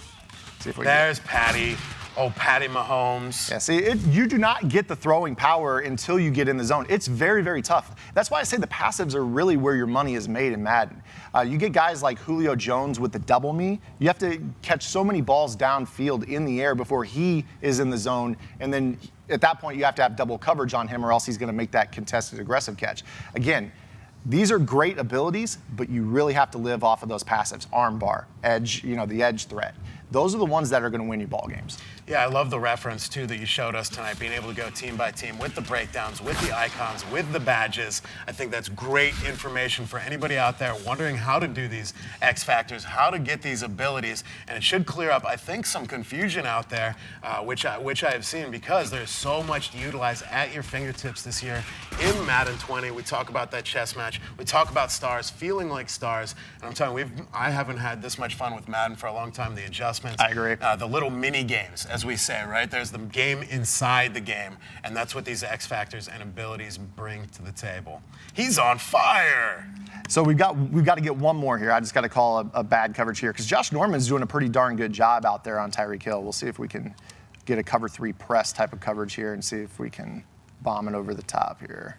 See if we There's Patty. Oh, Patty Mahomes. Yeah, see, you do not get the throwing power until you get in the zone. It's very, very tough. That's why I say the passives are really where your money is made in Madden. You get guys like Julio Jones with the double me. You have to catch so many balls downfield in the air before he is in the zone. And then at that point, you have to have double coverage on him or else he's going to make that contested aggressive catch. Again, these are great abilities, but you really have to live off of those passives. Arm bar, edge, the edge threat. those are the ones that are going to win you ball games. Yeah, I love the reference, too, that you showed us tonight, being able to go team by team with the breakdowns, with the icons, with the badges. I think that's great information for anybody out there wondering how to do these X Factors, how to get these abilities, and it should clear up, I think, some confusion out there, which I have seen, because there's so much to utilize at your fingertips this year in Madden 20. We talk about that chess match. We talk about stars, feeling like stars, and I'm telling you, I haven't had this much fun with Madden for a long time. The adjustments. I agree. The little mini games, as we say, right? There's the game inside the game, and that's what these X Factors and abilities bring to the table. He's on fire. So we've got to get one more here. I just got to call a bad coverage here because Josh Norman's doing a pretty darn good job out there on Tyreek Hill. We'll see if we can get a cover 3 press type of coverage here and see if we can bomb it over the top here.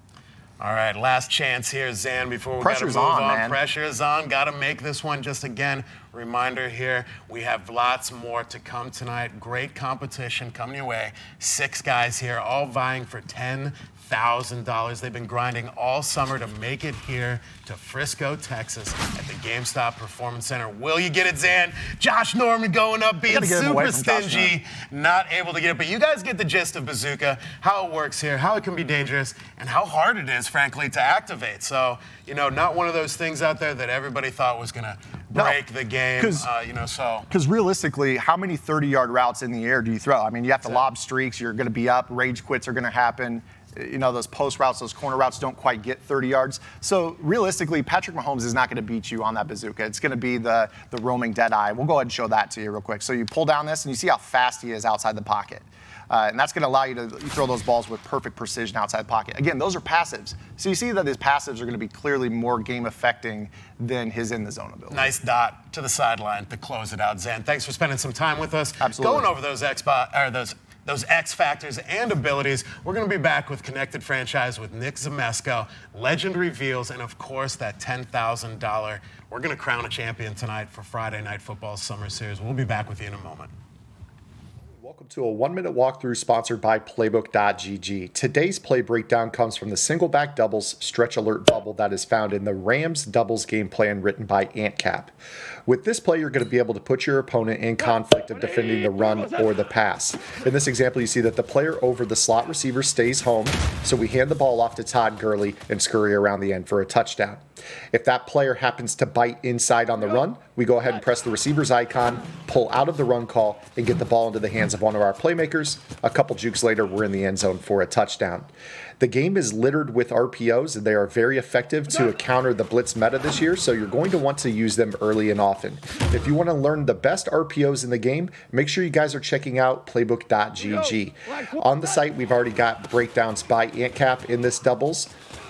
All right, last chance here, Zan, before we got to move Pressure's on, on. man. Pressure is on. Got to make this one. Just again, reminder here, we have lots more to come tonight. Great competition coming your way. 6 guys here, all vying for $10,000. They've been grinding all summer to make it here to Frisco, Texas at the GameStop Performance Center. Will you get it, Zan? Josh Norman going up, being super stingy, not able to get it. But you guys get the gist of Bazooka, how it works here, how it can be dangerous, and how hard it is, frankly, to activate. So, not one of those things out there that everybody thought was going to break the game, Because realistically, how many 30-yard routes in the air do you throw? I mean, you have to lob streaks. You're going to be up. Rage quits are going to happen. Those post routes, those corner routes don't quite get 30 yards. So realistically, Patrick Mahomes is not going to beat you on that bazooka. It's going to be the roaming dead eye. We'll go ahead and show that to you real quick. So you pull down this, and you see how fast he is outside the pocket. And that's going to allow you to throw those balls with perfect precision outside the pocket. Again, those are passives. So you see that his passives are going to be clearly more game-affecting than his in-the-zone ability. Nice dot to the sideline to close it out, Zan. Thanks for spending some time with us. Absolutely. Going over those X Factors and abilities. We're going to be back with Connected Franchise with Nick Zamesco, Legend Reveals, and of course that $10,000. We're going to crown a champion tonight for Friday Night Football Summer Series. We'll be back with you in a moment. Welcome to a 1-minute walkthrough sponsored by Playbook.gg. Today's play breakdown comes from the single back doubles stretch alert bubble that is found in the Rams doubles game plan written by AntCap. With this play, you're going to be able to put your opponent in conflict of defending the run or the pass. In this example, you see that the player over the slot receiver stays home, so we hand the ball off to Todd Gurley and scurry around the end for a touchdown. If that player happens to bite inside on the run, we go ahead and press the receiver's icon, pull out of the run call, and get the ball into the hands of one of our playmakers. A couple jukes later, we're in the end zone for a touchdown. The game is littered with RPOs, and they are very effective to counter the blitz meta this year, so you're going to want to use them early and often. If you want to learn the best RPOs in the game, make sure you guys are checking out Playbook.gg. On the site, we've already got breakdowns by AntCap in this doubles,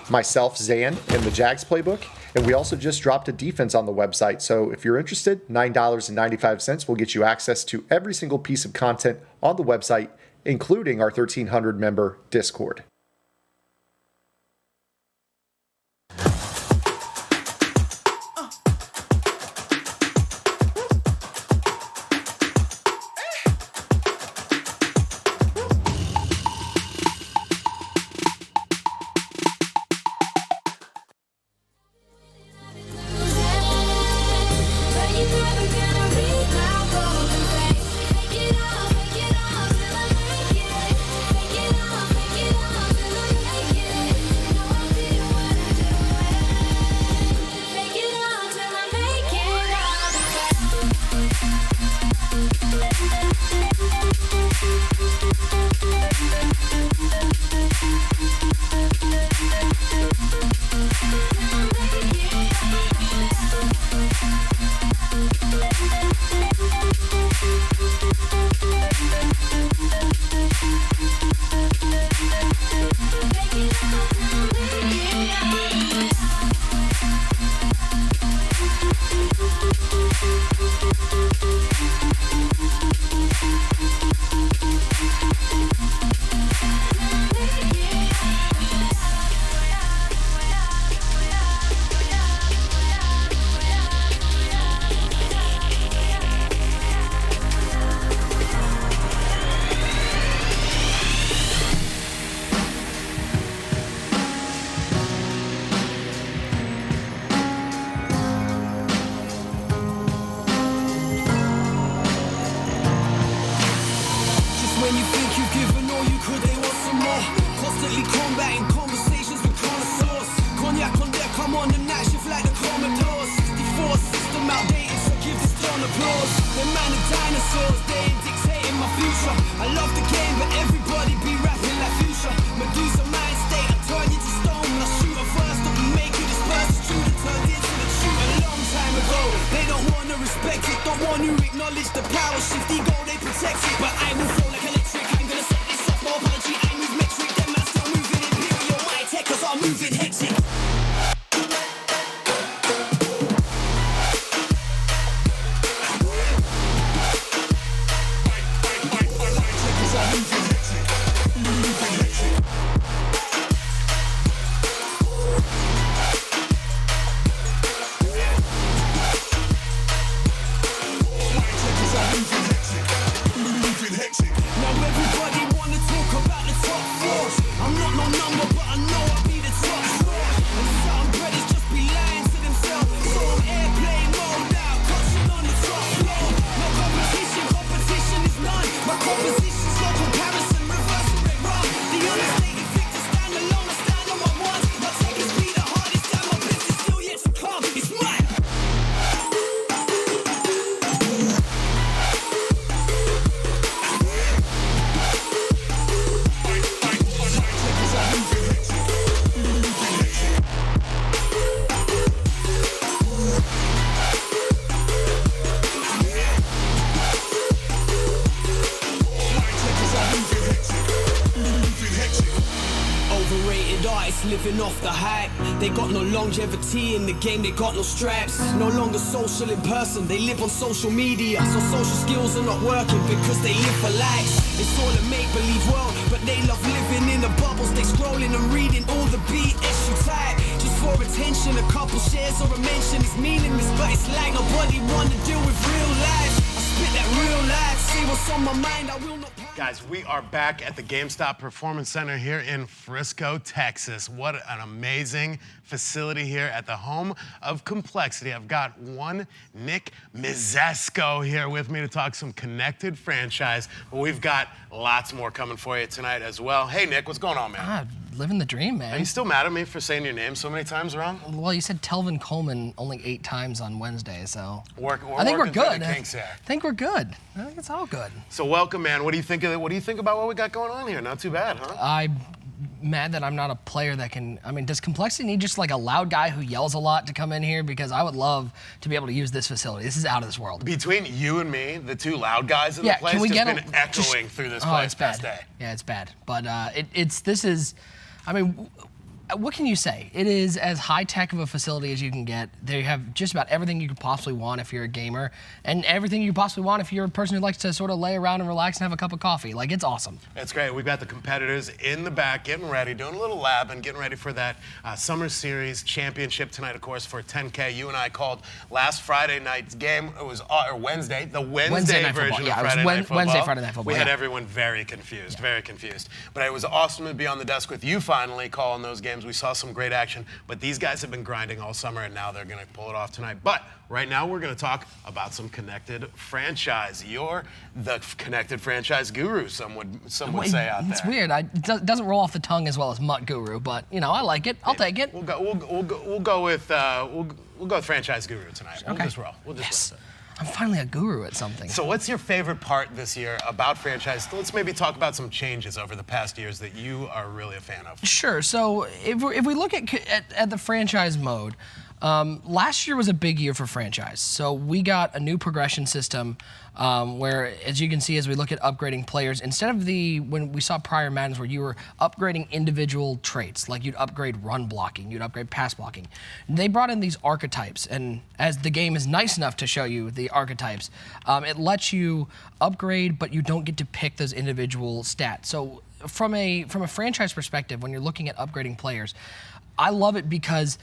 myself, Zan, and the Jags playbook. And we also just dropped a defense on the website. So if you're interested, $9.95 will get you access to every single piece of content on the website, including our 1,300 member Discord. Constantly combating conversations with connoisseurs. Cognac on deck, I'm on the night shift like the Commodores. 64 system outdated, so give this turn applause. Them man are dinosaurs, they ain't dictating my future. I love the game, but everybody be rapping like future. Medusa mind state, I turn you to stone. I shoot a first, don't make you disperse. It's true that turned into the truth a long time ago. They don't wanna respect it, don't want to acknowledge the power shift. Ego, they protect it, but I will flow like electric. I'm gonna set this off, no apology. I move metric, them man still moving imperial. My tech, cause I'm moving hectic. Living off the hype, they got no longevity in the game, they got no stripes. No longer social in person, they live on social media. So social skills are not working because they live for likes. It's all a make-believe world, but they love living in the bubbles. They scrolling and reading all the BS you type. Just for attention, a couple shares or a mention is meaningless, but it's like nobody wanna deal with real life. I spit that real life, see what's on my mind, I will not. Guys, we are back at the GameStop Performance Center here in Frisco, Texas. What an amazing facility here at the home of complexity. I've got one Nick Mizesco here with me to talk some connected franchise, but we've got lots more coming for you tonight as well. Hey, Nick, what's going on, man? Living the dream, man. Are you still mad at me for saying your name so many times wrong? Well, you said Telvin Coleman only 8 times on Wednesday, so I think we're good. I think we're good. I think it's all good. So welcome, man. What do you think of it? What do you think about what we got going on here? Not too bad, huh? I'm mad that I'm not a player that can. I mean, does complexity need just like a loud guy who yells a lot to come in here? Because I would love to be able to use this facility. This is out of this world. Between you and me, the two loud guys in the place, can we just get been echoing through this place it's bad. past day. Yeah, it's bad. But I mean, what can you say? It is as high-tech of a facility as you can get. They have just about everything you could possibly want if you're a gamer, and everything you possibly want if you're a person who likes to sort of lay around and relax and have a cup of coffee. Like, it's awesome. It's great. We've got the competitors in the back getting ready, doing a little lab and getting ready for that Summer Series Championship tonight, of course, for 10K. You and I called last Friday night's game. It was Wednesday, the Wednesday night version football. of Friday Night Football. Wednesday, Friday Night Football. We had everyone very confused, very confused. But it was awesome to be on the desk with you finally calling those games. We saw some great action, but these guys have been grinding all summer, and now they're going to pull it off tonight. But right now, we're going to talk about some connected franchise. You're the connected franchise guru, some would say out there. It's weird. It doesn't roll off the tongue as well as Mutt Guru, but you know, I like it. I'll take it. We'll go with franchise guru tonight. Okay. We'll just roll. Yes. I'm finally a guru at something. So what's your favorite part this year about franchise? Let's maybe talk about some changes over the past years that you are really a fan of. Sure. So if we look at the franchise mode, last year was a big year for franchise. So we got a new progression system where, as you can see, as we look at upgrading players, instead of when we saw prior Maddens where you were upgrading individual traits, like you'd upgrade run blocking, you'd upgrade pass blocking, they brought in these archetypes. And as the game is nice enough to show you the archetypes, it lets you upgrade, but you don't get to pick those individual stats. So from a franchise perspective, when you're looking at upgrading players, I love it because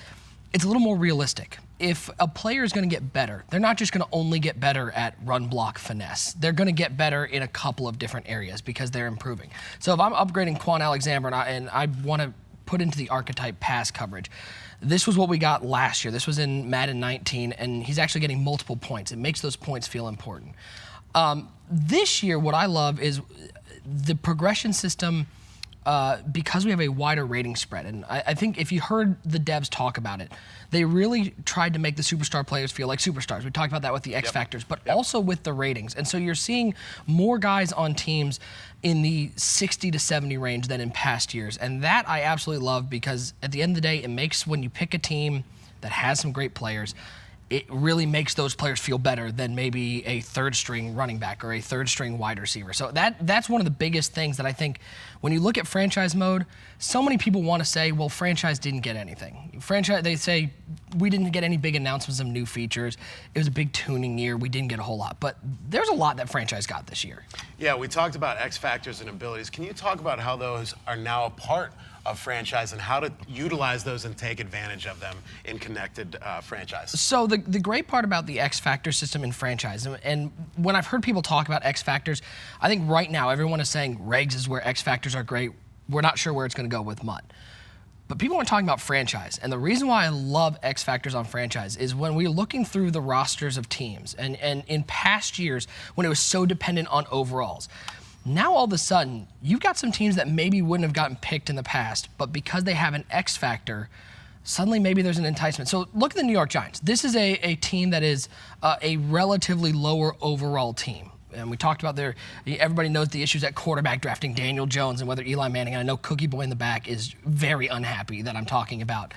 it's a little more realistic. If a player is going to get better, they're not just going to only get better at run block finesse. They're going to get better in a couple of different areas because they're improving. So if I'm upgrading Quan Alexander and I want to put into the archetype pass coverage, this was what we got last year. This was in Madden 19, and he's actually getting multiple points. It makes those points feel important. This year, what I love is the progression system because we have a wider rating spread. And I think if you heard the devs talk about it, they really tried to make the superstar players feel like superstars. We talked about that with the X Factors, but also with the ratings. And so you're seeing more guys on teams in the 60 to 70 range than in past years. And that I absolutely love, because at the end of the day, it makes, when you pick a team that has some great players, it really makes those players feel better than maybe a third string running back or a third string wide receiver. So that's one of the biggest things that I think when you look at franchise mode, so many people want to say, well, franchise didn't get anything. Franchise, they say, we didn't get any big announcements of new features. It was a big tuning year. We didn't get a whole lot. But there's a lot that franchise got this year. Yeah, we talked about X factors and abilities. Can you talk about how those are now a part of franchise and how to utilize those and take advantage of them in connected franchise? So the great part about the X Factor system in franchise, and when I've heard people talk about X Factors, I think right now everyone is saying regs is where X Factors are great. We're not sure where it's going to go with MUT. But people are talking about franchise. And the reason why I love X Factors on franchise is when we're looking through the rosters of teams, and in past years when it was so dependent on overalls, now all of a sudden, you've got some teams that maybe wouldn't have gotten picked in the past, but because they have an X factor, suddenly maybe there's an enticement. So look at the New York Giants. This is a team that is a relatively lower overall team. And we talked about everybody knows the issues at quarterback drafting Daniel Jones and whether Eli Manning, and I know Cookie Boy in the back is very unhappy that I'm talking about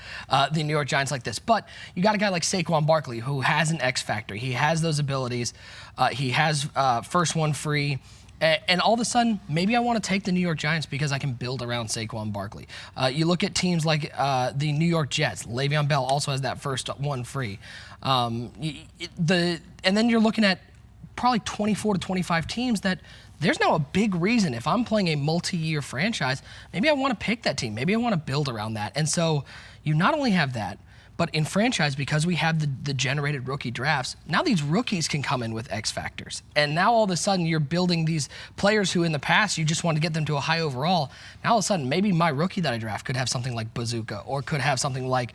the New York Giants like this. But you got a guy like Saquon Barkley who has an X factor. He has those abilities. He has first one free. And all of a sudden, maybe I want to take the New York Giants because I can build around Saquon Barkley. You look at teams like the New York Jets. Le'Veon Bell also has that first one free. And then you're looking at probably 24 to 25 teams that there's now a big reason. If I'm playing a multi-year franchise, maybe I want to pick that team. Maybe I want to build around that. And so you not only have that, but in franchise, because we have the generated rookie drafts, now these rookies can come in with X factors. And now all of a sudden you're building these players who in the past you just wanted to get them to a high overall. Now all of a sudden maybe my rookie that I draft could have something like Bazooka, or could have something like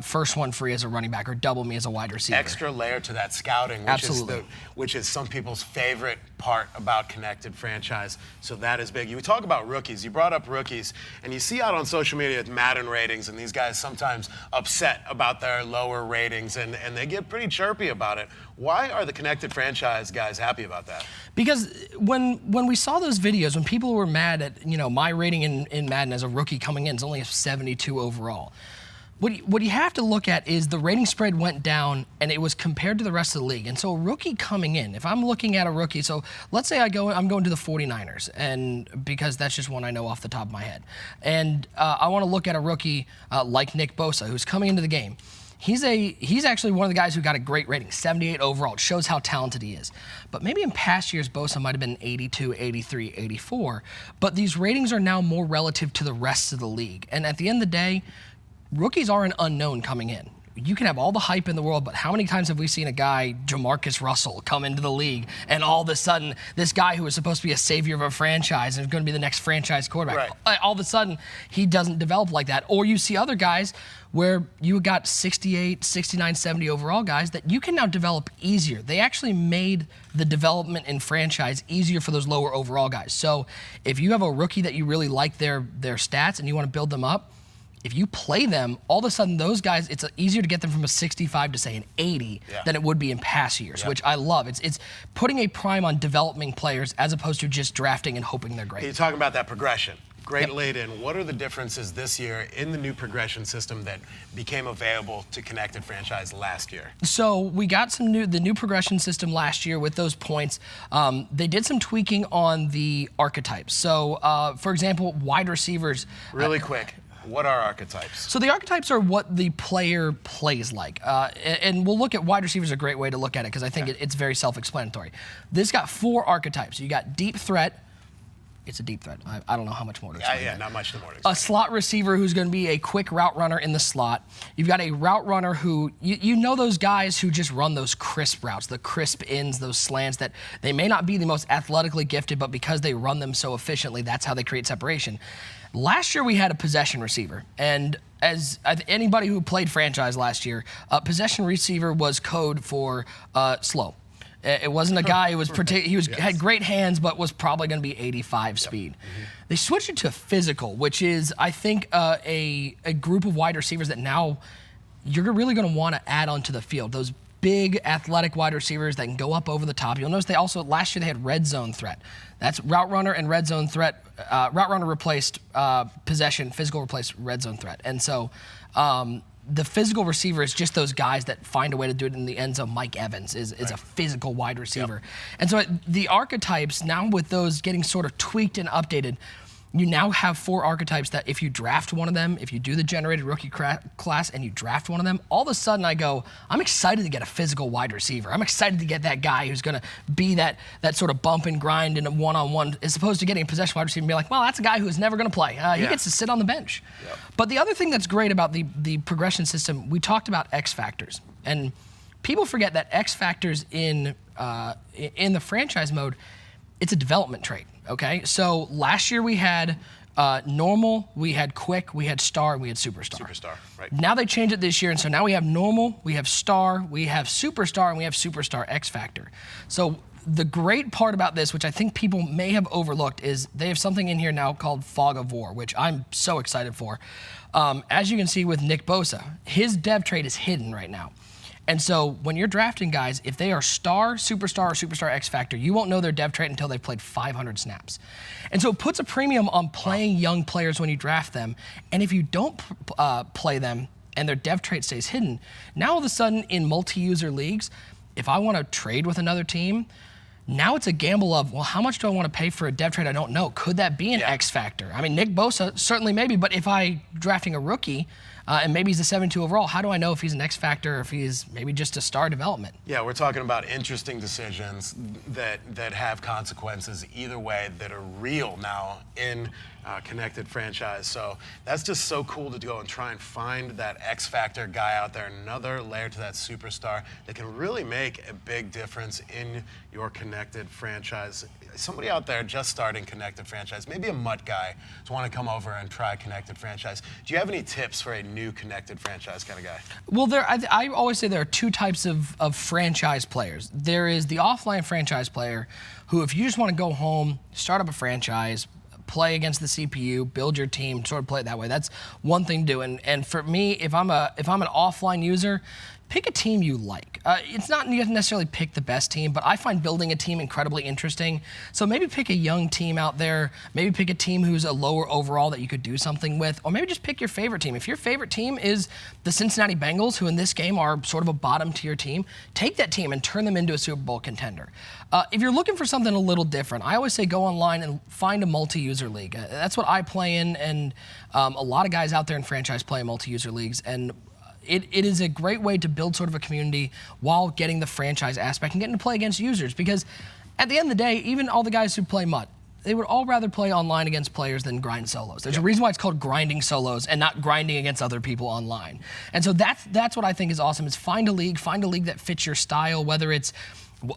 first one free as a running back, or double me as a wide receiver. Extra layer to that scouting, which is some people's favorite part about connected franchise. So that is big. You talk about rookies. You brought up rookies, and you see out on social media with Madden ratings, and these guys sometimes upset about their lower ratings, and they get pretty chirpy about it. Why are the connected franchise guys happy about that? Because when we saw those videos, when people were mad at, my rating in Madden as a rookie coming in is only a 72 overall. What you have to look at is the rating spread went down, and it was compared to the rest of the league. And so a rookie coming in, if I'm looking at a rookie, so let's say I'm going to the 49ers, and because that's just one I know off the top of my head. And I want to look at a rookie like Nick Bosa, who's coming into the game. He's actually one of the guys who got a great rating, 78 overall. It shows how talented he is. But maybe in past years, Bosa might have been 82, 83, 84. But these ratings are now more relative to the rest of the league. And at the end of the day, rookies are an unknown coming in. You can have all the hype in the world, but how many times have we seen a guy, Jamarcus Russell, come into the league, and all of a sudden, this guy who was supposed to be a savior of a franchise and is going to be the next franchise quarterback, all of a sudden, he doesn't develop like that. Or you see other guys where you got 68, 69, 70 overall guys that you can now develop easier. They actually made the development in franchise easier for those lower overall guys. So if you have a rookie that you really like their stats and you want to build them up, if you play them, all of a sudden those guys, it's easier to get them from a 65 to say an 80 than it would be in past years, which I love. It's putting a prime on developing players as opposed to just drafting and hoping they're great. You're talking about that progression. Great laid in. What are the differences this year in the new progression system that became available to connected franchise last year? So we got the new progression system last year with those points. They did some tweaking on the archetypes. So, for example, wide receivers. Really quick. What are archetypes? So the archetypes are what the player plays like. And we'll look at wide receivers, a great way to look at it, because I think it's very self-explanatory. This got 4 archetypes. You got deep threat. It's a deep threat. I don't know how much more to explain. Yeah, not much more to explain. A slot receiver who's going to be a quick route runner in the slot. You've got a route runner who, you know those guys who just run those crisp routes, the crisp ins, those slants that they may not be the most athletically gifted, but because they run them so efficiently, that's how they create separation. Last year we had a possession receiver, and as anybody who played franchise last year, possession receiver was code for slow. It wasn't a guy who was had great hands, but was probably going to be 85 speed. They switched it to physical, which is, I think, a group of wide receivers that now you're really going to want to add onto the field. Those big athletic wide receivers that can go up over the top. You'll notice they also, last year they had red zone threat. That's route runner and red zone threat. Route runner replaced possession, physical replaced red zone threat. And so the physical receiver is just those guys that find a way to do it in the end zone. Mike Evans is a physical wide receiver. And so the archetypes, now with those getting sort of tweaked and updated, you now have 4 archetypes that if you draft one of them, if you do the generated rookie class and you draft one of them, all of a sudden I go, I'm excited to get a physical wide receiver. I'm excited to get that guy who's going to be that sort of bump and grind in a one-on-one, as opposed to getting a possession wide receiver and be like, well, that's a guy who's never going to play. He gets to sit on the bench. But the other thing that's great about the progression system, we talked about X factors. And people forget that X factors in the franchise mode, it's a development trait. Okay, so last year we had normal, we had quick, we had star, we had superstar. Superstar, right. Now they changed it this year, and so now we have normal, we have star, we have superstar, and we have superstar X Factor. So the great part about this, which I think people may have overlooked, is they have something in here now called Fog of War, which I'm so excited for. As you can see with Nick Bosa, his dev trait is hidden right now. And so when you're drafting guys, if they are star, superstar, or superstar X Factor, you won't know their dev trait until they've played 500 snaps. And so it puts a premium on playing young players when you draft them. And if you don't play them and their dev trait stays hidden, now all of a sudden in multi-user leagues, if I want to trade with another team, now it's a gamble of, well, how much do I want to pay for a dev trait I don't know? Could that be an X Factor? I mean, Nick Bosa, certainly maybe, but if I'm drafting a rookie, and maybe he's a 72 overall, how do I know if he's an X Factor or if he's maybe just a star development? Yeah, we're talking about interesting decisions that have consequences either way that are real now in connected franchise. So that's just so cool to go and try and find that X Factor guy out there, another layer to that superstar that can really make a big difference in your connected franchise. Somebody out there just starting connected franchise, maybe a MUT guy, just want to come over and try connected franchise. Do you have any tips for a new connected franchise kind of guy? Well, I always say there are 2 types of franchise players. There is the offline franchise player who, if you just want to go home, start up a franchise, play against the CPU, build your team, sort of play it that way. That's one thing to do. And for me, if I'm an offline user, pick a team you like. It's not you have to necessarily pick the best team, but I find building a team incredibly interesting. So maybe pick a young team out there. Maybe pick a team who's a lower overall that you could do something with. Or maybe just pick your favorite team. If your favorite team is the Cincinnati Bengals, who in this game are sort of a bottom tier team, take that team and turn them into a Super Bowl contender. If you're looking for something a little different, I always say go online and find a multi-user league. That's what I play in, and a lot of guys out there in franchise play in multi-user leagues. And it is a great way to build sort of a community while getting the franchise aspect and getting to play against users. Because at the end of the day, even all the guys who play MUT, they would all rather play online against players than grind solos. There's a reason why it's called grinding solos and not grinding against other people online. And so that's what I think is awesome, is find a league that fits your style, whether it's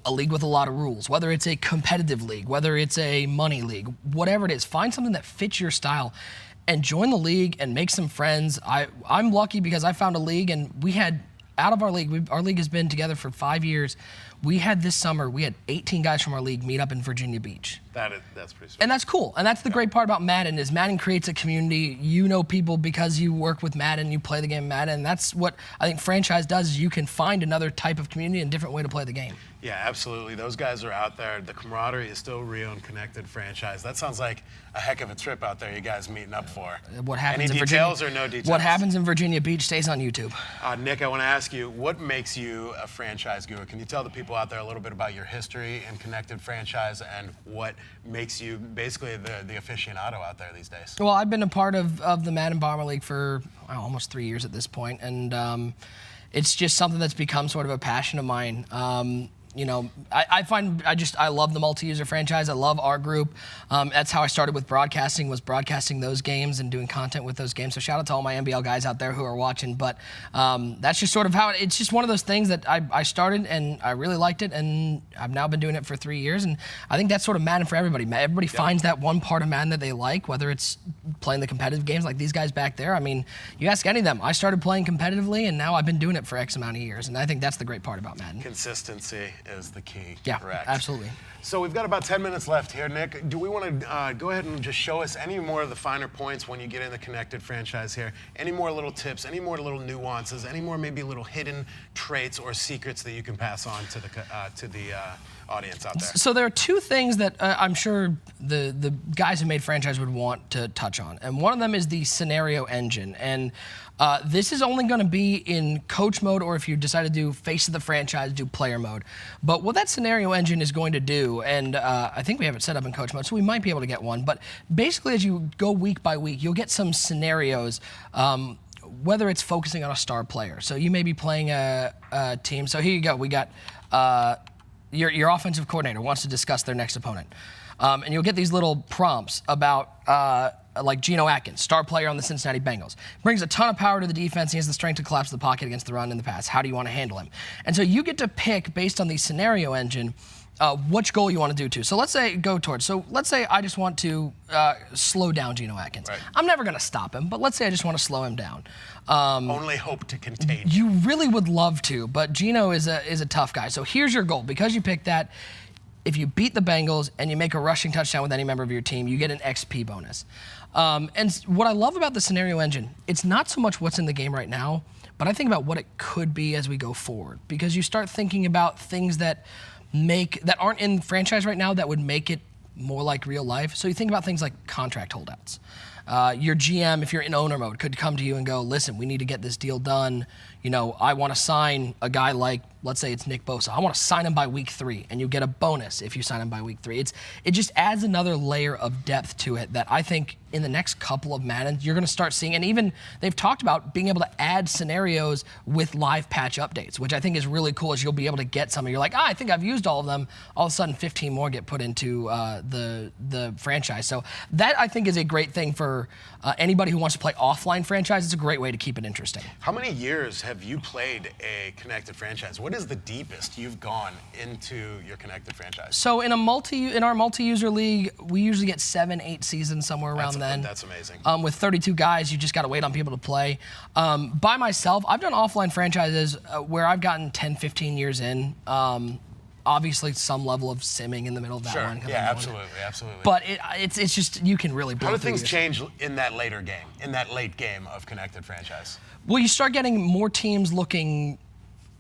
a league with a lot of rules, whether it's a competitive league, whether it's a money league, whatever it is, find something that fits your style and join the league and make some friends. I'm lucky because I found a league, and we had, out of our league, our league has been together for 5 years. We had this summer, we had 18 guys from our league meet up in Virginia Beach. That's pretty sweet. And that's cool. And that's the great part about Madden, is Madden creates a community. You know people because you work with Madden, you play the game Madden. And that's what I think franchise does, is you can find another type of community and a different way to play the game. Yeah, absolutely. Those guys are out there. The camaraderie is still real and connected franchise. That sounds like a heck of a trip out there you guys meeting up for. What happens Any in details Virginia, or no details? What happens in Virginia Beach stays on YouTube. Nick, I want to ask you, what makes you a franchise guru? Can you tell the people out there a little bit about your history in connected franchise and what makes you basically the aficionado out there these days? Well, I've been a part of the Madden Bomber League for almost 3 years at this point, and it's just something that's become sort of a passion of mine. You know, I love the multi-user franchise. I love our group. That's how I started with broadcasting, was broadcasting those games and doing content with those games. So shout out to all my NBL guys out there who are watching. But that's just sort of how it's just one of those things that I started and I really liked it, and I've now been doing it for 3 years. And I think that's sort of Madden for everybody. Everybody finds that one part of Madden that they like, whether it's playing the competitive games like these guys back there. I mean, you ask any of them. I started playing competitively, and now I've been doing it for X amount of years. And I think that's the great part about Madden. Consistency. is the key. Yeah, correct? absolutely. So we've got about 10 minutes left here, Nick. Do we want to go ahead and just show us any more of the finer points when you get in the connected franchise here? Any more little tips, any more little nuances, any more maybe little hidden traits or secrets that you can pass on to the audience out there? So there are two things that I'm sure the guys who made franchise would want to touch on. And one of them is the scenario engine. And this is only going to be in coach mode, or if you decide to do face of the franchise, do player mode. But what that scenario engine is going to do, and I think we have it set up in coach mode, so we might be able to get one. But basically, as you go week by week, you'll get some scenarios, whether it's focusing on a star player. So you may be playing a team. So here you go. We got your offensive coordinator wants to discuss their next opponent. And you'll get these little prompts about like Geno Atkins, star player on the Cincinnati Bengals. Brings a ton of power to the defense. He has the strength to collapse the pocket against the run and the pass. How do you want to handle him? And so you get to pick, based on the scenario engine, which goal you want to do to. So let's say let's say I just want to slow down Geno Atkins. Right. I'm never going to stop him, but let's say I just want to slow him down. Only hope to contain. You really would love to, but Geno is a tough guy. So here's your goal. Because you picked that, if you beat the Bengals and you make a rushing touchdown with any member of your team, you get an XP bonus. And what I love about the scenario engine, it's not so much what's in the game right now, but I think about what it could be as we go forward. Because you start thinking about things that aren't in franchise right now that would make it more like real life. So you think about things like contract holdouts. Your GM, if you're in owner mode, could come to you and go, listen, we need to get this deal done. You know, I want to sign a guy like, let's say it's Nick Bosa. I want to sign him by week 3, and you get a bonus if you sign him by week 3. It just adds another layer of depth to it that I think in the next couple of Madden, you're going to start seeing. And even they've talked about being able to add scenarios with live patch updates, which I think is really cool, as you'll be able to get some. You're like, I think I've used all of them. All of a sudden, 15 more get put into the franchise. So that, I think, is a great thing for anybody who wants to play offline franchise. It's a great way to keep it interesting. How many years have you played a connected franchise? What is the deepest you've gone into your connected franchise? So in our multi-user league, we usually get 7-8 seasons, somewhere around then. That's amazing. With 32 guys, you just got to wait on people to play. By myself, I've done offline franchises where I've gotten 10, 15 years in. Obviously, some level of simming in the middle of that one. Yeah, absolutely. But it's just, you can really blow How do through things this. change in that later game, in that late game of connected franchise? Well, you start getting more teams looking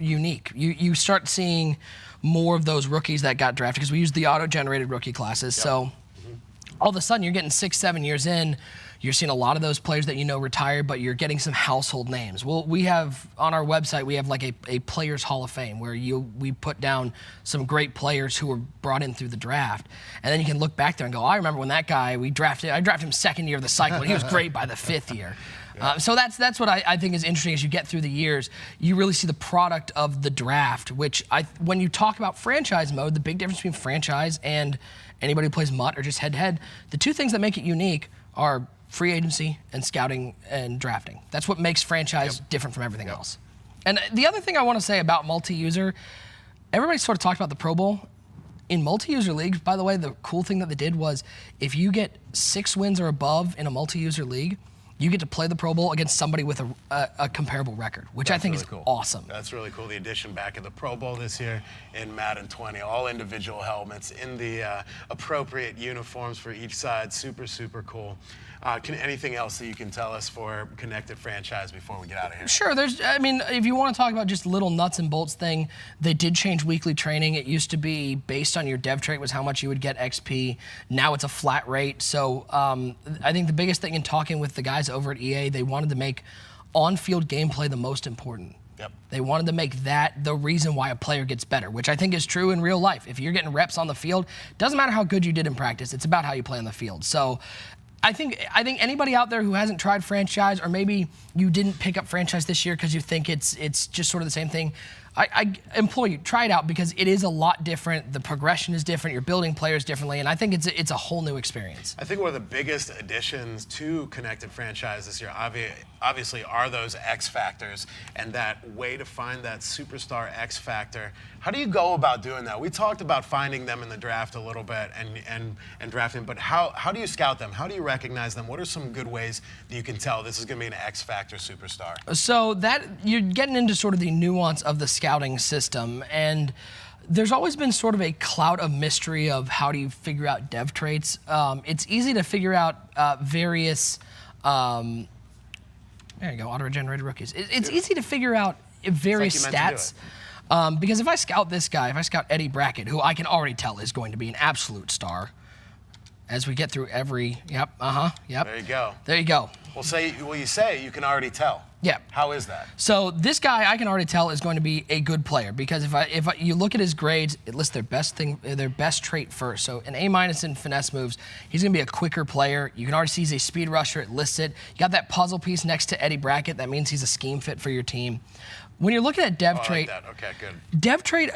unique. You start seeing more of those rookies that got drafted, because we use the auto-generated rookie classes. Yep. So all of a sudden, you're getting 6, 7 years in. You're seeing a lot of those players that you know retired, but you're getting some household names. Well, we have on our website, we have like a Players Hall of Fame where we put down some great players who were brought in through the draft. And then you can look back there and go, I remember when that guy, I drafted him second year of the cycle, and he was great by the 5th year. So that's what I think is interesting. As you get through the years, you really see the product of the draft, which when you talk about franchise mode, the big difference between franchise and anybody who plays MUT or just head-to-head, the two things that make it unique are free agency and scouting and drafting. That's what makes franchise different from everything else. And the other thing I want to say about multi-user, everybody sort of talked about the Pro Bowl. In multi-user leagues, by the way, the cool thing that they did was if you get 6 wins or above in a multi-user league, you get to play the Pro Bowl against somebody with a comparable record, which I think is awesome. That's really cool. The addition back of the Pro Bowl this year in Madden 20, all individual helmets in the appropriate uniforms for each side. Super, super cool. Anything else that you can tell us for connected franchise before we get out of here? Sure. If you want to talk about just little nuts and bolts thing, they did change weekly training. It used to be based on your dev trait was how much you would get XP. Now it's a flat rate. So I think the biggest thing in talking with the guys over at EA, they wanted to make on-field gameplay the most important. Yep. They wanted to make that the reason why a player gets better, which I think is true in real life. If you're getting reps on the field, doesn't matter how good you did in practice. It's about how you play on the field. So I think anybody out there who hasn't tried franchise, or maybe you didn't pick up franchise this year because you think it's just sort of the same thing, I implore you, try it out, because it is a lot different. The progression is different. You're building players differently, and I think it's a whole new experience. I think one of the biggest additions to connected franchise this year, obviously, are those X factors, and that way to find that superstar X factor. How do you go about doing that? We talked about finding them in the draft a little bit and drafting, but how do you scout them? How do you recognize them? What are some good ways that you can tell this is going to be an X factor superstar? So that you're getting into sort of the nuance of the scouting system, and There's always been sort of a cloud of mystery of how do you figure out dev traits. It's easy to figure out various, there you go, auto-generated rookies. It's easy to figure out various stats. Because if I scout this guy, if I scout Eddie Brackett, who I can already tell is going to be an absolute star, as we get through every, yep. There you go. There you go. Well, you say you can already tell. Yeah. How is that? So this guy, I can already tell, is going to be a good player because if you look at his grades, it lists their best trait first. So an A- in finesse moves, he's going to be a quicker player. You can already see he's a speed rusher. It lists it. You got that puzzle piece next to Eddie Brackett. That means he's a scheme fit for your team. When you're looking at dev trait, I like that. Okay, good. Dev trait,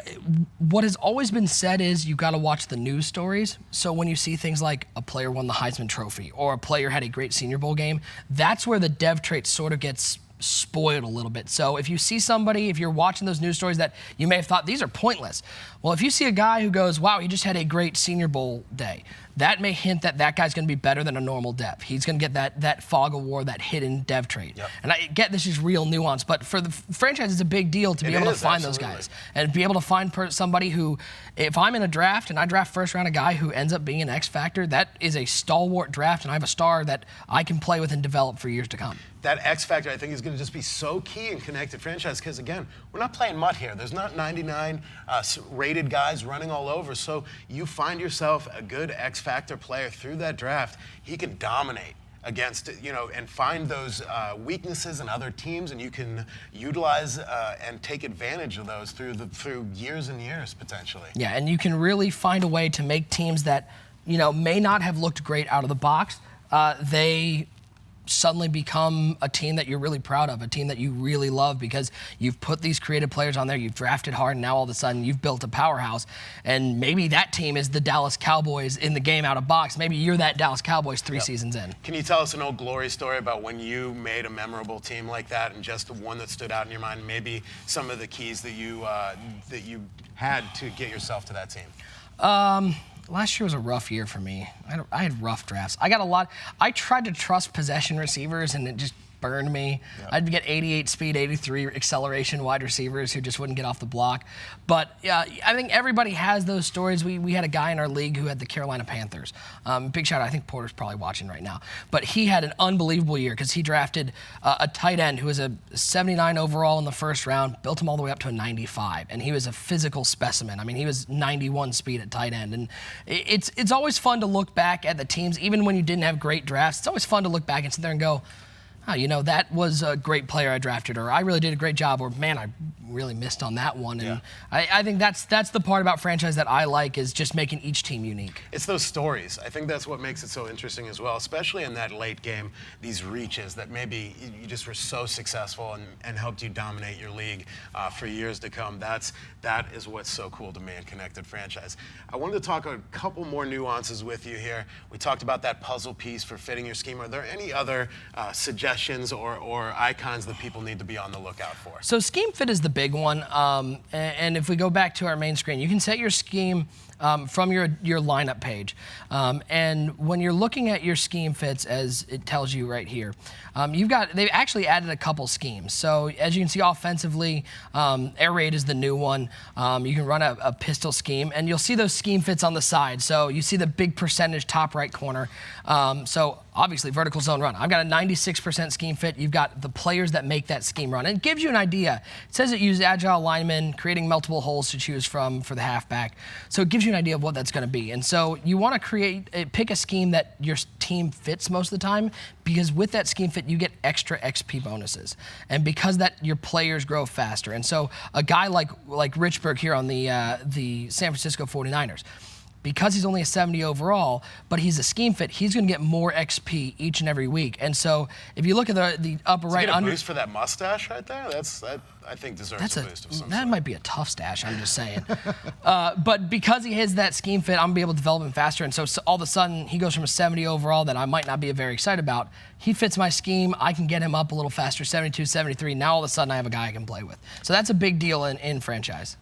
what has always been said is you got to watch the news stories. So when you see things like a player won the Heisman Trophy or a player had a great Senior Bowl game, that's where the dev trait sort of gets spoiled a little bit. So if you see somebody, if you're watching those news stories that you may have thought these are pointless, well, if you see a guy who goes, wow, he just had a great Senior Bowl day, that may hint that that guy's going to be better than a normal dev. He's going to get that fog award, that hidden dev trait. Yep. And I get this is real nuance, but for the franchise, it's a big deal to be able to find those guys and be able to find somebody who, if I'm in a draft and I draft first round a guy who ends up being an X factor, that is a stalwart draft, and I have a star that I can play with and develop for years to come. That X factor, I think, is going to just be so key in connected franchise because, again, we're not playing mutt here. There's not 99 rated guys running all over. So you find yourself a good X factor player through that draft. He can dominate against, and find those weaknesses in other teams, and you can utilize and take advantage of those through years and years potentially. Yeah, and you can really find a way to make teams that, may not have looked great out of the box. They suddenly become a team that you're really proud of, a team that you really love because you've put these creative players on there, you've drafted hard, and now all of a sudden you've built a powerhouse. And maybe that team is the Dallas Cowboys in the game out of box. Maybe you're that Dallas Cowboys 3 seasons in. Can you tell us an old glory story about when you made a memorable team like that and just the one that stood out in your mind, maybe some of the keys that you had to get yourself to that team? Last year was a rough year for me. I had rough drafts. I tried to trust possession receivers, and it just burned me. Yep. I'd get 88 speed, 83 acceleration wide receivers who just wouldn't get off the block. But I think everybody has those stories. We had a guy in our league who had the Carolina Panthers. Big shout out. I think Porter's probably watching right now. But he had an unbelievable year because he drafted a tight end who was a 79 overall in the first round, built him all the way up to a 95. And he was a physical specimen. I mean, he was 91 speed at tight end. And it's always fun to look back at the teams, even when you didn't have great drafts. It's always fun to look back and sit there and go, oh, that was a great player I drafted, or I really did a great job, or man, I really missed on that one. And I think that's the part about franchise that I like, is just making each team unique. It's those stories. I think that's what makes it so interesting as well, especially in that late game, these reaches that maybe you just were so successful and helped you dominate your league for years to come. That is what's so cool to me in connected franchise. I wanted to talk a couple more nuances with you here. We talked about that puzzle piece for fitting your scheme. Are there any other suggestions or icons that people need to be on the lookout for? So scheme fit is the big one. And if we go back to our main screen, you can set your scheme from your lineup page. And when you're looking at your scheme fits, as it tells you right here, they've actually added a couple schemes. So as you can see offensively, air raid is the new one. You can run a pistol scheme, and you'll see those scheme fits on the side. So you see the big percentage top right corner. So obviously vertical zone run. I've got a 96% scheme fit. You've got the players that make that scheme run. And it gives you an idea. It says it uses agile linemen, creating multiple holes to choose from for the halfback. So it gives you an idea of what that's going to be. And so you want to pick a scheme that your team fits most of the time, because with that scheme fit, you get extra XP bonuses. And because that, your players grow faster. And so a guy like Richburg here on the San Francisco 49ers, because he's only a 70 overall, but he's a scheme fit, he's going to get more XP each and every week. And so if you look at the upper right under... boost for that mustache right there? That I think deserves a boost of some That sort. might be a tough stash, I'm just saying. But because he has that scheme fit, I'm going to be able to develop him faster. And so all of a sudden, he goes from a 70 overall that I might not be very excited about. He fits my scheme. I can get him up a little faster, 72, 73. Now all of a sudden, I have a guy I can play with. So that's a big deal in franchise.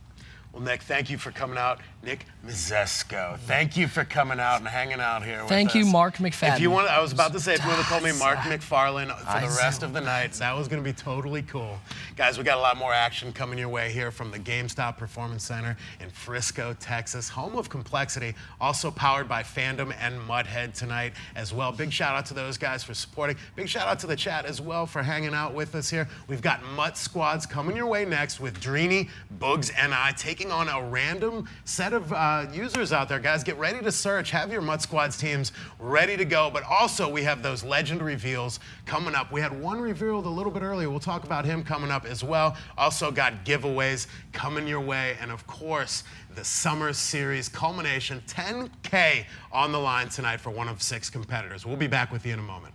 Well, Nick, thank you for coming out. Nick Mizesko, thank you for coming out and hanging out here with us. Thank you, Mark McFadden. If you want, I was about to say, if you want to call me Mark McFarlane for the rest of the night, that was going to be totally cool. Guys, we got a lot more action coming your way here from the GameStop Performance Center in Frisco, Texas, home of complexity, also powered by Fandom and Muthead tonight as well. Big shout out to those guys for supporting. Big shout out to the chat as well for hanging out with us here. We've got Mutt Squads coming your way next with Dreeny, Bugs, and I taking on a random set of users out there. Guys, get ready to search. Have your Mutt Squads teams ready to go. But also, we have those legend reveals coming up. We had one revealed a little bit earlier. We'll talk about him coming up as well. Also got giveaways coming your way. And of course, the Summer Series culmination, 10K on the line tonight for one of 6 competitors. We'll be back with you in a moment.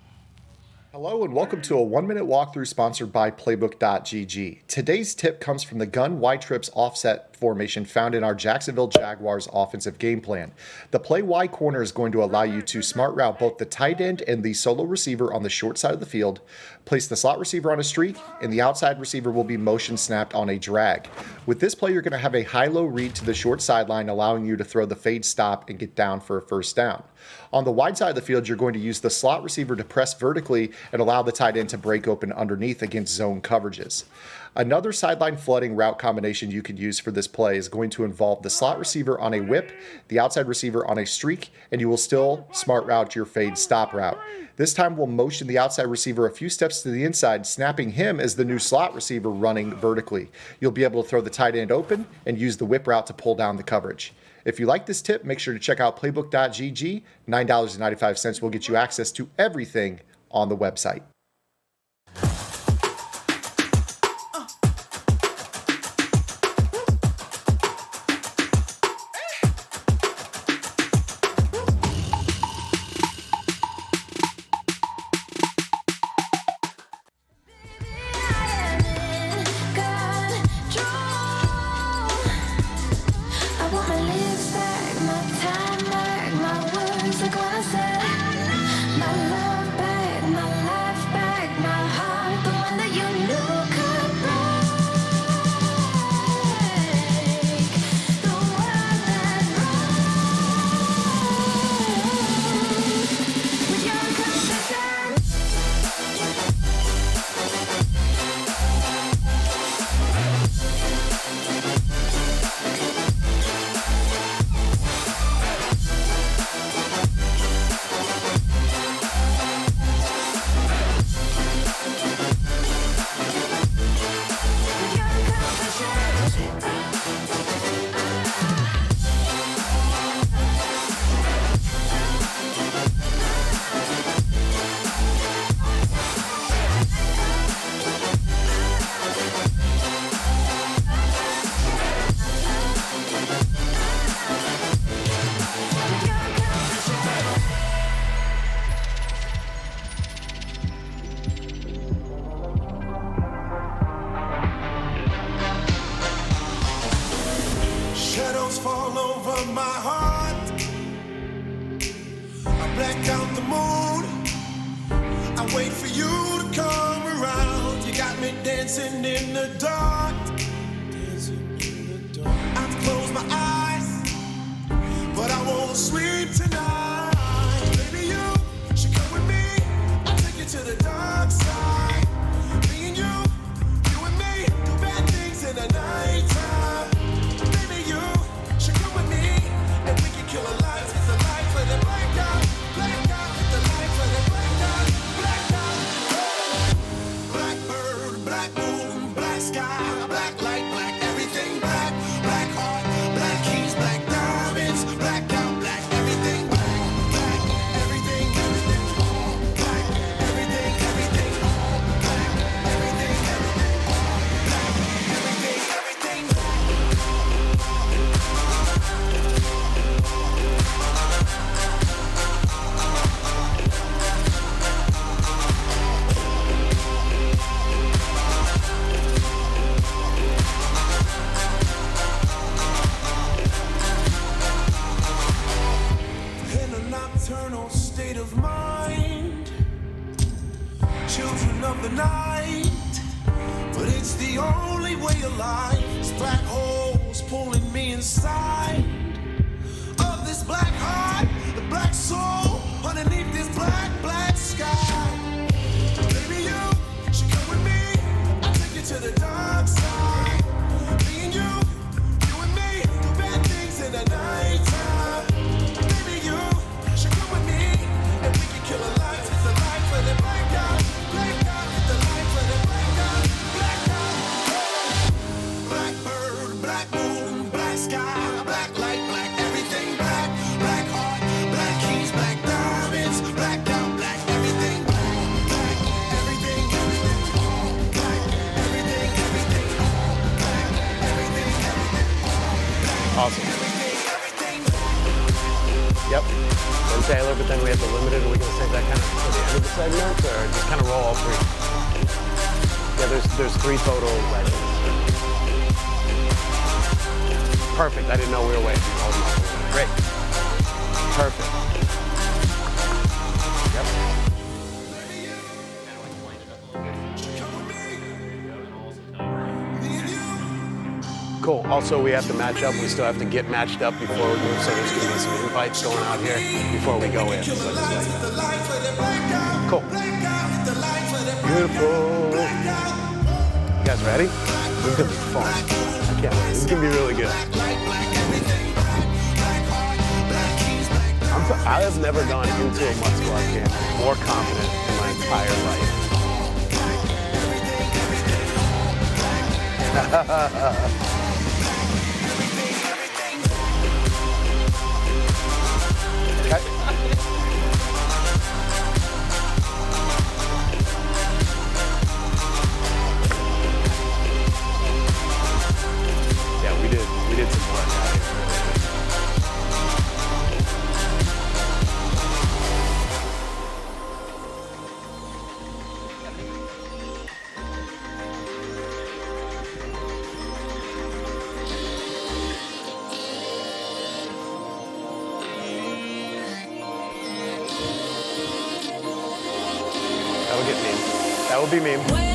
Hello and welcome to a 1-minute walkthrough sponsored by Playbook.gg. Today's tip comes from the gun Y-trips offset formation found in our Jacksonville Jaguars offensive game plan. The play Y corner is going to allow you to smart route both the tight end and the solo receiver on the short side of the field, place the slot receiver on a streak, and the outside receiver will be motion snapped on a drag. With this play, you're going to have a high-low read to the short sideline, allowing you to throw the fade stop and get down for a first down. On the wide side of the field, you're going to use the slot receiver to press vertically and allow the tight end to break open underneath against zone coverages. Another sideline flooding route combination you could use for this play is going to involve the slot receiver on a whip, the outside receiver on a streak, and you will still smart route your fade stop route. This time we'll motion the outside receiver a few steps to the inside, snapping him as the new slot receiver running vertically. You'll be able to throw the tight end open and use the whip route to pull down the coverage. If you like this tip, make sure to check out Playbook.gg. $9.95 will get you access to everything on the website. Shadows fall over my heart. I black out the moon. I wait for you to come around. You got me dancing in the dark. I close my eyes, but I won't sleep tonight. Baby, you should come with me. I'll take you to the dark side. Me and you and me, do bad things in the nighttime. Baby, you should come with me, and we can kill a light. Hit the lights, let it black out, hit the lights, let it black out. Blackbird, black moon, black sky, black light, black everything, black heart, black keys, black diamonds, black out, black everything, black everything, all black, everything, all black, everything, all black, everything, in a nocturnal state of mind, children of the night, but it's the only way of life. It's black holes pulling me Black light, black everything black. Black heart, black keys, black diamonds. Black out, black everything black. Black everything, everything all black. Everything, everything all black. Everything, everything all black. Awesome. Everything, everything. Yep. Then Taylor, but then we have the limited. Are we going to save that kind of for the end of the segment, or just kind of roll all three? Yeah, there's 3 total legends. Perfect. I didn't know we were waiting. Great. Perfect. Yep. Cool. Also, we have to match up. We still have to get matched up before we move, so there's going to be some invites going out here before we go in. So just like that. Cool. Beautiful. You guys ready? This is going to be fun. I can't wait. This is going to be really good. I have never gone into a Mud Squad game more confident in my entire life. Yeah, we did some work out here. That'll get meme. That will be meme.